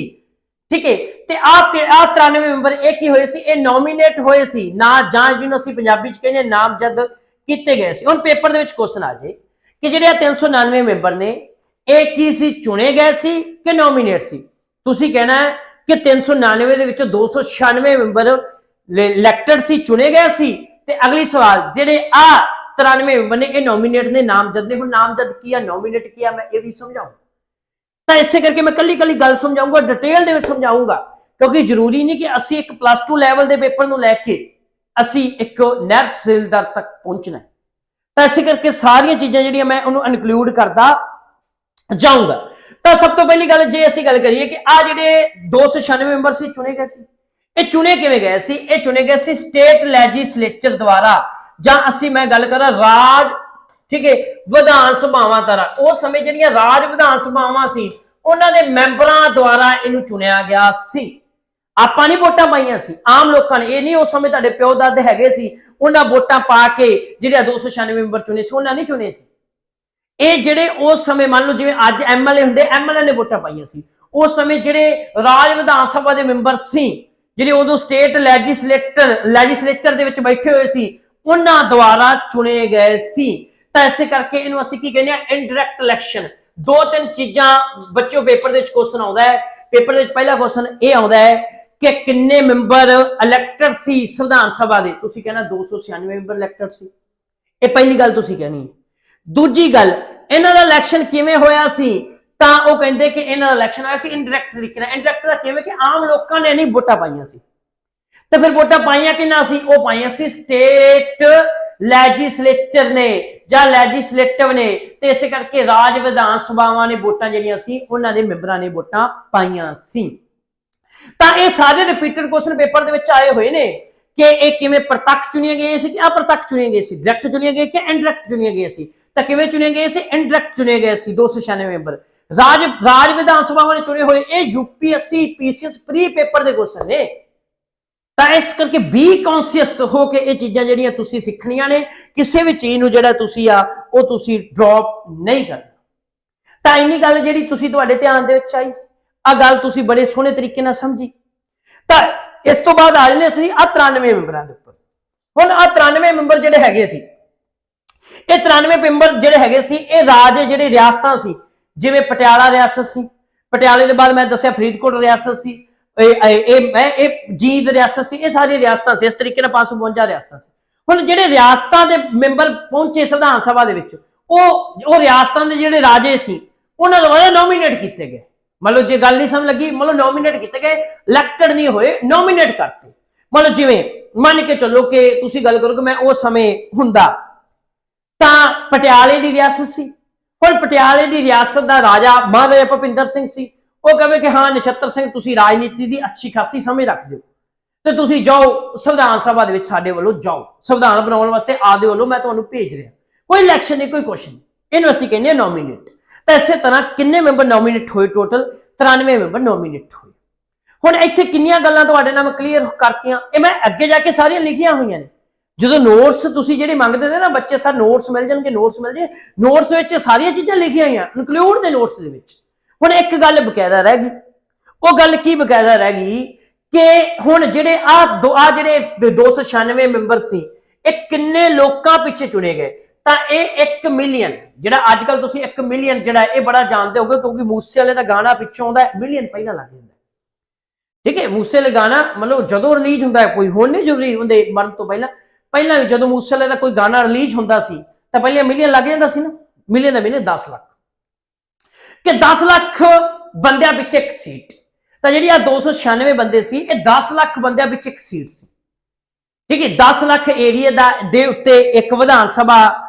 ਠੀਕ ਹੈ। ਤੇ ਆ 93 ਮੈਂਬਰ ਇਹ ਕੀ ਹੋਏ ਸੀ, ਇਹ ਨੋਮੀਨੇਟ ਹੋਏ ਸੀ ਨਾ, ਜਾਂ ਜਿਹਨੂੰ ਅਸੀਂ ਪੰਜਾਬੀ ਚ ਕਹਿੰਦੇ ਨਾਮਜ਼ਦ ਕੀਤੇ ਗਏ ਸੀ। ਹੁਣ ਪੇਪਰ ਦੇ ਵਿੱਚ ਕੁਐਸਚਨ ਆ ਜਾਏ ਕਿ ਜਿਹੜੇ 399 ਮੈਂਬਰ ਨੇ ਇਹ ਕੀ ਸੀ, ਚੁਣੇ ਗਏ ਸੀ ਕਿ ਨੋਮੀਨੇਟ ਸੀ। ਤੁਸੀਂ ਕਹਿਣਾ ਹੈ ਕਿ 399 ਦੇ ਵਿੱਚੋਂ 296 ਮੈਂਬਰ ਇਲੈਕਟਡ ਸੀ, ਚੁਣੇ ਗਏ ਸੀ। ਤੇ ਅਗਲੀ ਸਵਾਲ ਜਿਹੜੇ 93 ਮੈਂਬਰ ਨੇ ਇਹ ਨੋਮੀਨੇਟ ਨੇ, ਨਾਮਜ਼ਦ ਨੇ। ਹੁਣ ਨਾਮਜ਼ਦ ਕੀ ਆ, ਨੋਮੀਨੇਟ ਕੀ ਆ, ਮੈਂ ਇਹ ਵੀ ਸਮਝਾਉਂਗਾ। ਤਾਂ ਇਸੇ ਕਰਕੇ ਮੈਂ ਕੱਲੀ ਗੱਲ ਸਮਝਾਉਂਗਾ, ਡਿਟੇਲ ਦੇ ਵਿੱਚ ਸਮਝਾਉਂਗਾ ਕਿਉਂਕਿ ਜ਼ਰੂਰੀ ਨਹੀਂ ਕਿ ਅਸੀਂ ਇੱਕ +2 ਲੈਵਲ ਦੇ ਪੇਪਰ ਨੂੰ ਲੈ ਕੇ ਅਸੀਂ ਇੱਕ ਨਾਇਬ ਤਹਿਸੀਲਦਾਰ ਤੱਕ ਪਹੁੰਚਣਾ। ਤਾਂ ਇਸੇ ਕਰਕੇ ਸਾਰੀਆਂ ਚੀਜ਼ਾਂ ਜਿਹੜੀਆਂ ਮੈਂ ਉਹਨੂੰ ਇਨਕਲੂਡ ਕਰਦਾ ਜਾਊਂਗਾ। ਤਾਂ ਸਭ ਤੋਂ ਪਹਿਲੀ ਗੱਲ ਜੇ ਅਸੀਂ ਗੱਲ ਕਰੀਏ ਕਿ ਆ ਜਿਹੜੇ 296 ਮੈਂਬਰ ਸੀ ਚੁਣੇ ਗਏ ਸੀ, ਇਹ ਚੁਣੇ ਕਿਵੇਂ ਗਏ ਸੀ? ਇਹ ਚੁਣੇ ਗਏ ਸੀ ਸਟੇਟ ਲੈਜਿਸਲੇਚਰ ਦੁਆਰਾ, ਜਾਂ ਅਸੀਂ ਮੈਂ ਗੱਲ ਕਰਾਂ ਰਾਜ, ਠੀਕ ਹੈ, ਵਿਧਾਨ ਸਭਾਵਾਂ ਦੁਆਰਾ। ਉਸ ਸਮੇਂ ਜਿਹੜੀਆਂ ਰਾਜ ਵਿਧਾਨ ਸਭਾਵਾਂ ਸੀ ਉਹਨਾਂ ਦੇ ਮੈਂਬਰਾਂ ਦੁਆਰਾ ਇਹਨੂੰ ਚੁਣਿਆ ਗਿਆ ਸੀ। ਆਪਾਂ ਨਹੀਂ ਵੋਟਾਂ ਪਾਈਆਂ ਸੀ, ਆਮ ਲੋਕਾਂ ਨੇ। ਇਹ ਨਹੀਂ ਉਸ ਸਮੇਂ ਤੁਹਾਡੇ ਪਿਓ ਦਾਦੇ ਹੈਗੇ ਸੀ ਉਹਨਾਂ ਵੋਟਾਂ ਪਾ ਕੇ ਜਿਹੜੇ 296 ਮੈਂਬਰ ਚੁਣੇ ਸੀ, ਉਹਨਾਂ ਨਹੀਂ ਚੁਣੇ ਸੀ। ਇਹ ਜਿਹੜੇ ਉਸ ਸਮੇਂ ਮੰਨ ਲਓ ਜਿਵੇਂ ਅੱਜ ਐਮਐਲਏ ਹੁੰਦੇ, ਐਮਐਲਏ ਨੇ ਵੋਟਾਂ ਪਾਈਆਂ ਸੀ। ਉਸ ਸਮੇਂ ਜਿਹੜੇ ਰਾਜ ਵਿਧਾਨ ਸਭਾ ਦੇ ਮੈਂਬਰ ਸੀ, ਜਿਹੜੇ ਉਦੋਂ ਸਟੇਟ ਲੈਜਿਸਲੇਚਰ ਦੇ ਵਿੱਚ ਬੈਠੇ ਹੋਏ ਸੀ, ਉਹਨਾਂ ਦੁਆਰਾ ਚੁਣੇ ਗਏ ਸੀ। ਤਾਂ ਇਸੇ ਕਰਕੇ ਇਹਨੂੰ ਅਸੀਂ ਕੀ ਕਹਿੰਦੇ ਆ? Indirect election. ਦੋ ਤਿੰਨ ਚੀਜ਼ਾਂ ਬੱਚਿਓ ਪੇਪਰ ਦੇ ਵਿੱਚ ਕੁਐਸਚਨ ਆਉਂਦਾ ਹੈ। ਪੇਪਰ ਦੇ ਵਿੱਚ ਪਹਿਲਾ ਕੁਐਸਚਨ ਇਹ ਆਉਂਦਾ ਹੈ ਕਿ ਕਿੰਨੇ ਮੈਂਬਰ ਇਲੈਕਟਡ ਸੀ ਸੰਵਿਧਾਨ ਸਭਾ ਦੇ? ਤੁਸੀਂ ਕਹਿੰਦਾ 296 ਮੈਂਬਰ ਇਲੈਕਟਡ ਸੀ। ਇਹ ਪਹਿਲੀ ਗੱਲ ਤੁਸੀਂ ਕਹਿਣੀ ਹੈ। ਦੂਜੀ ਗੱਲ, ਇਹਨਾਂ ਦਾ ਇਲੈਕਸ਼ਨ ਕਿਵੇਂ ਹੋਇਆ ਸੀ? ਤਾਂ ਉਹ ਕਹਿੰਦੇ ਕਿ ਇਹਨਾਂ ਦਾ ਇਲੈਕਸ਼ਨ ਹੋਇਆ ਸੀ ਇਨਡਾਇਰੈਕਟ ਤਰੀਕੇ ਨਾਲ। ਇਨਡਾਇਰੈਕਟ ਦਾ ਕਿਵੇਂ? ਕਿ ਆਮ ਲੋਕਾਂ ਨੇ ਨਹੀਂ ਵੋਟਾਂ ਪਾਈਆਂ ਸੀ। ਤੇ ਫਿਰ ਵੋਟਾਂ ਪਾਈਆਂ ਕਿਹਨਾਂ ਸੀ? ਉਹ ਪਾਈਆਂ ਸੀ ਸਟੇਟ ਲੈਜਿਸਲੇਚਰ ਨੇ ਜਾਂ ਲੈਜਿਸਲੇਟਿਵ ਨੇ। ਤੇ ਇਸੇ ਕਰਕੇ ਰਾਜ ਵਿਧਾਨ ਸਭਾਵਾਂ ਨੇ ਵੋਟਾਂ ਜਿਹੜੀਆਂ ਸੀ ਉਹਨਾਂ ਦੇ ਮੈਂਬਰਾਂ ਨੇ ਵੋਟਾਂ ਪਾਈਆਂ ਸੀ। ਤਾਂ ਇਹ ਸਾਰੇ ਰਿਪੀਟਡ ਕੁਐਸਚਨ ਪੇਪਰ ਦੇ ਵਿੱਚ ਆਏ ਹੋਏ ਨੇ ਕਿ ਇਹ ਕਿਵੇਂ ਪ੍ਰਤੱਖ ਚੁਣੀਆਂ ਗਈਆਂ ਸੀ, ਕਿ ਅਪ੍ਰਤੱਖ ਚੁਣੀਆਂ ਗਈਆਂ ਸੀ, ਡਾਇਰੈਕਟ ਚੁਣੀਆਂ ਗਈਆਂ ਕਿ ਇਨਡਾਇਰੈਕਟ ਚੁਣੀਆਂ ਗਈਆਂ ਸੀ। ਤਾਂ ਕਿਵੇਂ ਚੁਣੀਆਂ ਗਈਆਂ ਸੀ? ਇਨਡਾਇਰੈਕਟ ਚੁਣੇ ਗਏ ਸੀ 296 ਮੈਂਬਰ। ਰਾਜ ਵਿਧਾਨ ਸਭਾਵਾਂ ਨੇ ਚੁਣੇ ਹੋਏ। ਇਹ यूपीएससी पीसीएस ਪ੍ਰੀ ਪੇਪਰ ਦੇ ਕੁਐਸਚਨ ਨੇ। ਤਾਂ ਇਸ ਕਰਕੇ ਬੀ ਕੌਨਸ਼ੀਅਸ ਹੋ ਕੇ ਇਹ ਚੀਜ਼ਾਂ ਜਿਹੜੀਆਂ ਤੁਸੀਂ ਸਿੱਖਣੀਆਂ ਨੇ। ਕਿਸੇ ਵੀ ਚੀਜ਼ ਨੂੰ ਜਿਹੜਾ ਤੁਸੀਂ ਆ ਉਹ ਤੁਸੀਂ ਡ੍ਰੌਪ ਨਹੀਂ ਕਰਨਾ। ਤਾਂ ਇੰਨੀ ਗੱਲ ਜਿਹੜੀ ਤੁਸੀਂ ਤੁਹਾਡੇ ਧਿਆਨ ਦੇ ਵਿੱਚ ਆਈ, ਆ ਗੱਲ ਤੁਸੀਂ ਬੜੇ ਸੋਹਣੇ ਤਰੀਕੇ ਨਾਲ ਸਮਝੀ। ਤਾਂ ਇਸ ਤੋਂ ਬਾਅਦ ਆ ਜਾਂਦੇ ਅਸੀਂ ਆ 93 ਮੈਂਬਰਾਂ ਦੇ ਉੱਪਰ। ਹੁਣ ਆ 93 ਮੈਂਬਰ ਜਿਹੜੇ ਹੈਗੇ ਸੀ, ਇਹ 93 ਮੈਂਬਰ ਜਿਹੜੇ ਹੈਗੇ ਸੀ, ਇਹ ਰਾਜ ਜਿਹੜੇ ਰਿਆਸਤਾਂ ਸੀ, ਜਿਵੇਂ ਪਟਿਆਲਾ ਰਿਆਸਤ ਸੀ, ਪਟਿਆਲੇ ਦੇ ਬਾਅਦ ਮੈਂ ਦੱਸਿਆ ਫਰੀਦਕੋਟ ਰਿਆਸਤ ਸੀ, ਇਹ ਜੀਂਦ ਰਿਆਸਤ ਸੀ। ਇਹ ਸਾਰੀਆਂ ਰਿਆਸਤਾਂ ਸੀ। ਇਸ ਤਰੀਕੇ ਨਾਲ 552 ਰਿਆਸਤਾਂ ਸੀ। ਹੁਣ ਜਿਹੜੇ ਰਿਆਸਤਾਂ ਦੇ ਮੈਂਬਰ ਪਹੁੰਚੇ ਸੰਵਿਧਾਨ ਸਭਾ ਦੇ ਵਿੱਚ, ਉਹ ਰਿਆਸਤਾਂ ਦੇ ਜਿਹੜੇ ਰਾਜੇ ਸੀ ਉਹਨਾਂ ਦੁਆਰਾ ਨੋਮੀਨੇਟ ਕੀਤੇ ਗਏ। मतलब जो गल नहीं समझ लगी, मतलब नॉमिनेट किए गए, इलैक्टेड नहीं होए, नॉमिनेट करते। मतलब जिवें मान के चलो कि तुसी गल करो कि मैं उस समय हुंदा तां पटियाले दी रियासत सी, हुण पटियाले दी रियासत दा राजा महाराजा भुपिंदर सिंह सी। वो कहे कि हाँ नछत्तर सिंह तुसी राजनीति दी अच्छी खासी समझ रखदे हो ते तुसी जाओ संविधान सभा दे विच साडे वल्लों जाओ, संविधान बनाउण वास्ते आदे वल्लों मैं तुहानूं भेज रिहा। कोई इलैक्शन नहीं, कोई कुछ नहीं, इहनूं असीं कहंदे आ नॉमिनेट। तो इस तरह किन्ने मैंबर नॉमिनेट हुए? टोटल 93 मैंबर नॉमिनेट हुए। हुण इत्थे किन्नियां गल्लां तुहाडे नाल क्लीयर करतियां, ये मैं अगे जाके सारियां लिखियां हुईयां ने। जो नोट्स तुसीं जिहड़े मंगदे ने ना बच्चे, सर नोट्स मिल जाणगे, नोट्स मिल जाए, नोट्स विच सारियां चीज़ां लिखियां हुईयां इंक्लूड दे नोट्स दे विच। हुण एक गल बकायदा रह गई, वो गल की बकायदा रह गई कि हुण जिहड़े आ जिहड़े 296 मैंबर सी, ये किन्ने लोकां पिछे चुने गए? ਤਾਂ ਇਹ 1 ਮਿਲੀਅਨ, ਜਿਹੜਾ ਅੱਜ ਕੱਲ ਤੁਸੀਂ 1 ਮਿਲੀਅਨ ਜਿਹੜਾ ਇਹ ਬੜਾ ਜਾਣਦੇ ਹੋਗੇ ਕਿਉਂਕਿ ਮੂਸੇ ਵਾਲੇ ਦਾ ਗਾਣਾ ਪਿੱਛੋਂ ਆਉਂਦਾ ਮਿਲੀਅਨ ਪਹਿਲਾਂ ਲੱਗ ਜਾਂਦਾ। ਠੀਕ ਹੈ, ਮੂਸੇ ਵਾਲੇ ਗਾਣਾ ਮਤਲਬ ਜਦੋਂ ਰਿਲੀਜ਼ ਹੁੰਦਾ ਕੋਈ, ਹੁਣ ਨਹੀਂ ਜ਼ਰੂਰੀ ਹੁੰਦੇ ਮਰਨ ਤੋਂ ਪਹਿਲਾਂ ਵੀ ਜਦੋਂ ਮੂਸੇ ਵਾਲੇ ਦਾ ਕੋਈ ਗਾਣਾ ਰਿਲੀਜ਼ ਹੁੰਦਾ ਸੀ ਤਾਂ ਪਹਿਲਾਂ ਮਿਲੀਅਨ ਲੱਗ ਜਾਂਦਾ ਸੀ ਨਾ। ਮਿਲੀਅਨ ਦਾ ਮੀਨਿੰਗ 10 ਲੱਖ, ਕਿ 10 ਲੱਖ ਬੰਦਿਆਂ ਪਿੱਛੇ ਇੱਕ ਸੀਟ। ਤਾਂ ਜਿਹੜੀ ਆ 296 ਬੰਦੇ ਸੀ, ਇਹ 10 ਲੱਖ ਬੰਦਿਆਂ ਪਿੱਛੇ ਇੱਕ ਸੀਟ ਸੀ। ਠੀਕ ਹੈ, 10 ਲੱਖ ਏਰੀਆ ਦੇ ਉੱਤੇ ਇੱਕ ਵਿਧਾਨ ਸਭਾ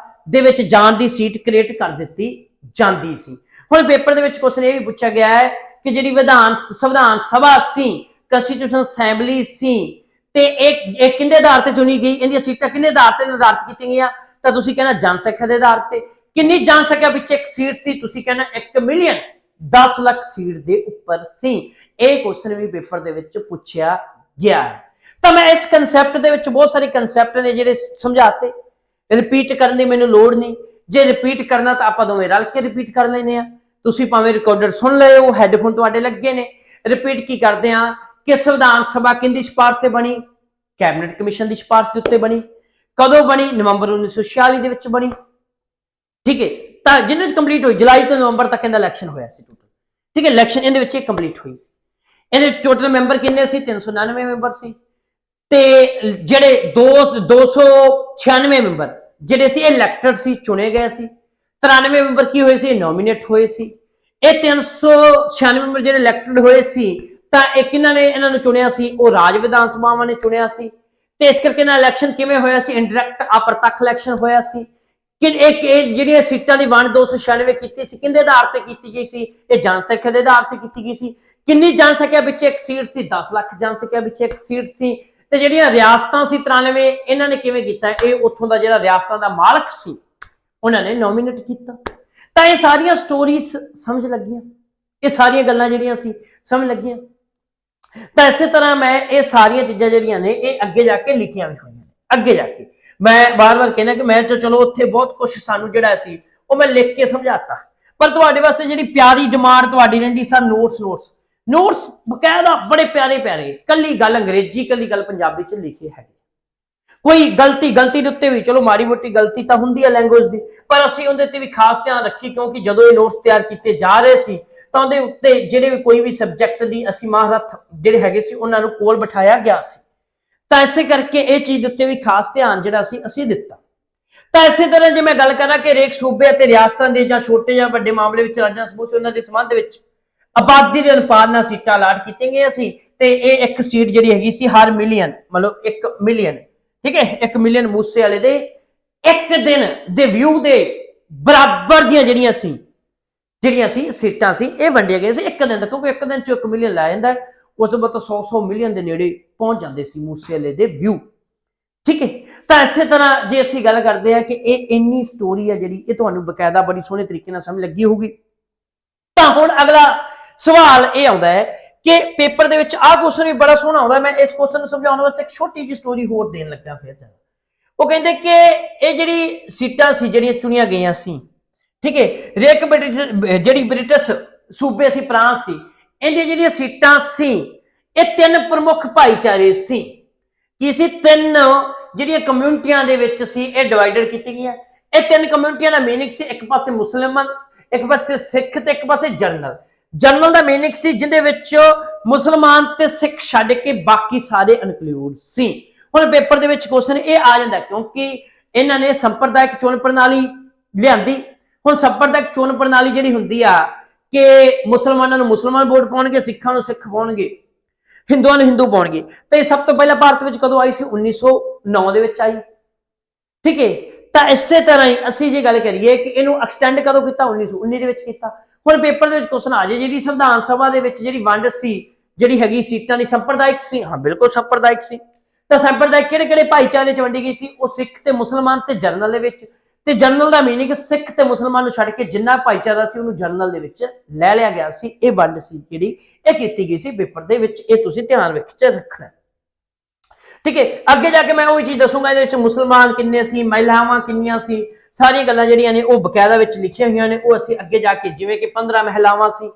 ਦੇ ਵਿੱਚ ਜਾਣ ਦੀ ਸੀਟ ਕ੍ਰੀਏਟ ਕਰ ਦਿੱਤੀ ਜਾਂਦੀ ਸੀ। ਹੁਣ ਪੇਪਰ ਦੇ ਵਿੱਚ ਕੁਐਸਚਨ ਇਹ ਵੀ ਪੁੱਛਿਆ ਗਿਆ ਹੈ ਕਿ ਜਿਹੜੀ ਸੰਵਿਧਾਨ ਸਭਾ ਸੀ, ਕੰਸਟੀਟਿਊਸ਼ਨ ਅਸੈਂਬਲੀ ਸੀ, ਤੇ ਇਹ ਕਿਹਦੇ ਆਧਾਰ ਤੇ ਚੁਣੀ ਗਈ? ਇਹਦੀਆਂ ਸੀਟਾਂ ਕਿਹਦੇ ਆਧਾਰ ਤੇ ਨਿਰਧਾਰਿਤ ਕੀਤੀਆਂ ਗਈਆਂ? ਤਾਂ ਤੁਸੀਂ ਕਹਿੰਦਾ ਜਨਸੰਖਿਆ ਦੇ ਆਧਾਰ ਤੇ। ਕਿੰਨੀ ਜਨਸੰਖਿਆ ਪਿੱਛੇ ਇੱਕ ਸੀਟ ਸੀ? ਤੁਸੀਂ ਕਹਿੰਦਾ 1 ਮਿਲੀਅਨ 10 ਲੱਖ ਸੀਟ ਦੇ ਉੱਪਰ ਸੀ। ਇਹ ਕੁਐਸਚਨ ਵੀ ਪੇਪਰ ਦੇ ਵਿੱਚ ਪੁੱਛਿਆ ਗਿਆ ਹੈ। ਤਾਂ मैं इस कंसैप्ट दे विच बहुत सारे कंसैप्ट ने जिहड़े समझाते, रिपीट करने की मैनूं लोड़ नहीं। जे रिपीट करना तो आपां दोवें रल के रिपीट कर लैंदे आ। तुसीं भावें रिकॉर्डर सुन लए हो, हैडफोन तुहाडे लगे ने। रिपीट की करदे आ कि संविधान सभा किहदी सिफारिश ते बनी? कैबिनेट कमीशन की सिफारिश के उत्ते बनी। कदों बनी? नवंबर 1946 दे विच बनी। ठीक है, तां जिन्ने च कंप्लीट हुई जुलाई तो नवंबर तक इहदा इलैक्शन होया सी टोटल। ठीक है, इलैक्शन इहदे विच कंप्लीट हुई सी। इहदे विच टोटल मैंबर किन्ने सी? 399 मैंबर सी। ਤੇ ਜਿਹੜੇ 296 ਮੈਂਬਰ ਜਿਹੜੇ ਸੀ ਇਲੈਕਟਡ ਸੀ, ਚੁਣੇ ਗਏ ਸੀ। 93 ਮੈਂਬਰ ਕੀ ਹੋਏ ਸੀ? ਨੋਮੀਨੇਟ ਹੋਏ ਸੀ। ਇਹ 396 ਮੈਂਬਰ ਜਿਹੜੇ ਇਲੈਕਟਡ ਹੋਏ ਸੀ ਤਾਂ ਇਹ ਕਿਹਨਾਂ ਨੇ ਇਹਨਾਂ ਨੂੰ ਚੁਣਿਆ ਸੀ? ਉਹ ਰਾਜ ਵਿਧਾਨ ਸਭਾਵਾਂ ਨੇ ਚੁਣਿਆ ਸੀ। ਤੇ ਇਸ ਕਰਕੇ ਨਾ ਇਲੈਕਸ਼ਨ ਕਿਵੇਂ ਹੋਇਆ ਸੀ? ਇਨਡਾਇਰੈਕਟ ਅਪ੍ਰਤੱਖ ਇਲੈਕਸ਼ਨ ਹੋਇਆ ਸੀ। ਕਿ ਇੱਕ ਇਹ ਜਿਹੜੀਆਂ ਸੀਟਾਂ ਦੀ ਵੰਡ 296 ਕੀਤੀ ਸੀ ਕਿੰਦੇ ਆਧਾਰ ਤੇ ਕੀਤੀ ਗਈ ਸੀ? ਇਹ ਜਨਸੰਖਿਆ ਦੇ ਆਧਾਰ ਤੇ ਕੀਤੀ ਗਈ ਸੀ। ਕਿੰਨੀ ਜਨਸੰਖਿਆ ਵਿੱਚ ਇੱਕ ਸੀਟ ਸੀ? 10 ਲੱਖ ਜਨਸੰਖਿਆ ਵਿੱਚ ਇੱਕ ਸੀਟ ਸੀ। ਤੇ ਜਿਹੜੀਆਂ ਰਿਆਸਤਾਂ ਸੀ 93, ਇਹਨਾਂ ਨੇ ਕਿਵੇਂ ਕੀਤਾ? ਇਹ ਉੱਥੋਂ ਦਾ ਜਿਹੜਾ ਰਿਆਸਤਾਂ ਦਾ ਮਾਲਕ ਸੀ ਉਹਨਾਂ ਨੇ ਨੋਮੀਨੇਟ ਕੀਤਾ। ਤਾਂ ਇਹ ਸਾਰੀਆਂ ਸਟੋਰੀਜ਼ ਸਮਝ ਲੱਗੀਆਂ, ਇਹ ਸਾਰੀਆਂ ਗੱਲਾਂ ਜਿਹੜੀਆਂ ਸੀ ਸਮਝ ਲੱਗੀਆਂ। ਤਾਂ ਇਸੇ ਤਰ੍ਹਾਂ ਮੈਂ ਇਹ ਸਾਰੀਆਂ ਚੀਜ਼ਾਂ ਜਿਹੜੀਆਂ ਨੇ ਇਹ ਅੱਗੇ ਜਾ ਕੇ ਲਿਖੀਆਂ ਵੀ ਹੋਈਆਂ ਨੇ। ਅੱਗੇ ਜਾ ਕੇ ਮੈਂ ਵਾਰ-ਵਾਰ ਕਹਿੰਦਾ ਕਿ ਮੈਂ ਤਾਂ ਚਲੋ ਉੱਥੇ ਬਹੁਤ ਕੁਝ ਸਾਨੂੰ ਜਿਹੜਾ ਸੀ ਉਹ ਮੈਂ ਲਿਖ ਕੇ ਸਮਝਾਤਾ, ਪਰ ਤੁਹਾਡੇ ਵਾਸਤੇ ਜਿਹੜੀ ਪਿਆਰੀ ਡਿਮਾਂਡ ਤੁਹਾਡੀ ਰਹਿੰਦੀ ਸਰ ਨੋਟਸ ਬਕਾਇਦਾ ਬੜੇ ਪਿਆਰੇ ਕੱਲੀ ਗੱਲ ਅੰਗਰੇਜ਼ੀ ਕੱਲੀ ਗੱਲ ਪੰਜਾਬੀ ਚ ਲਿਖੇ ਹੈਗੇ। ਕੋਈ ਗਲਤੀ ਦੇ ਉੱਤੇ ਵੀ ਚਲੋ ਮਾੜੀ ਮੋਟੀ ਗਲਤੀ ਤਾਂ ਹੁੰਦੀ ਹੈ ਲੈਂਗੁਏਜ ਦੀ, ਪਰ ਅਸੀਂ ਉਹਦੇ ਤੇ ਵੀ ਖਾਸ ਧਿਆਨ ਰੱਖੀ ਕਿਉਂਕਿ ਜਦੋਂ ਇਹ ਨੋਟਸ ਤਿਆਰ ਕੀਤੇ ਜਾ ਰਹੇ ਸੀ ਤਾਂ ਉਹਦੇ ਉੱਤੇ ਜਿਹੜੇ ਵੀ ਕੋਈ ਵੀ ਸਬਜੈਕਟ ਦੀ ਅਸੀਂ ਮਹਾਰਥ ਜਿਹੜੇ ਹੈਗੇ ਸੀ ਉਹਨਾਂ ਨੂੰ ਕੋਲ ਬਿਠਾਇਆ ਗਿਆ ਸੀ। ਤਾਂ ਇਸੇ ਕਰਕੇ ਇਹ ਚੀਜ਼ ਦੇ ਉੱਤੇ ਵੀ ਖਾਸ ਧਿਆਨ ਜਿਹੜਾ ਸੀ ਅਸੀਂ ਦਿੱਤਾ। ਤਾਂ ਇਸੇ ਤਰ੍ਹਾਂ ਜੇ ਮੈਂ ਗੱਲ ਕਰਾਂ ਕਿ ਹਰੇਕ ਸੂਬੇ ਅਤੇ ਰਿਆਸਤਾਂ ਦੇ ਜਾਂ ਛੋਟੇ ਜਾਂ ਵੱਡੇ ਮਾਮਲੇ ਵਿੱਚ ਰਾਜਾਂ ਸਮੂਹ ਸੀ ਉਹਨਾਂ ਦੇ ਸੰਬੰਧ ਵਿੱਚ ਆਬਾਦੀ ਦੇ ਅਨੁਪਾਤ ਨਾਲ ਸੀਟਾਂ ਅਲਾਟ ਕੀਤੀਆਂ ਗਈਆਂ ਸੀ। ਤੇ ਇਹ ਇੱਕ ਸੀਟ ਜਿਹੜੀ ਹੈਗੀ ਸੀ ਹਰ ਮਿਲੀਅਨ, ਮਤਲਬ 1 ਮਿਲੀਅਨ, ਠੀਕ ਹੈ, 1 ਮਿਲੀਅਨ ਮੂਸੇ ਵਾਲੇ ਦੇ ਇੱਕ ਦਿਨ ਦੇ ਵਿਊ ਦੇ ਬਰਾਬਰ ਦੀਆਂ ਜਿਹੜੀਆਂ ਸੀ ਸੀਟਾਂ ਸੀ ਇਹ ਵੰਡੀਆਂ ਗਈਆਂ ਸੀ ਇੱਕ ਦਿਨ ਦਾ, ਕਿਉਂਕਿ ਇੱਕ ਦਿਨ ਚ 1 ਮਿਲੀਅਨ ਲੈ ਜਾਂਦਾ ਹੈ। ਉਸ ਤੋਂ ਬਾਅਦ 100 ਮਿਲੀਅਨ ਦੇ ਨੇੜੇ ਪਹੁੰਚ ਜਾਂਦੇ ਸੀ ਮੂਸੇ ਵਾਲੇ ਦੇ ਵਿਊ, ਠੀਕ ਹੈ। ਤਾਂ ਇਸੇ ਤਰ੍ਹਾਂ ਜੇ ਅਸੀਂ ਗੱਲ ਕਰਦੇ ਹਾਂ ਕਿ ਇਹ ਇੰਨੀ ਸਟੋਰੀ ਹੈ ਜਿਹੜੀ ਇਹ ਤੁਹਾਨੂੰ ਬਕਾਇਦਾ ਬੜੀ ਸੋਹਣੇ ਤਰੀਕੇ ਨਾਲ ਸਮਝ ਲੱਗੀ ਹੋਊਗੀ। ਤਾਂ ਹੁਣ ਅਗਲਾ ਸਵਾਲ ਇਹ ਆਉਂਦਾ ਹੈ ਕਿ ਪੇਪਰ ਦੇ ਵਿੱਚ ਆਹ ਕੁਐਸਚਨ ਵੀ ਬੜਾ ਸੋਹਣਾ ਆਉਂਦਾ। ਮੈਂ ਇਸ ਕੁਐਸਚਨ ਨੂੰ ਸਮਝਾਉਣ ਵਾਸਤੇ ਇੱਕ ਛੋਟੀ ਜਿਹੀ ਸਟੋਰੀ ਹੋਰ ਦੇਣ ਲੱਗਾ। ਫਿਰ ਉਹ ਕਹਿੰਦੇ ਕਿ ਇਹ ਜਿਹੜੀ ਸੀਟਾਂ ਸੀ ਜਿਹੜੀਆਂ ਚੁਣੀਆਂ ਗਈਆਂ ਸੀ, ਠੀਕ ਹੈ, ਰੇਕ ਜਿਹੜੀ ਬ੍ਰਿਟਿਸ਼ ਸੂਬੇ ਸੀ ਫਰਾਂਸ ਸੀ, ਇਹਦੀਆਂ ਜਿਹੜੀਆਂ ਸੀਟਾਂ ਸੀ ਇਹ 3 ਪ੍ਰਮੁੱਖ ਭਾਈਚਾਰੇ ਸੀ। ਕੀ ਸੀ? 3 ਜਿਹੜੀਆਂ ਕਮਿਊਨਿਟੀਆਂ ਦੇ ਵਿੱਚ ਸੀ ਇਹ ਡਿਵਾਈਡਡ ਕੀਤੀ ਗਈਆਂ। ਇਹ 3 ਕਮਿਊਨਿਟੀਆਂ ਦਾ ਮੀਨਿੰਗ ਸੀ ਇੱਕ ਪਾਸੇ ਮੁਸਲਮਾਨ, ਇੱਕ ਪਾਸੇ ਸਿੱਖ ਤੇ ਇੱਕ ਪਾਸੇ ਜਨਰਲ ਦਾ ਮੀਨਿੰਗ ਸੀ ਜਿਹਦੇ ਵਿੱਚ ਮੁਸਲਮਾਨ ਤੇ ਸਿੱਖ ਛੱਡ ਕੇ ਬਾਕੀ ਸਾਰੇ ਇਨਕਲੂਡ ਸੀ। ਹੁਣ ਪੇਪਰ ਦੇ ਵਿੱਚ ਕੁਐਸਚਨ ਇਹ ਆ ਜਾਂਦਾ ਕਿਉਂਕਿ ਇਹਨਾਂ ਨੇ ਸੰਪਰਦਾਇਕ ਚੋਣ ਪ੍ਰਣਾਲੀ ਲਿਆਂਦੀ। ਹੁਣ ਸੰਪਰਦਾਇਕ ਚੋਣ ਪ੍ਰਣਾਲੀ ਜਿਹੜੀ ਹੁੰਦੀ ਆ ਕਿ ਮੁਸਲਮਾਨਾਂ ਨੂੰ ਮੁਸਲਮਾਨ ਵੋਟ ਪਾਉਣਗੇ, ਸਿੱਖਾਂ ਨੂੰ ਸਿੱਖ ਪਾਉਣਗੇ, ਹਿੰਦੂਆਂ ਨੂੰ ਹਿੰਦੂ ਪਾਉਣਗੇ। ਤੇ ਸਭ ਤੋਂ ਪਹਿਲਾਂ ਭਾਰਤ ਵਿੱਚ ਕਦੋਂ ਆਈ ਸੀ? 1909 ਦੇ ਵਿੱਚ ਆਈ, ਠੀਕ ਹੈ। ਤਾਂ ਇਸੇ ਤਰ੍ਹਾਂ ਹੀ ਅਸੀਂ ਜੇ ਗੱਲ ਕਰੀਏ ਕਿ ਇਹਨੂੰ ਐਕਸਟੈਂਡ ਕਦੋਂ ਕੀਤਾ? 1919 ਦੇ ਵਿੱਚ ਕੀਤਾ। ਹੁਣ ਪੇਪਰ ਦੇ ਵਿੱਚ ਕੁਐਸਚਨ ਆ ਜਾਏ ਜਿਹੜੀ ਸੰਵਿਧਾਨ ਸਭਾ ਦੇ ਵਿੱਚ ਜਿਹੜੀ ਵੰਡ ਸੀ ਜਿਹੜੀ ਹੈਗੀ ਸੀਟਾਂ ਦੀ ਸੰਪਰਦਾਇਕ ਸੀ? ਹਾਂ ਬਿਲਕੁਲ ਸੰਪਰਦਾਇਕ ਸੀ। ਤਾਂ ਸੰਪਰਦਾਇਕ ਕਿਹੜੇ ਭਾਈਚਾਰੇ ਚ ਵੰਡੀ ਗਈ ਸੀ? ਉਹ ਸਿੱਖ ਤੇ ਮੁਸਲਮਾਨ ਤੇ ਜਰਨਲ ਦੇ ਵਿੱਚ। ਤੇ ਜਰਨਲ ਦਾ ਮੀਨਿੰਗ ਸਿੱਖ ਤੇ ਮੁਸਲਮਾਨ ਨੂੰ ਛੱਡ ਕੇ ਜਿੰਨਾ ਭਾਈਚਾਰਾ ਸੀ ਉਹਨੂੰ ਜਰਨਲ ਦੇ ਵਿੱਚ ਲੈ ਲਿਆ ਗਿਆ ਸੀ। ਇਹ ਵੰਡ ਸੀ ਜਿਹੜੀ ਇਹ ਕੀਤੀ ਗਈ ਸੀ ਪੇਪਰ ਦੇ ਵਿੱਚ, ਇਹ ਤੁਸੀਂ ਧਿਆਨ ਵਿੱਚ ਰੱਖਣਾ, ਠੀਕ ਹੈ। ਅੱਗੇ ਜਾ ਕੇ ਮੈਂ ਉਹੀ ਚੀਜ਼ ਦੱਸੂਗਾ ਇਹਦੇ ਵਿੱਚ ਮੁਸਲਮਾਨ ਕਿੰਨੇ ਸੀ, ਮਹਿਲਾਵਾਂ ਕਿੰਨੀਆਂ ਸੀ, ਸਾਰੀਆਂ ਗੱਲਾਂ ਜਿਹੜੀਆਂ ਨੇ ਉਹ ਬਕਾਇਦਾ ਵਿੱਚ ਲਿਖੀਆਂ ਹੋਈਆਂ ਨੇ। ਉਹ ਅਸੀਂ ਅੱਗੇ ਜਾ ਕੇ ਜਿਵੇਂ ਕਿ 15 ਮਹਿਲਾਵਾਂ ਸੀ,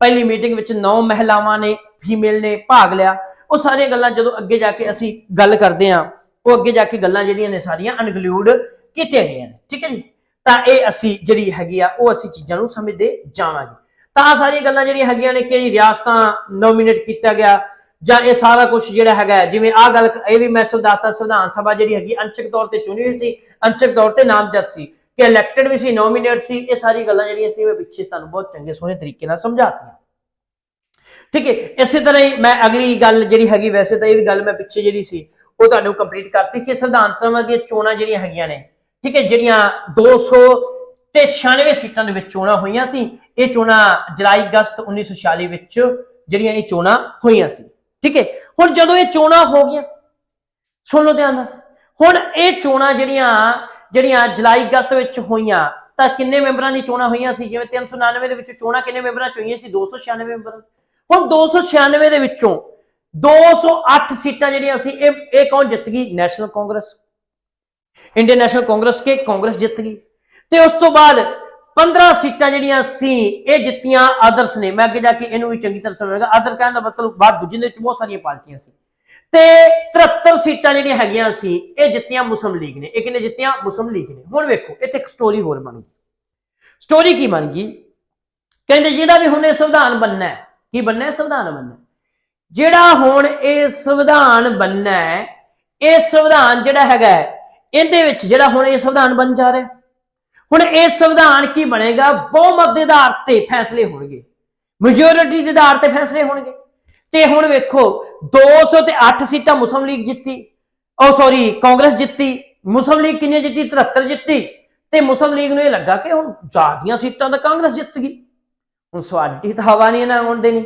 ਪਹਿਲੀ ਮੀਟਿੰਗ ਵਿੱਚ 9 ਮਹਿਲਾਵਾਂ ਨੇ ਫੀਮੇਲ ਨੇ ਭਾਗ ਲਿਆ। ਉਹ ਸਾਰੀਆਂ ਗੱਲਾਂ ਜਦੋਂ ਅੱਗੇ ਜਾ ਕੇ ਅਸੀਂ ਗੱਲ ਕਰਦੇ ਹਾਂ ਉਹ ਅੱਗੇ ਜਾ ਕੇ ਗੱਲਾਂ ਜਿਹੜੀਆਂ ਨੇ ਸਾਰੀਆਂ ਇਨਕਲੂਡ ਕੀਤੀਆਂ ਗਈਆਂ ਨੇ, ਠੀਕ ਹੈ ਜੀ। ਤਾਂ ਇਹ ਅਸੀਂ ਜਿਹੜੀ ਹੈਗੀ ਆ ਉਹ ਅਸੀਂ ਚੀਜ਼ਾਂ ਨੂੰ ਸਮਝਦੇ ਜਾਵਾਂਗੇ। ਤਾਂ ਆ ਸਾਰੀਆਂ ਗੱਲਾਂ ਜਿਹੜੀਆਂ ਹੈਗੀਆਂ ਨੇ ਕਈ ਰਿਆਸਤਾਂ ਨੋਮੀਨੇਟ ਕੀਤਾ ਗਿਆ ਜਾਂ ਇਹ ਸਾਰਾ ਕੁਝ ਜਿਹੜਾ ਹੈਗਾ ਜਿਵੇਂ ਆਹ ਗੱਲ ਇਹ ਵੀ ਮੈਂ ਦੱਸਤਾ ਸੰਵਿਧਾਨ ਸਭਾ ਜਿਹੜੀ ਹੈਗੀ ਅੰਸ਼ਕ ਤੌਰ ਤੇ ਚੁਣੀ ਹੋਈ ਸੀ, ਅੰਸ਼ਕ ਤੌਰ ਤੇ ਨਾਮਜ਼ਦ ਸੀ, ਕਿ ਇਲੈਕਟਡ ਵੀ ਸੀ, ਨੋਮੀਨੇਟ ਸੀ। ਇਹ ਸਾਰੀ ਗੱਲਾਂ ਜਿਹੜੀਆਂ ਸੀ ਮੈਂ ਪਿੱਛੇ ਤੁਹਾਨੂੰ ਬਹੁਤ ਚੰਗੇ ਸੋਹਣੇ ਤਰੀਕੇ ਨਾਲ ਸਮਝਾਤੀਆਂ, ਠੀਕ ਹੈ। ਇਸੇ ਤਰ੍ਹਾਂ ਹੀ ਮੈਂ ਅਗਲੀ ਗੱਲ ਜਿਹੜੀ ਹੈਗੀ, ਵੈਸੇ ਤਾਂ ਇਹ ਵੀ ਗੱਲ ਮੈਂ ਪਿੱਛੇ ਜਿਹੜੀ ਸੀ ਉਹ ਤੁਹਾਨੂੰ ਕੰਪਲੀਟ ਕਰਤੀ ਕਿ ਸੰਵਿਧਾਨ ਸਭਾ ਦੀਆਂ ਚੋਣਾਂ ਜਿਹੜੀਆਂ ਹੈਗੀਆਂ ਨੇ, ਠੀਕ ਹੈ, ਜਿਹੜੀਆਂ 296 ਸੀਟਾਂ ਦੇ ਵਿੱਚ ਚੋਣਾਂ ਹੋਈਆਂ ਸੀ। ਇਹ ਚੋਣਾਂ ਜੁਲਾਈ ਅਗਸਤ 1946 ਵਿੱਚ ਜਿਹੜੀਆਂ ਇਹ ਚੋਣਾਂ ਹੋਈਆਂ ਸੀ, ਠੀਕ ਹੈ। ਹੁਣ ਜਦੋਂ ਇਹ ਚੋਣਾਂ ਹੋ ਗਈਆਂ, ਸੁਣ ਲਓ ਧਿਆਨ ਨਾਲ, ਹੁਣ ਇਹ ਚੋਣਾਂ ਜਿਹੜੀਆਂ ਜੁਲਾਈ ਅਗਸਤ ਵਿੱਚ ਹੋਈਆਂ ਤਾਂ ਕਿੰਨੇ ਮੈਂਬਰਾਂ ਦੀ ਚੋਣਾਂ ਹੋਈਆਂ ਸੀ? ਜਿਵੇਂ 399 ਦੇ ਵਿੱਚ ਚੋਣਾਂ ਕਿੰਨੇ ਮੈਂਬਰਾਂ ਚ ਹੋਈਆਂ ਸੀ? 296 ਮੈਂਬਰ। ਹੁਣ 296 ਦੇ ਵਿੱਚੋਂ 208 ਸੀਟਾਂ ਜਿਹੜੀਆਂ ਸੀ ਇਹ ਕੌਣ ਜਿੱਤ ਗਈ? National Congress, Indian national Congress ਕੇ ਕਾਂਗਰਸ ਜਿੱਤ ਗਈ। ਤੇ ਉਸ ਤੋਂ ਬਾਅਦ 15 ਸੀਟਾਂ ਜਿਹੜੀਆਂ ਸੀ ਇਹ ਜਿੱਤੀਆਂ ਆਦਰਸ਼ ਨੇ। ਮੈਂ ਅੱਗੇ ਜਾ ਕੇ ਇਹਨੂੰ ਵੀ ਚੰਗੀ ਤਰ੍ਹਾਂ ਸਮਝਾਂਗਾ। ਆਦਰ ਕਹਿਣ ਦਾ ਮਤਲਬ ਬਾਅਦ ਦੂਜੇ ਦੇ ਵਿੱਚ ਬਹੁਤ ਸਾਰੀਆਂ ਪਾਰਟੀਆਂ ਸੀ। ਤੇ 73 ਸੀਟਾਂ ਜਿਹੜੀਆਂ ਹੈਗੀਆਂ ਸੀ ਇਹ ਜਿੱਤੀਆਂ ਮੁਸਲਿਮ ਲੀਗ ਨੇ। ਇਹ ਕਿਹਨੇ ਜਿੱਤੀਆਂ? ਮੁਸਲਿਮ ਲੀਗ ਨੇ। ਹੁਣ ਵੇਖੋ ਇੱਥੇ ਇੱਕ ਸਟੋਰੀ ਹੋਰ ਬਣ ਗਈ। ਸਟੋਰੀ ਕੀ ਬਣ ਗਈ? ਕਹਿੰਦੇ ਜਿਹੜਾ ਵੀ ਹੁਣ ਇਹ ਸੰਵਿਧਾਨ ਬਣਨਾ ਹੈ, ਕੀ ਬਣਨਾ ਹੈ? ਸੰਵਿਧਾਨ ਬਣਨਾ। ਜਿਹੜਾ ਹੁਣ ਇਹ ਸੰਵਿਧਾਨ ਬਣਨਾ ਹੈ, ਇਹ ਸੰਵਿਧਾਨ ਜਿਹੜਾ ਹੈਗਾ ਇਹਦੇ ਵਿੱਚ ਜਿਹੜਾ ਹੁਣ ਇਹ ਸੰਵਿਧਾਨ ਬਣ ਜਾ ਰਿਹਾ, ਹੁਣ ਇਹ ਸੰਵਿਧਾਨ ਕੀ ਬਣੇਗਾ? ਬਹੁਮਤ ਦੇ ਆਧਾਰ ਤੇ ਫੈਸਲੇ ਹੋਣਗੇ, ਮੈਜੋਰਿਟੀ ਦੇ ਆਧਾਰ ਤੇ ਫੈਸਲੇ ਹੋਣਗੇ। ਤੇ ਹੁਣ ਵੇਖੋ 208 ਸੀਟਾਂ ਮੁਸਲਿਮ ਲੀਗ ਜਿੱਤੀ, ਕਾਂਗਰਸ ਜਿੱਤੀ। ਮੁਸਲਿਮ ਲੀਗ ਕਿੰਨੀ ਜਿੱਤੀ? 73 ਜਿੱਤੀ। ਤੇ ਮੁਸਲਿਮ ਲੀਗ ਨੂੰ ਇਹ ਲੱਗਾ ਕਿ ਹੁਣ ਜ਼ਿਆਦੀਆਂ ਸੀਟਾਂ ਤਾਂ ਕਾਂਗਰਸ ਜਿੱਤ ਗਈ, ਹੁਣ ਸਾਡੀ ਤਾਂ ਹਵਾ ਨਹੀਂ ਨਾ ਆਉਣ ਦੇਣੀ,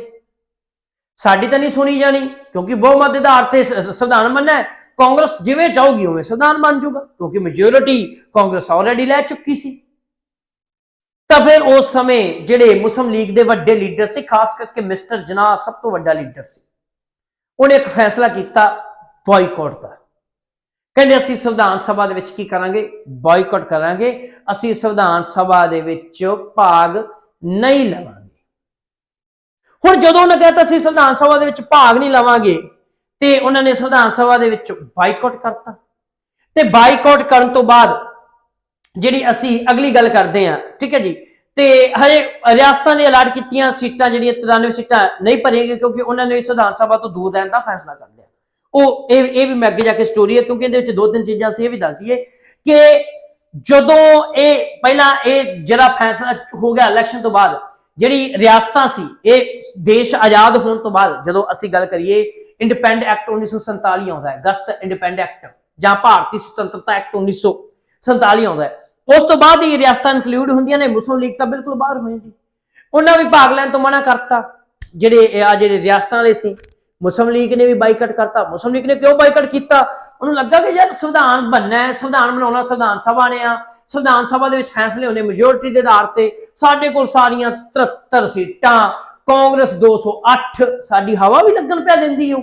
ਸਾਡੀ ਤਾਂ ਨਹੀਂ ਸੁਣੀ ਜਾਣੀ, ਕਿਉਂਕਿ ਬਹੁਮਤ ਦੇ ਆਧਾਰ ਤੇ ਸੰਵਿਧਾਨ ਬਣਨਾ ਹੈ, ਕਾਂਗਰਸ ਜਿਵੇਂ ਚਾਹੂਗੀ ਉਵੇਂ ਸੰਵਿਧਾਨ ਬਣ ਜਾਊਗਾ, ਕਿਉਂਕਿ ਮੈਜੋਰਿਟੀ ਕਾਂਗਰਸ ਆਲਰੇਡੀ ਲੈ ਚੁੱਕੀ ਸੀ। ਤਾਂ ਫਿਰ ਉਸ ਸਮੇਂ ਜਿਹੜੇ ਮੁਸਲਿਮ ਲੀਗ ਦੇ ਵੱਡੇ ਲੀਡਰ ਸੀ, ਖਾਸ ਕਰਕੇ ਮਿਸਟਰ ਜਨਾਹ ਸਭ ਤੋਂ ਵੱਡਾ ਲੀਡਰ ਸੀ, ਉਹਨੇ ਇੱਕ ਫੈਸਲਾ ਕੀਤਾ ਬਾਈਕਾਟ ਦਾ। ਕਹਿੰਦੇ ਅਸੀਂ ਸੰਵਿਧਾਨ ਸਭਾ ਦੇ ਵਿੱਚ ਕੀ ਕਰਾਂਗੇ, ਬਾਈਕਾਟ ਕਰਾਂਗੇ, ਅਸੀਂ ਸੰਵਿਧਾਨ ਸਭਾ ਦੇ ਵਿੱਚ ਭਾਗ ਨਹੀਂ ਲਵਾਂਗੇ। ਹੁਣ ਜਦੋਂ ਉਹਨਾਂ ਕਹਿੰਦਾ ਅਸੀਂ ਸੰਵਿਧਾਨ ਸਭਾ ਦੇ ਵਿੱਚ ਭਾਗ ਨਹੀਂ ਲਵਾਂਗੇ, ਤੇ ਉਹਨਾਂ ਨੇ ਸੰਵਿਧਾਨ ਸਭਾ ਦੇ ਵਿੱਚ ਬਾਈਕਾਟ ਕਰਤਾ। ਤੇ ਬਾਈਕਾਟ ਕਰਨ ਤੋਂ ਬਾਅਦ ਜਿਹੜੀ ਅਸੀਂ ਅਗਲੀ ਗੱਲ ਕਰਦੇ ਹਾਂ, ਠੀਕ ਹੈ ਜੀ, ਤੇ ਹਜੇ ਰਿਆਸਤਾਂ ਨੇ ਅਲਾਟ ਕੀਤੀਆਂ ਸੀਟਾਂ, ਜਿਹੜੀਆਂ 93 ਸੀਟਾਂ ਨਹੀਂ ਭਰੀਆਂ, ਕਿਉਂਕਿ ਉਹਨਾਂ ਨੇ ਸੰਵਿਧਾਨ ਸਭਾ ਤੋਂ ਦੂਰ ਰਹਿਣ ਦਾ ਫੈਸਲਾ ਕਰ ਲਿਆ। ਉਹ ਇਹ ਵੀ ਮੈਂ ਅੱਗੇ ਜਾ ਕੇ ਸਟੋਰੀ ਹੈ, ਕਿਉਂਕਿ ਇਹਦੇ ਵਿੱਚ ਦੋ ਤਿੰਨ ਚੀਜ਼ਾਂ ਅਸੀਂ ਇਹ ਵੀ ਦੱਸ ਦਈਏ ਕਿ ਜਦੋਂ ਇਹ ਪਹਿਲਾਂ ਇਹ ਜਿਹੜਾ ਫੈਸਲਾ ਹੋ ਗਿਆ ਇਲੈਕਸ਼ਨ ਤੋਂ ਬਾਅਦ, ਜਿਹੜੀ ਰਿਆਸਤਾਂ ਸੀ, ਇਹ ਦੇਸ਼ ਆਜ਼ਾਦ ਹੋਣ ਤੋਂ ਬਾਅਦ, ਜਦੋਂ ਅਸੀਂ ਗੱਲ ਕਰੀਏ ਇੰਡੀਪੈਂਡੈਂਟ ਐਕਟ 1947 ਆਉਂਦਾ ਹੈ, ਅਗਸਤ ਇੰਡੀਪੈਂਡੈਂਟ ਐਕਟ ਜਾਂ ਭਾਰਤੀ ਸੁਤੰਤਰਤਾ ਐਕਟ 1947 ਆਉਂਦਾ ਹੈ, ਉਸ ਤੋਂ ਬਾਅਦ ਹੀ ਰਿਆਸਤਾਂ ਇਨਕਲੂਡ ਹੁੰਦੀਆਂ ਨੇ। ਮੁਸਲਿਮ ਲੀਗ ਤਾਂ ਬਿਲਕੁਲ ਬਾਹਰ ਹੋ ਜਾਂਦੀ, ਉਹਨਾਂ ਵੀ ਭਾਗ ਲੈਣ ਤੋਂ ਮਨਾ ਕਰਤਾ। ਜਿਹੜੇ ਰਿਆਸਤਾਂ ਵਾਲੇ ਸੀ, ਮੁਸਲਿਮ ਲੀਗ ਨੇ ਵੀ ਬਾਈਕਾਟ ਕਰਤਾ। ਮੁਸਲਿਮ ਲੀਗ ਨੇ ਕਿਉਂ ਬਾਈਕਾਟ ਕੀਤਾ, ਉਹਨੂੰ ਲੱਗਾ ਕਿ ਯਾਰ ਸੰਵਿਧਾਨ ਬਣਨਾ ਹੈ, ਸੰਵਿਧਾਨ ਬਣਾਉਣਾ ਸੰਵਿਧਾਨ ਸਭਾ ਨੇ ਆ, ਸੰਵਿਧਾਨ ਸਭਾ ਦੇ ਵਿੱਚ ਫੈਸਲੇ ਹੋਣੇ ਮੈਜੋਰਿਟੀ ਦੇ ਆਧਾਰ ਤੇ, ਸਾਡੇ ਕੋਲ ਸਾਰੀਆਂ 73 ਸੀਟਾਂ, ਕਾਂਗਰਸ 208, ਸਾਡੀ ਹਵਾ ਵੀ ਲੱਗਣ ਪਿਆ ਦਿੰਦੀ ਹੋ,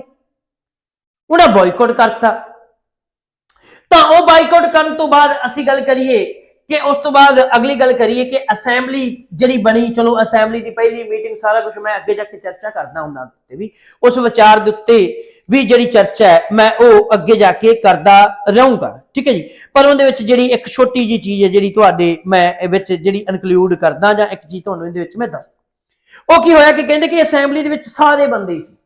ਉਹਨੇ ਬਾਈਕਾਟ ਕਰਤਾ। ਤਾਂ ਉਹ ਬਾਈਕਾਟ ਕਰਨ ਤੋਂ ਬਾਅਦ ਅਸੀਂ ਗੱਲ ਕਰੀਏ ਕਿ ਉਸ ਤੋਂ ਬਾਅਦ ਅਗਲੀ ਗੱਲ ਕਰੀਏ ਕਿ ਅਸੈਂਬਲੀ ਜਿਹੜੀ ਬਣੀ, ਚਲੋ ਅਸੈਂਬਲੀ ਦੀ ਪਹਿਲੀ ਮੀਟਿੰਗ, ਸਾਰਾ ਕੁਝ ਮੈਂ ਅੱਗੇ ਜਾ ਕੇ ਚਰਚਾ ਕਰਦਾ ਹੁੰਦਾ ਤੇ ਵੀ ਉਸ ਵਿਚਾਰ ਦੇ ਉੱਤੇ ਵੀ ਜਿਹੜੀ ਚਰਚਾ ਹੈ ਮੈਂ ਉਹ ਅੱਗੇ ਜਾ ਕੇ ਕਰਦਾ ਰਹੂੰਗਾ, ਠੀਕ ਹੈ ਜੀ। ਪਰ ਉਹਦੇ ਵਿੱਚ ਜਿਹੜੀ ਇੱਕ ਛੋਟੀ ਜੀ ਚੀਜ਼ ਹੈ ਜਿਹੜੀ ਤੁਹਾਡੇ ਮੈਂ ਵਿੱਚ ਜਿਹੜੀ ਇਨਕਲੂਡ ਕਰਦਾ, ਜਾਂ ਇੱਕ ਚੀਜ਼ ਤੁਹਾਨੂੰ ਇਹਦੇ ਵਿੱਚ ਮੈਂ ਦੱਸਦਾ, ਉਹ ਕੀ ਹੋਇਆ ਕਿ ਕਹਿੰਦੇ ਕਿ ਅਸੈਂਬਲੀ ਦੇ ਵਿੱਚ ਸਾਰੇ ਬੰਦੇ ਸੀ,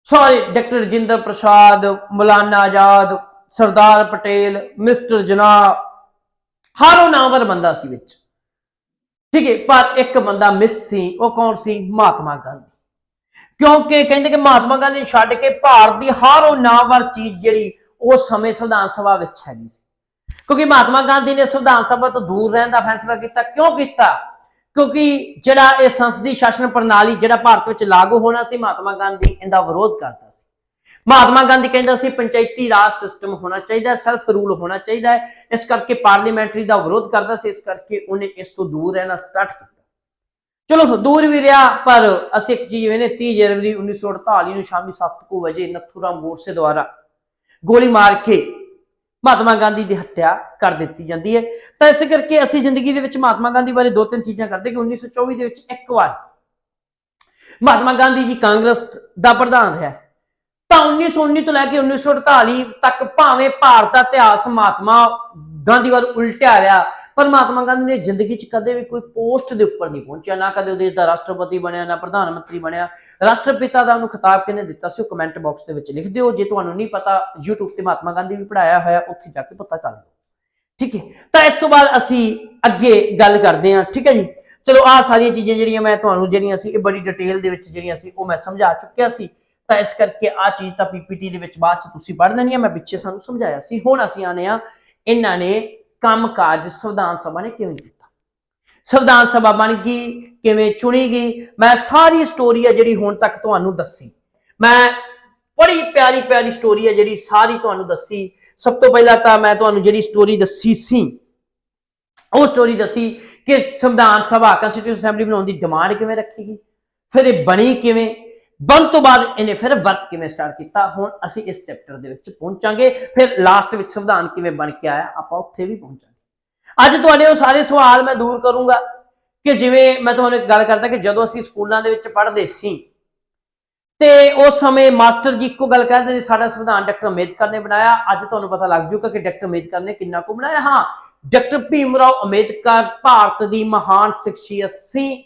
ਸਾਰੇ, ਡਾਕਟਰ ਰਜਿੰਦਰ ਪ੍ਰਸਾਦ, ਮੌਲਾਨਾ ਆਜ਼ਾਦ, ਸਰਦਾਰ ਪਟੇਲ, ਮਿਸਟਰ ਜਨਾਹ, ਹਰ ਉਹ ਨਾਮਵਰ ਬੰਦਾ ਸੀ ਵਿੱਚ, ਠੀਕ ਹੈ। ਪਰ ਇੱਕ ਬੰਦਾ ਮਿਸ ਸੀ, ਉਹ ਕੌਣ ਸੀ, ਮਹਾਤਮਾ ਗਾਂਧੀ। ਕਿਉਂਕਿ ਕਹਿੰਦੇ ਕਿ ਮਹਾਤਮਾ ਗਾਂਧੀ ਛੱਡ ਕੇ ਭਾਰਤ ਦੀ ਹਰ ਉਹ ਨਾਮਵਰ ਚੀਜ਼ ਜਿਹੜੀ ਉਸ ਸਮੇਂ ਸੰਵਿਧਾਨ ਸਭਾ ਵਿੱਚ ਹੈਗੀ ਸੀ, ਕਿਉਂਕਿ ਮਹਾਤਮਾ ਗਾਂਧੀ ਨੇ ਸੰਵਿਧਾਨ ਸਭਾ ਤੋਂ ਦੂਰ ਰਹਿਣ ਦਾ ਫੈਸਲਾ ਕੀਤਾ। ਕਿਉਂ ਕੀਤਾ, ਕਿਉਂਕਿ ਜਿਹੜਾ ਇਹ ਸੰਸਦੀ ਸ਼ਾਸਨ ਪ੍ਰਣਾਲੀ ਜਿਹੜਾ ਭਾਰਤ ਵਿੱਚ ਲਾਗੂ ਹੋਣਾ ਸੀ, ਮਹਾਤਮਾ ਗਾਂਧੀ ਇਹਦਾ ਵਿਰੋਧ ਕਰਦਾ। ਮਹਾਤਮਾ ਗਾਂਧੀ ਕਹਿੰਦਾ ਸੀ ਪੰਚਾਇਤੀ ਰਾਜ ਸਿਸਟਮ ਹੋਣਾ ਚਾਹੀਦਾ, ਸੈਲਫ ਰੂਲ ਹੋਣਾ ਚਾਹੀਦਾ ਹੈ, ਇਸ ਕਰਕੇ ਪਾਰਲੀਮੈਂਟਰੀ ਦਾ ਵਿਰੋਧ ਕਰਦਾ ਸੀ, ਇਸ ਕਰਕੇ ਉਹਨੇ ਇਸ ਤੋਂ ਦੂਰ ਰਹਿਣਾ ਸਟਾਰਟ ਕੀਤਾ। ਚਲੋ ਦੂਰ ਵੀ ਰਿਹਾ, ਪਰ ਅਸੀਂ ਇੱਕ ਚੀਜ਼ ਵੇਨੇ 30 ਜਨਵਰੀ 1948 ਨੂੰ ਸ਼ਾਮੀ 7 ਵਜੇ ਨਥੂਰਾਮ ਗੋਡਸੇ ਦੁਆਰਾ ਗੋਲੀ ਮਾਰ ਕੇ ਮਹਾਤਮਾ ਗਾਂਧੀ ਦੀ ਹੱਤਿਆ ਕਰ ਦਿੱਤੀ ਜਾਂਦੀ ਹੈ। ਤਾਂ ਇਸ ਕਰਕੇ ਅਸੀਂ ਜ਼ਿੰਦਗੀ ਦੇ ਵਿੱਚ ਮਹਾਤਮਾ ਗਾਂਧੀ ਬਾਰੇ ਦੋ ਤਿੰਨ ਚੀਜ਼ਾਂ ਕਰਦੇ ਕਿ 1924 ਦੇ ਵਿੱਚ ਇੱਕ ਵਾਰ ਮਹਾਤਮਾ ਗਾਂਧੀ ਜੀ ਕਾਂਗਰਸ ਦਾ ਪ੍ਰਧਾਨ ਹੈ। ਤਾਂ 1919 ਤੋਂ ਲੈ ਕੇ 1948 ਤੱਕ ਭਾਵੇਂ ਭਾਰਤ ਦਾ ਇਤਿਹਾਸ ਮਹਾਤਮਾ ਗਾਂਧੀ ਵੱਲ ਉਲਟਿਆ ਰਿਹਾ, ਪਰ ਮਹਾਤਮਾ ਗਾਂਧੀ ਨੇ ਜ਼ਿੰਦਗੀ 'ਚ ਕਦੇ ਵੀ ਕੋਈ ਪੋਸਟ ਦੇ ਉੱਪਰ ਨਹੀਂ ਪਹੁੰਚਿਆ, ਨਾ ਕਦੇ ਉਹ ਦੇਸ਼ ਦਾ ਰਾਸ਼ਟਰਪਤੀ ਬਣਿਆ, ਨਾ ਪ੍ਰਧਾਨ ਮੰਤਰੀ ਬਣਿਆ। ਰਾਸ਼ਟਰਪਿਤਾ ਦਾ ਉਹਨੂੰ ਖਿਤਾਬ ਕਿਹਨੇ ਦਿੱਤਾ ਸੀ, ਉਹ ਕਮੈਂਟ ਬਾਕਸ ਦੇ ਵਿੱਚ ਲਿਖ ਦਿਓ। ਜੇ ਤੁਹਾਨੂੰ ਨਹੀਂ ਪਤਾ, YouTube ਤੇ ਮਹਾਤਮਾ ਗਾਂਧੀ ਵੀ ਪੜਾਇਆ ਹੋਇਆ, ਉੱਥੇ ਜਾ ਕੇ ਪਤਾ ਕਰ ਲਓ, ਠੀਕ ਹੈ। ਤਾਂ ਇਸ ਤੋਂ ਬਾਅਦ ਅਸੀਂ ਅੱਗੇ ਗੱਲ ਕਰਦੇ ਹਾਂ, ਠੀਕ ਹੈ ਜੀ। ਚਲੋ ਆਹ ਸਾਰੀਆਂ ਚੀਜ਼ਾਂ ਜਿਹੜੀਆਂ ਮੈਂ ਤੁਹਾਨੂੰ ਜਿਹੜੀਆਂ ਸੀ ਇਹ ਬੜੀ ਡਿਟੇਲ ਦੇ ਵਿੱਚ ਜਿਹੜੀਆਂ ਸੀ ਉਹ ਮੈਂ ਸਮਝਾ ਚੁੱਕਿਆ ਸੀ। ਤਾਂ ਇਸ ਕਰਕੇ ਆ ਚੀਜ਼ ਤਾਂ ਪੀਪੀਟੀ ਦੇ ਵਿੱਚ ਬਾਅਦ 'ਚ ਤੁਸੀਂ ਪੜ੍ਹ ਲੈਣੀ ਆ, ਮੈਂ ਪਿੱਛੇ ਸਾਨੂੰ ਸਮਝਾਇਆ ਸੀ। ਹੁਣ ਅਸੀਂ ਆਨੇ ਆ ਇਹਨਾਂ ਨੇ ਕੰਮਕਾਜ ਸੰਵਿਧਾਨ ਸਭਾ ਨੇ ਕਿਵੇਂ ਕੀਤਾ, ਸੰਵਿਧਾਨ ਸਭਾ ਬਣ ਗਈ, ਕਿਵੇਂ ਚੁਣੀ ਗਈ, ਮੈਂ ਸਾਰੀ ਸਟੋਰੀ ਹੈ ਜਿਹੜੀ ਹੁਣ ਤੱਕ ਤੁਹਾਨੂੰ ਦੱਸੀ। ਮੈਂ ਬੜੀ ਪਿਆਰੀ ਪਿਆਰੀ ਸਟੋਰੀ ਹੈ ਜਿਹੜੀ ਸਾਰੀ ਤੁਹਾਨੂੰ ਦੱਸੀ। ਸਭ ਤੋਂ ਪਹਿਲਾਂ ਤਾਂ ਮੈਂ ਤੁਹਾਨੂੰ ਜਿਹੜੀ ਸਟੋਰੀ ਦੱਸੀ ਸੀ ਉਹ ਸਟੋਰੀ ਦੱਸੀ ਕਿ ਸੰਵਿਧਾਨ ਸਭਾ ਕੰਸਟੀਟਿਊਸ਼ਨ ਅਸੈਂਬਲੀ ਬਣਾਉਣ ਦੀ ਡਿਮਾਂਡ ਕਿਵੇਂ ਰੱਖੀ ਗਈ, ਫਿਰ ਇਹ ਬਣੀ ਕਿਵੇਂ, ਬਣ ਤੋਂ ਬਾਅਦ ਇਹਨੇ ਫਿਰ ਵਰਕ ਕਿਵੇਂ ਸਟਾਰਟ ਕੀਤਾ। ਹੁਣ ਅਸੀਂ ਇਸ ਚੈਪਟਰ ਦੇ ਵਿੱਚ ਪਹੁੰਚਾਂਗੇ, ਫਿਰ ਲਾਸਟ ਵਿੱਚ ਸੰਵਿਧਾਨ ਕਿਵੇਂ ਬਣ ਕੇ ਆਇਆ ਆਪਾਂ ਉੱਥੇ ਵੀ ਪਹੁੰਚਾਂਗੇ। ਅੱਜ ਤੁਹਾਡੇ ਉਹ ਸਾਰੇ ਸਵਾਲ ਮੈਂ ਦੂਰ ਕਰੂੰਗਾ ਕਿ ਜਿਵੇਂ ਮੈਂ ਤੁਹਾਨੂੰ ਇੱਕ ਗੱਲ ਕਰਦਾ ਕਿ ਜਦੋਂ ਅਸੀਂ ਸਕੂਲਾਂ ਦੇ ਵਿੱਚ ਪੜ੍ਹਦੇ ਸੀ ਤੇ ਉਸ ਸਮੇਂ ਮਾਸਟਰ ਜੀ ਇੱਕੋ ਗੱਲ ਕਹਿੰਦੇ ਸੀ, ਸਾਡਾ ਸੰਵਿਧਾਨ ਡਾਕਟਰ ਅੰਬੇਦਕਰ ਨੇ ਬਣਾਇਆ। ਅੱਜ ਤੁਹਾਨੂੰ ਪਤਾ ਲੱਗ ਜੂਗਾ ਕਿ ਡਾਕਟਰ ਅੰਬੇਦਕਰ ਨੇ ਕਿੰਨਾ ਕੁ ਬਣਾਇਆ। ਹਾਂ, ਡਾਕਟਰ ਭੀਮ ਰਾਓ ਅੰਬੇਦਕਰ ਭਾਰਤ ਦੀ ਮਹਾਨ ਸ਼ਖਸੀਅਤ ਸੀ,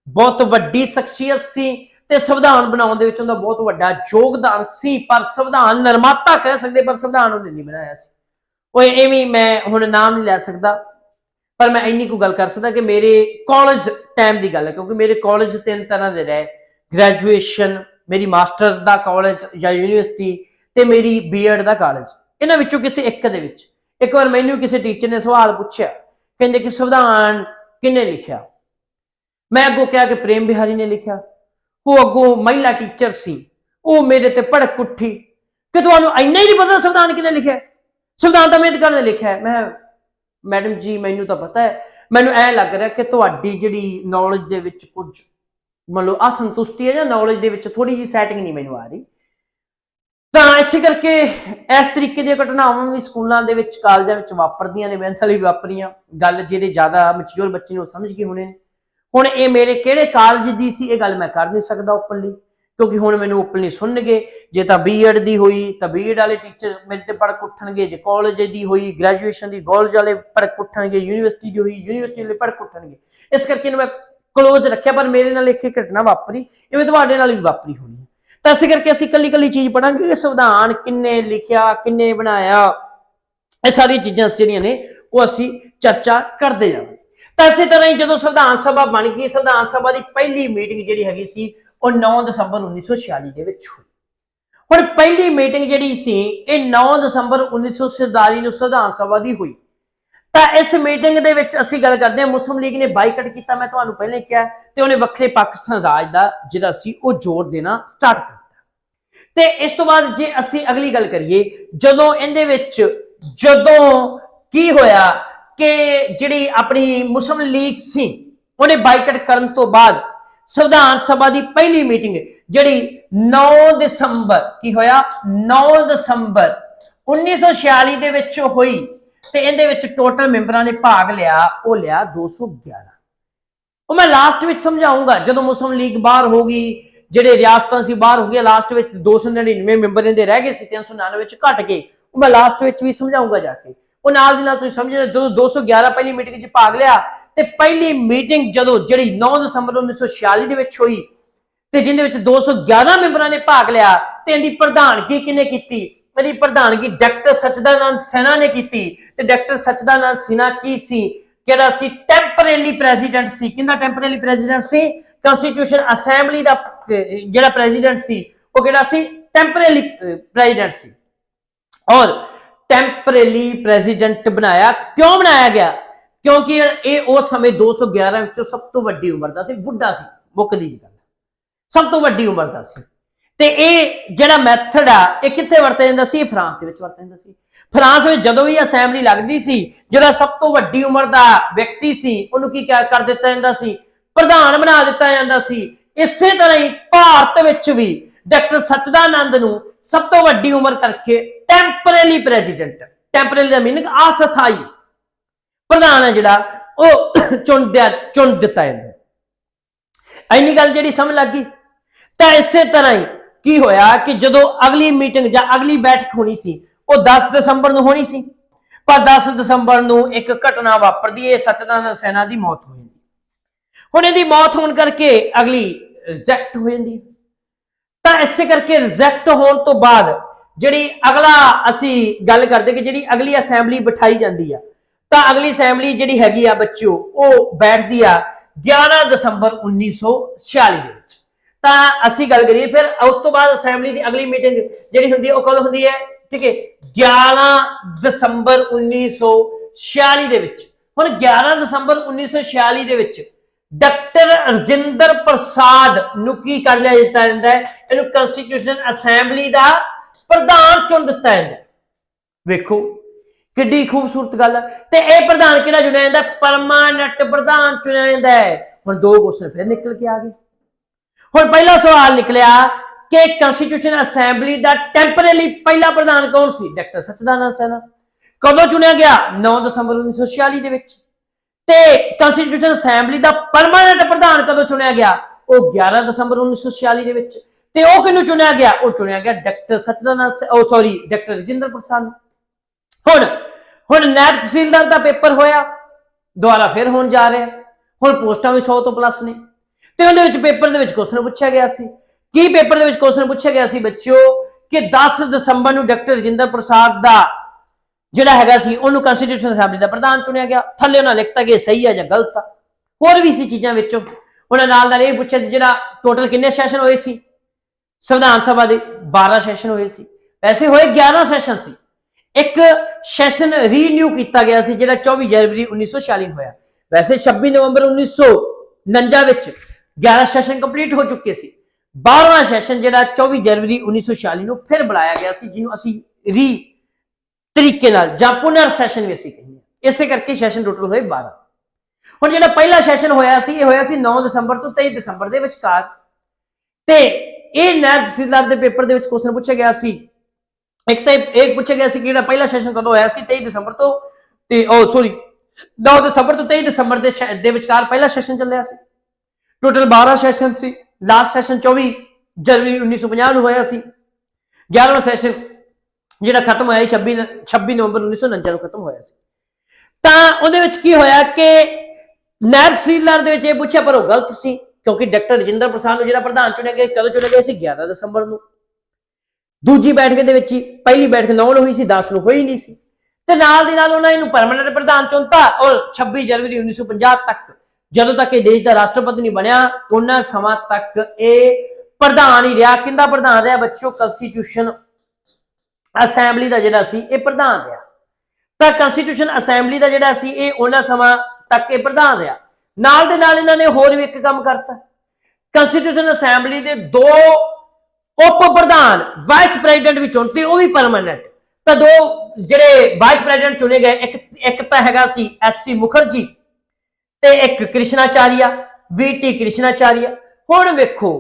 ਬਹੁਤ ਵੱਡੀ ਸ਼ਖਸੀਅਤ ਸੀ ਤੇ ਸੰਵਿਧਾਨ ਬਣਾਉਣ ਦੇ ਵਿੱਚ ਉਹਦਾ ਬਹੁਤ ਵੱਡਾ ਯੋਗਦਾਨ ਸੀ। ਪਰ ਸੰਵਿਧਾਨ ਨਿਰਮਾਤਾ ਕਹਿ ਸਕਦੇ, ਪਰ ਸੰਵਿਧਾਨ ਉਹਨੇ ਨਹੀਂ ਬਣਾਇਆ ਸੀ। ਉਹ ਐਵੇਂ ਮੈਂ ਹੁਣ ਨਾਮ ਨਹੀਂ ਲੈ ਸਕਦਾ, ਪਰ ਮੈਂ ਇੰਨੀ ਕੁ ਗੱਲ ਕਰ ਸਕਦਾ ਕਿ ਮੇਰੇ ਕਾਲਜ ਟਾਈਮ ਦੀ ਗੱਲ ਹੈ, ਕਿਉਂਕਿ ਮੇਰੇ ਕਾਲਜ ਤਿੰਨ ਤਰ੍ਹਾਂ ਦੇ ਰਹੇ, ਗ੍ਰੈਜੂਏਸ਼ਨ, ਮੇਰੀ ਮਾਸਟਰ ਦਾ ਕਾਲਜ ਜਾਂ ਯੂਨੀਵਰਸਿਟੀ ਤੇ ਮੇਰੀ ਬੀਐਡ ਦਾ ਕਾਲਜ। ਇਹਨਾਂ ਵਿੱਚੋਂ ਕਿਸੇ ਇੱਕ ਦੇ ਵਿੱਚ एक बार मैनू किसी टीचर ने सवाल पूछा, कहते कि संविधान किन्ने लिखिया? मैं अगों कहा कि प्रेम बिहारी ने लिखिया। वो अगों महिला टीचर सी, वो मेरे ते भड़क उठी कि तुहानू इन्ना ही नहीं पता संविधान किन्ने लिखिया? संविधान तो अंबेडकर ने लिखिया है। मैं मैडम जी मैनू तो पता है, मैनू ऐ लग रहा कि तुहाडी जिहड़ी नॉलेज दे विच कुछ मतलब असंतुष्टि है, नॉलेज दे विच थोड़ी जी सैटिंग नहीं मैनू आ रही। तो इस करके इस तरीके दी घटनावां भी स्कूलों के कालजां विच वापरदियां ने, मेरे नाल भी वापरियां। गल जिहड़े ज़्यादा मैच्योर बच्चे ने समझ गए होने। हुण ये मेरे किहड़े कालज दी सी, ये गल मैं कर नहीं सकदा ओपनली, क्योंकि हुण मैनू ओपनली सुनणगे। जे तां बीएड दी हुई तां बीएड वाले टीचर मेरे ते भड़क उठणगे, जे कॉलेज दी हुई ग्रैजुएशन दी कॉलेज वाले भड़क उठणगे, यूनीवर्सिटी दी हुई यूनीवर्सिटी वाले भड़क उठणगे। इस करके मैं क्लोज रखिया, पर मेरे नाल एक घटना वापरी, इवें तुहाडे नाल भी वापरी होनी है। तो इस करके असीं कल्ली कल्ली चीज़ पढ़ांगे कि संविधान किन्ने लिखिया, किन्ने बनाया, ये सारी चीज़ां जिहड़ियां ने वो असीं चर्चा करते जावांगे। तो इस तरह ही जो संविधान सभा बन गई, संविधान सभा की पहली मीटिंग जी हैगी सी, 9 दसंबर 1946 के हुई। हुण पहली मीटिंग जी सी 9 दसंबर 1947 को संविधान सभा की हुई। तो इस मीटिंग के विच असीं गल करते हैं, मुस्लिम लीग ने बाईकट किया, मैं तुहानूं पहले कहा, तो उन्हें वक्रे पाकिस्तान राज का जिहड़ा सी वो जोर देना स्टार्ट कर दिता। तो इस तो बाद जे असीं अगली गल करिए, जदों इहदे विच जदों की होया कि जिहड़ी अपनी मुस्लिम लीग सी उन्हें बाईकट करन तो बाद संविधान सभा की पहली मीटिंग जिहड़ी 9 दसंबर की होया 9 दसंबर 1946 दे विच होई। ते इहदे विच टोटल मैंबरां ने भाग लिया, वो लिया 211। वो मैं लास्ट में समझाऊंगा, जो मुस्लिम लीग बाहर होगी, जिहड़े रियासतां सी बाहर हो गई, लास्ट में 299 मैंबर इहदे रह गए सी, 399 घट गए, मैं लास्ट में भी समझाऊंगा जाके। वो नाल दी नाल तुसीं समझ जो 211 पहली मीटिंग भाग लिया। ते पहली मीटिंग जदों जिहड़ी 9 दसंबर 1946 दे विच होई ते जिहदे विच 211 मैंबरां ने भाग लिया, ते इहदी प्रधानगी किहने कीती? इहदी प्रधानगी डॉक्टर सच्चिदानंद सिन्हा ने कीती। ते डॉक्टर सच्चिदानंद सिन्हा की सी, किहड़ा सी टैंपरेरी प्रेजिडेंट सी। किहदा टैंपरेरी प्रेजिडेंट सी? कॉन्स्टिट्यूशन असैंबली दा जिहड़ा प्रेजिडेंट सी वो किहड़ा सी? टैंपरेरी प्रेजिडेंट सी। और टैंपरेरी प्रेजिडेंट बनाया, क्यों बनाया गया? क्योंकि ये उस समय 211 विचों सब तो वड्डी उम्र दा सी, बुढ़ा सी, मुक्कदी जी गल, सब तो वड्डी उम्र दा सी। ते ये जिहड़ा मैथड आ ये कित्थे वरतिया जांदा सी? फ्रांस दे विच वरतिया जांदा सी। फ्रांस में जदों भी असैंबली लगदी सी, जिहड़ा सब तो वड्डी उम्र दा व्यक्ति सी उहनूं की कर दित्ता जांदा सी? प्रधान बना दित्ता जांदा सी। इसे तरह ही भारत विच भी डॉक्टर सच्चिदानंद नूं सब तो वड्डी उम्र करके टैंपरेरी प्रेजिडेंट, टैंपरेरी दा मीनिंग अस्थाई प्रधान है जिहड़ा वो चुन दिता जाता। इन्नी गल जिहड़ी समझ लग गई। तो इस तरह ही की होया कि जदों अगली मीटिंग या अगली बैठक होनी सी वो 10 दसंबर नूं होनी सी, पर 10 दसंबर नूं एक घटना वापरदी है, सच्चिदानंद सिन्हा की मौत हो जाती। हुण इहदी मौत होने करके अगली रिजेक्ट हो जाती। तो इस करके रिजेक्ट होने तो बाद जिहड़ी अगला असी गल करते कि जिहड़ी अगली असैंबली बिठाई जाती है, तो अगली असैंबली जिहड़ी हैगी आ बच्चों वो बैठदी आ 11 दसंबर 1946 दे विच। तां असीं गल करिए फिर उस तो बाद असैंबली की अगली मीटिंग जिहड़ी हुंदी है वो कदों हुंदी है? ठीक है, 11 दसंबर 1946 दे विच। हुण 11 दसंबर 1946 दे विच डॉक्टर राजेंद्र प्रसाद नूं की कर लिया जाता है? इहनूं कॉन्स्टिट्यूशन असैंबली का प्रधान चुन दिता जाता है। वेखो किड्डी खूबसूरत गल है। ते यह प्रधान किहड़ा चुनिया जाता है? परमानेंट प्रधान चुनिया जाता है। हुण दो क्वेश्चन फिर निकल के आ गए। हुण पहला सवाल निकलिया कि कॉन्स्टिट्यूशन असैंबली का टैंपरेरी पहला प्रधान कौन सी? डॉक्टर सच्चिदानंद सिन्हा। कदों चुनिया गया? 9 दसंबर 1946 दे विच। ते कॉन्स्टिट्यूशन असैंबली का परमानेंट प्रधान कदों चुनिया गया? वो 11 दसंबर 1946 दे विच। ते वो किहनूं चुनिया गया? वो चुनिया गया डॉक्टर सच्चिदानंद सॉरी डॉक्टर राजेंद्र प्रसाद। हुण हुण नायब तहसीलदार का पेपर होया, दोबारा फिर होने जा रहा है। हुण पोस्टां भी 100 तो प्लस ने। ते उहदे विच पेपर दे विच क्वेश्चन पूछा गया सी कि पेपर दे विच क्वेश्चन पूछा गया सी बच्चों कि 10 दसंबर नूं डॉक्टर राजेंद्र प्रसाद दा जिहड़ा हैगा सी उहनूं कॉन्स्टिट्यूशन असैंबली दा प्रधान चुनिया गया। थल्ले उन्हां लिखता कि सही है या गलत आ। होर भी सी चीज़ां विचों उन्हां नाल इह पुछिआ जिहड़ा टोटल किन्ने सैशन होए सी संविधान सभा दे? 12 सैशन होए सी। वैसे होए 11 सैशन सी। एक सैशन रीन्यू किया गया सी, जिहड़ा 24 जनवरी 1946 होया। वैसे 26 नवंबर 1949 विच 11 सैशन कंप्लीट हो चुके सी। 12वां सैशन जिहड़ा 24 जनवरी 1946 ਨੂੰ फिर बुलाया गया सी, जिन्हों असीं री तरीके नाल जां पुनर सैशन भी असीं कहने आ। इसे करके सैशन टोटल होए 12। हुण जिहड़ा पहला सैशन होया सी, ये होया सी 9 दसंबर तो 23 दसंबर दे विचकार, ते ਇਹ नायब तहसीलदार ਦੇ पेपर ਦੇ ਵਿੱਚ क्वेश्चन पूछा गया सी। एक तो एक पूछा गया सी कि पहला सैशन कदों होया सी, 23 दसंबर तो सॉरी 9 दसंबर तो 23 दसंबर ਦੇ ਵਿਚਕਾਰ पहला सैशन ਚੱਲਿਆ ਸੀ। टोटल 12 सैशन सी। लास्ट सैशन 24 जनवरी 1950 ਨੂੰ ਹੋਇਆ ਸੀ। 11वां सैशन ਜਿਹੜਾ खत्म होया 26 नवंबर 1949 ਨੂੰ खत्म होया सी। ਤਾਂ ਉਹਦੇ ਵਿੱਚ ਕੀ ਹੋਇਆ ਕਿ नायब तहसीलदार ਦੇ ਵਿੱਚ ਇਹ ਪੁੱਛਿਆ, ਪਰ ਉਹ ਗਲਤ ਸੀ, क्योंकि डॉक्टर रजिंदर प्रसाद ਨੂੰ ਜਿਹੜਾ ਪ੍ਰਧਾਨ ਚੁਣਿਆ ਗਿਆ ਕਦੋਂ ਚੁਣਿਆ ਗਿਆ ਸੀ? 11 ਦਸੰਬਰ ਨੂੰ। ਦੂਜੀ ਬੈਠਕ ਦੇ ਵਿੱਚ ਹੀ ਪਹਿਲੀ ਬੈਠਕ 9 ਨੂੰ ਹੋਈ ਸੀ, 10 ਨੂੰ ਹੋਈ ਨਹੀਂ ਸੀ, ਤੇ ਨਾਲ ਦੀ ਨਾਲ ਉਹਨਾਂ ਇਹਨੂੰ ਪਰਮਾਨੈਂਟ ਪ੍ਰਧਾਨ ਚੁਣਤਾ। ਔਰ 26 ਜਨਵਰੀ 1950 ਤੱਕ, ਜਦੋਂ ਤੱਕ ਇਹ ਦੇਸ਼ ਦਾ ਰਾਸ਼ਟਰਪਤੀ ਨਹੀਂ ਬਣਿਆ, ਉਹਨਾਂ ਸਮਾਂ ਤੱਕ ਇਹ ਪ੍ਰਧਾਨ ਹੀ ਰਿਹਾ। ਕਿੰਦਾ ਪ੍ਰਧਾਨ ਰਿਹਾ ਬੱਚੋ? ਕਨਸਟੀਟਿਊਸ਼ਨ ਅਸੈਂਬਲੀ ਦਾ ਜਿਹੜਾ ਸੀ ਇਹ ਪ੍ਰਧਾਨ ਰਿਹਾ। ਤਾਂ ਕਨਸਟੀਟਿਊਸ਼ਨ ਅਸੈਂਬਲੀ ਦਾ ਜਿਹੜਾ ਸੀ ਇਹ ਉਹਨਾਂ ਸਮਾਂ ਤੱਕ ਇਹ ਪ੍ਰਧਾਨ ਰਿਹਾ। ਨਾਲ ਦੇ ਨਾਲ ਇਹਨਾਂ ਨੇ ਹੋਰ ਵੀ ਇੱਕ ਕੰਮ ਕਰਤਾ। ਕਨਸਟੀਟਿਊਸ਼ਨ ਅਸੈਂਬਲੀ ਦੇ 2 उप प्रधान वाइस प्रेजिडेंट भी चुनते, वो भी परमानेंट। तो 2 ਜਿਹੜੇ वाइस प्रेजिडेंट चुने गए, एक तो हैगा सी एस.सी. मुखर्जी ते एक कृष्णाचार्य, वी.टी. कृष्णाचार्य। हुण वेखो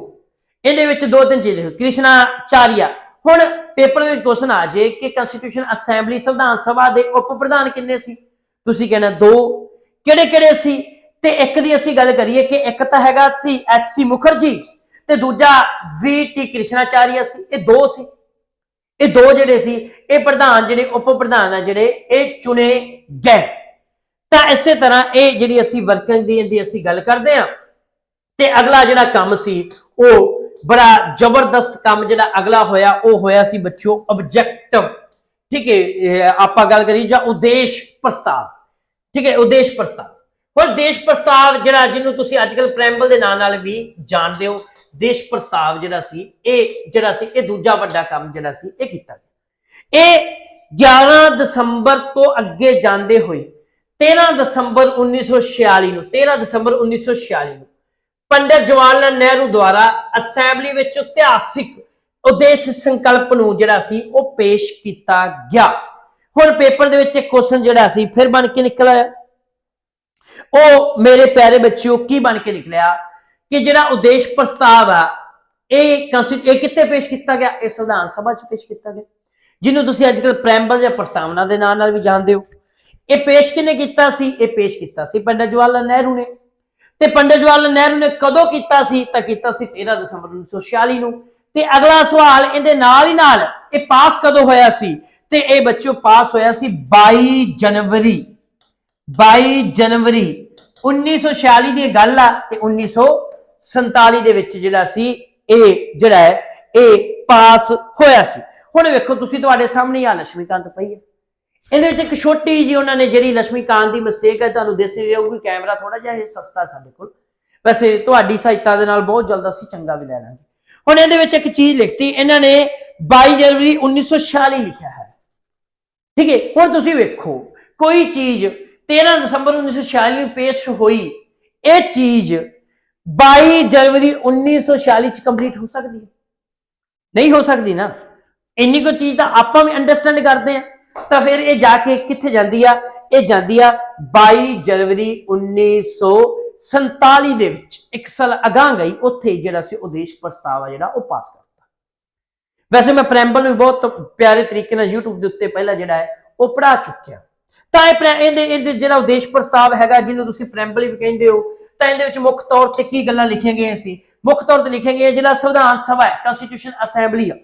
ਇਹਦੇ ਵਿੱਚ 2-3 चीज़ लिखो। कृष्णाचार्य हुण पेपर ਦੇ ਵਿੱਚ क्वेश्चन आ जाए कि कन्स्टीट्यूशन असैंबली संविधान सभा ਦੇ उप प्रधान किन्ने सी? तुसीं कहना 2। ਕਿਹੜੇ-ਕਿਹੜੇ ਸੀ? ਤੇ ਇੱਕ ਦੀ ਅਸੀਂ ਗੱਲ ਕਰੀਏ ਕਿ ਇੱਕ ਤਾਂ ਹੈਗਾ ਸੀ एस.सी. मुखर्जी ਤੇ ਦੂਜਾ वी.टी. कृष्णाचार्य ਸੀ। ਇਹ 2 ਸੀ। ਇਹ 2 ਜਿਹੜੇ ਸੀ ਇਹ ਪ੍ਰਧਾਨ ਜਿਹੜੇ ਉਪ ਪ੍ਰਧਾਨ ਆ ਜਿਹੜੇ ਇਹ ਚੁਣੇ ਗਏ। ਤਾਂ ਇਸੇ ਤਰ੍ਹਾਂ ਇਹ ਜਿਹੜੀ ਅਸੀਂ ਵਰਕਿੰਗ ਦੀ ਅਸੀਂ ਗੱਲ ਕਰਦੇ ਆ। ਤੇ ਅਗਲਾ ਜਿਹੜਾ ਕੰਮ ਸੀ ਉਹ ਬੜਾ ਜ਼ਬਰਦਸਤ ਕੰਮ ਜਿਹੜਾ ਅਗਲਾ ਹੋਇਆ ਉਹ ਹੋਇਆ ਸੀ ਬੱਚਿਓ ਆਬਜੈਕਟਿਵ। ਠੀਕ ਹੈ, ਆਪਾਂ ਗੱਲ ਕਰੀ ਜਾਂ ਉਦੇਸ਼ ਪ੍ਰਸਤਾਵ। ਠੀਕ ਹੈ, ਉਦੇਸ਼ ਪ੍ਰਸਤਾਵ। ਹੁਣ ਦੇਸ਼ ਪ੍ਰਸਤਾਵ ਜਿਹੜਾ ਜਿਹਨੂੰ ਤੁਸੀਂ ਅੱਜ ਕੱਲ ਪ੍ਰੈਂਬਲ ਦੇ ਨਾਂ ਨਾਲ ਵੀ ਜਾਣਦੇ ਹੋ, ਦੇਸ਼ ਪ੍ਰਸਤਾਵ ਜਿਹੜਾ ਸੀ ਇਹ ਦੂਜਾ ਵੱਡਾ ਕੰਮ ਜਿਹੜਾ ਸੀ ਇਹ ਕੀਤਾ ਗਿਆ। ਇਹ 11 ਦਸੰਬਰ ਤੋਂ ਅੱਗੇ ਜਾਂਦੇ ਹੋਏ 13 ਦਸੰਬਰ 1946 ਨੂੰ ਪੰਡਿਤ ਜਵਾਹਰ ਲਾਲ ਨਹਿਰੂ ਦੁਆਰਾ ਅਸੈਂਬਲੀ ਵਿੱਚ ਇਤਿਹਾਸਿਕ ਉਦੇਸ਼ ਸੰਕਲਪ ਨੂੰ ਜਿਹੜਾ ਸੀ ਉਹ ਪੇਸ਼ ਕੀਤਾ ਗਿਆ। ਹੁਣ ਪੇਪਰ ਦੇ ਵਿੱਚ ਇੱਕ ਕੁਐਸਚਨ ਜਿਹੜਾ ਸੀ ਫਿਰ ਬਣ ਕੇ ਨਿਕਲ ਆਇਆ। ਉਹ ਮੇਰੇ ਪਿਆਰੇ ਬੱਚਿਓ ਕੀ ਬਣ ਕੇ ਨਿਕਲਿਆ ਕਿ ਜਿਹੜਾ ਉਦੇਸ਼ ਪ੍ਰਸਤਾਵ ਆ ਇਹ ਕਿੱਥੇ ਪੇਸ਼ ਕੀਤਾ ਗਿਆ? ਇਹ ਸੰਵਿਧਾਨ ਸਭਾ 'ਚ ਪੇਸ਼ ਕੀਤਾ ਗਿਆ, ਜਿਹਨੂੰ ਤੁਸੀਂ ਅੱਜ ਕੱਲ ਪ੍ਰੈਂਬਲ ਜਾਂ ਪ੍ਰਸਤਾਵਨਾ ਦੇ ਨਾਂ ਨਾਲ ਵੀ ਜਾਣਦੇ ਹੋ। ਇਹ ਪੇਸ਼ ਕਿਹਨੇ ਕੀਤਾ ਸੀ? ਇਹ ਪੇਸ਼ ਕੀਤਾ ਸੀ ਪੰਡਿਤ ਜਵਾਹਰ ਲਾਲ ਨਹਿਰੂ ਨੇ। ਤੇ ਪੰਡਿਤ ਜਵਾਹਰ ਲਾਲ ਨਹਿਰੂ ਨੇ ਕਦੋਂ ਕੀਤਾ ਸੀ? ਤਾਂ ਕੀਤਾ ਸੀ 13 ਦਸੰਬਰ 1946 ਨੂੰ। ਤੇ ਅਗਲਾ ਸਵਾਲ ਇਹਦੇ ਨਾਲ ਹੀ ਨਾਲ ਇਹ ਪਾਸ ਕਦੋਂ ਹੋਇਆ ਸੀ? ਤੇ ਇਹ ਬੱਚਿਓ ਪਾਸ ਹੋਇਆ ਸੀ 22 ਜਨਵਰੀ 1946 ਦੀ ਗੱਲ ਆ। ਤੇ 1947 ਦੇ ਵਿੱਚ ਜਿਹੜਾ ਸੀ ਇਹ ਜਿਹੜਾ ਹੈ ਇਹ ਪਾਸ ਹੋਇਆ ਸੀ। ਹੁਣ ਵੇਖੋ ਤੁਸੀਂ ਤੁਹਾਡੇ ਸਾਹਮਣੇ ਆ ਲక్ష్ਮੀਕਾਂਤ ਪਈ ਹੈ। ਇਹਦੇ ਵਿੱਚ ਇੱਕ ਛੋਟੀ ਜੀ ਉਹਨਾਂ ਨੇ ਜਿਹੜੀ ਲక్ష్ਮੀਕਾਂਤ ਦੀ ਮਿਸਟੇਕ ਹੈ ਤੁਹਾਨੂੰ ਦਿਸ ਰਹੀ ਹੋਊਗੀ। ਕੈਮਰਾ ਥੋੜਾ ਜਿਹਾ ਇਹ ਸਸਤਾ ਸਾਡੇ ਕੋਲ, ਵੈਸੇ ਤੁਹਾਡੀ ਸਹਾਇਤਾ ਦੇ ਨਾਲ ਬਹੁਤ ਜਲਦ ਅਸੀਂ ਚੰਗਾ ਵੀ ਲੈ ਲਾਂਗੇ। ਹੁਣ ਇਹਦੇ ਵਿੱਚ ਇੱਕ ਚੀਜ਼ ਲਿਖਤੀ ਇਹਨਾਂ ਨੇ 22 ਜਨਵਰੀ 1946 ਲਿਖਿਆ ਹੈ। ਠੀਕ ਹੈ, ਹੁਣ ਤੁਸੀਂ ਵੇਖੋ ਕੋਈ ਚੀਜ਼ 13 ਦਸੰਬਰ 1946 ਨੂੰ ਪੇਸ਼ ਹੋਈ, ਇਹ ਚੀਜ਼ 22 ਜਨਵਰੀ 1946 ਚ ਕੰਪਲੀਟ ਹੋ ਸਕਦੀ ਹੈ? ਨਹੀਂ ਹੋ ਸਕਦੀ ਨਾ। ਇੰਨੀ ਕੋਈ ਚੀਜ਼ ਤਾਂ ਆਪਾਂ ਵੀ ਅੰਡਰਸਟੈਂਡ ਕਰਦੇ ਆ। ਤਾਂ ਫਿਰ ਇਹ ਜਾ ਕੇ ਕਿੱਥੇ ਜਾਂਦੀ ਆ? ਇਹ ਜਾਂਦੀ ਆ 22 ਜਨਵਰੀ 1947 ਦੇ ਵਿੱਚ, ਇੱਕ ਸਾਲ ਅਗਾਂਹ ਗਈ। ਉੱਥੇ ਜਿਹੜਾ ਸੀ ਉਦੇਸ਼ ਪ੍ਰਸਤਾਵ ਆ ਜਿਹੜਾ ਉਹ ਪਾਸ ਕਰਤਾ। ਵੈਸੇ ਮੈਂ ਪ੍ਰੈਂਬਲ ਨੂੰ ਬਹੁਤ ਪਿਆਰੇ ਤਰੀਕੇ ਨਾਲ YouTube ਦੇ ਉੱਤੇ ਪਹਿਲਾਂ ਜਿਹੜਾ ਹੈ ਉਹ ਪੜ੍ਹਾ ਚੁੱਕਿਆ। ਤਾਂ ਇਹਦੇ ਜਿਹੜਾ ਉਦੇਸ਼ ਪ੍ਰਸਤਾਵ ਹੈਗਾ ਜਿਹਨੂੰ ਤੁਸੀਂ ਪ੍ਰੈਂਬਲ ਵੀ ਕਹਿੰਦੇ ਹੋ, ਤਾਂ ਇਹਦੇ ਵਿੱਚ ਮੁੱਖ ਤੌਰ ਤੇ ਕੀ ਗੱਲਾਂ ਲਿਖੀਆਂ ਗਈਆਂ ਸੀ? ਮੁੱਖ ਤੌਰ ਤੇ ਲਿਖੀਆਂ ਗਈਆਂ ਜਿਹੜਾ ਸੰਵਿਧਾਨ ਸਭਾ ਹੈ, ਕਨਸਟੀਟਿਊਸ਼ਨ ਅਸੈਂਬਲੀ ਆ,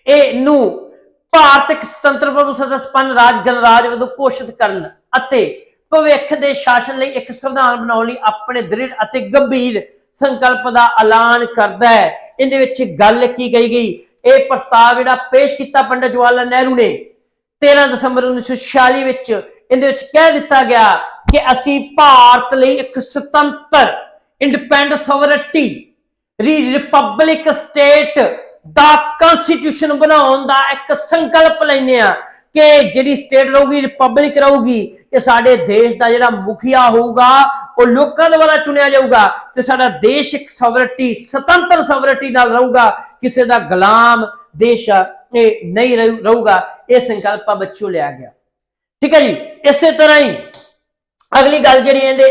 ਇਹਨੂੰ ਭਾਰਤ ਸੁਤੰਤਰ ਪ੍ਰਭੂ ਸੰਪੰਨ ਰਾਜ ਗਣਰਾਜ ਵਜੋਂ ਘੋਸ਼ਿਤ ਕਰਨ ਅਤੇ ਭਵਿੱਖ ਦੇ ਸ਼ਾਸਨ ਲਈ ਇੱਕ ਸੰਵਿਧਾਨ ਬਣਾਉਣ ਲਈ ਆਪਣੇ ਦ੍ਰਿੜ ਅਤੇ ਗੰਭੀਰ ਸੰਕਲਪ ਦਾ ਐਲਾਨ ਕਰਦਾ ਹੈ। ਇਹਦੇ ਵਿੱਚ ਗੱਲ ਕੀ ਕਹੀ ਗਈ? ਇਹ ਪ੍ਰਸਤਾਵ ਜਿਹੜਾ ਪੇਸ਼ ਕੀਤਾ ਪੰਡਿਤ ਜਵਾਹਰ ਲਾਲ ਨਹਿਰੂ ਨੇ 13 ਦਸੰਬਰ 1946 ਵਿੱਚ, ਇਹਦੇ ਵਿੱਚ ਕਹਿ ਦਿੱਤਾ ਗਿਆ ਕਿ ਅਸੀਂ ਭਾਰਤ ਲਈ ਇੱਕ ਸੁਤੰਤਰ ਇੰਡੀਪੈਂਡੈਂਟ ਸੋਵਰਨਟੀ ਰਿਪਬਲਿਕ ਸਟੇਟ ਦਾ ਕਨਸਟੀਟਿਊਸ਼ਨ ਬਣਾਉਣ ਦਾ ਇੱਕ ਸੰਕਲਪ ਲੈਂਦੇ ਆ। कि जिहड़ी स्टेट रहूगी रिपब्लिक रहूगी कि साडे देश का जिहड़ा मुखिया होगा वो लोगों द्वारा चुनिया जाऊगा तो साडा देश एक सॉवरेटी स्वतंत्र सॉवरेटी नाल रहूगा, किसी का गुलाम देश नहीं रहूगा। यह संकल्प बच्चों लिया गया। ठीक है जी। इस तरह ही अगली गल जी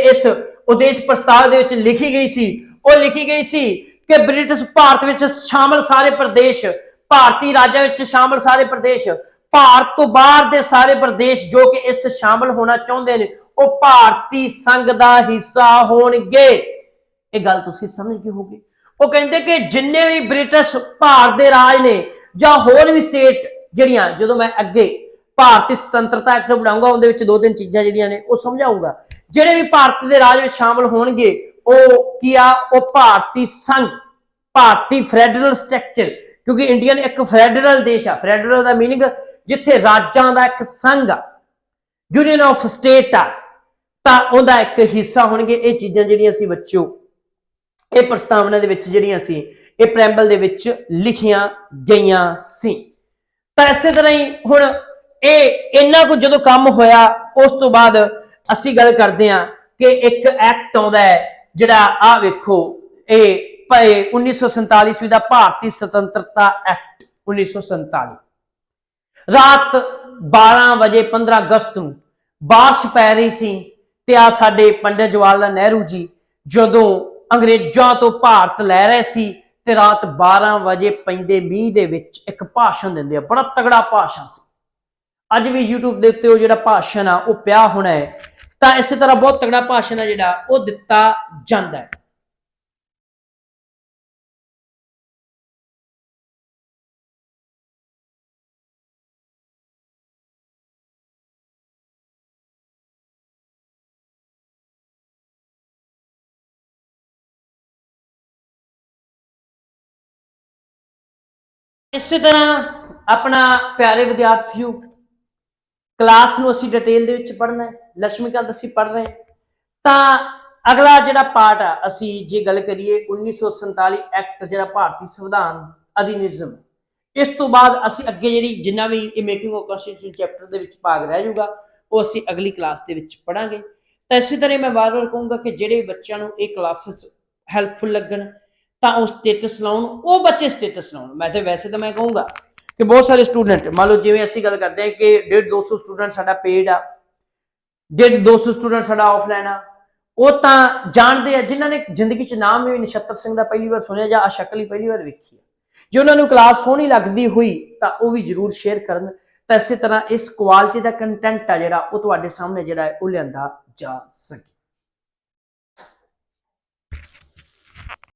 इस उद्देश प्रस्ताव के लिखी गई सी, वो लिखी गई सी कि ब्रिटिश भारत में शामिल सारे प्रदेश, भारतीय राज्यों में शामिल सारे प्रदेश, भारत तो बाहर के सारे प्रदेश जो कि इस शामिल होना चाहते हैं वो भारतीय संघ का हिस्सा होणगे। ये गल तुसीं समझ गए होगी। वो कहते कि जिन्ने भी ब्रिटिश भारत के राज ने या होर भी स्टेट जिहड़ियां, जो मैं अगे भारतीय स्वतंत्रता एक्ट बनाऊंगा उहदे दो तीन चीज़ां जिहड़ियां ने वो समझाऊंगा, जिहड़े भी भारत के राज में शामिल होणगे वो भारतीय संघ, भारतीय फेडरल स्ट्रक्चर, क्योंकि इंडिया एक फेडरल देश आ। फेडरल का मीनिंग जिथे राज्यों का एक संघ आ, यूनियन ऑफ स्टेट आ, तां उहदा एक हिस्सा होणगे। ये चीज़ां जिहड़ियां सी बच्चों ये प्रस्तावना दे विच जिहड़ियां सी ये प्रैम्बल दे विच लिखियां गईयां सी। तां इसे तरह ही हुण इन्ना कुछ जो काम होया उस तो बाद असी गल करते हैं कि एक एक्ट आता है जिहड़ा आ वेखो ये 1947 ईस्वी का भारतीय स्वतंत्रता एक्ट 1947। रात 12 बजे 15 अगस्त को बारिश पै रही सी ते आ साडे पंडित जवाहर लाल नेहरू जी जदों अंग्रेजों तो भारत लै रहे सी ते रात 12 बजे पैंदे मींह दे विच एक भाषण दिंदे आ। बड़ा तगड़ा भाषण सी। अज भी यूट्यूब के उत्ते जो भाषण आ वो पिया होना है। तो इस तरह बहुत तगड़ा भाषण है जो वो दिता जाता है। इस तरह अपना प्यारे विद्यार्थियों क्लास में असी डिटेल दे पढ़ना है, लक्ष्मीकांत असी पढ़ रहे हैं। तो अगला जो पार्ट आ असी जे गल करिए 1947 एक्ट जो भारतीय संविधान अधिनियम, इस तो बाद असी अगे जी जिन्ना भी मेकिंग ऑफ कॉन्स्टिट्यूशन चैप्टर के भाग रह जाऊगा वो असी अगली क्लास के पढ़ांगे। तो इस तरह मैं बार बार कहूँगा कि जेडे बच्चों को ये क्लासेस हैल्पफुल लगन तो स्टेटस लाउन, वो बच्चे स्टेटस लाउन। मैं तो वैसे तो मैं कहूँगा कि बहुत सारे स्टूडेंट मान लो जिवें असीं गल करते हैं कि 150-200 स्टूडेंट साडा पेड आ, 150-200 स्टूडेंट साडा ऑफलाइन आ, वो तो जानते हैं जिन्होंने जिंदगी च नाम भी नछत्तर सिंह का पहली बार सुनिया या शक्ल ही पहली बार वेखी है, जो उन्होंने क्लास सोहनी लगती हुई तो वह भी जरूर शेयर करन। तो इस तरह इस क्वालिटी का कंटेंट आ जिहड़ा वो तुहाडे सामने जिहड़ा है वो लिआंदा जा सके।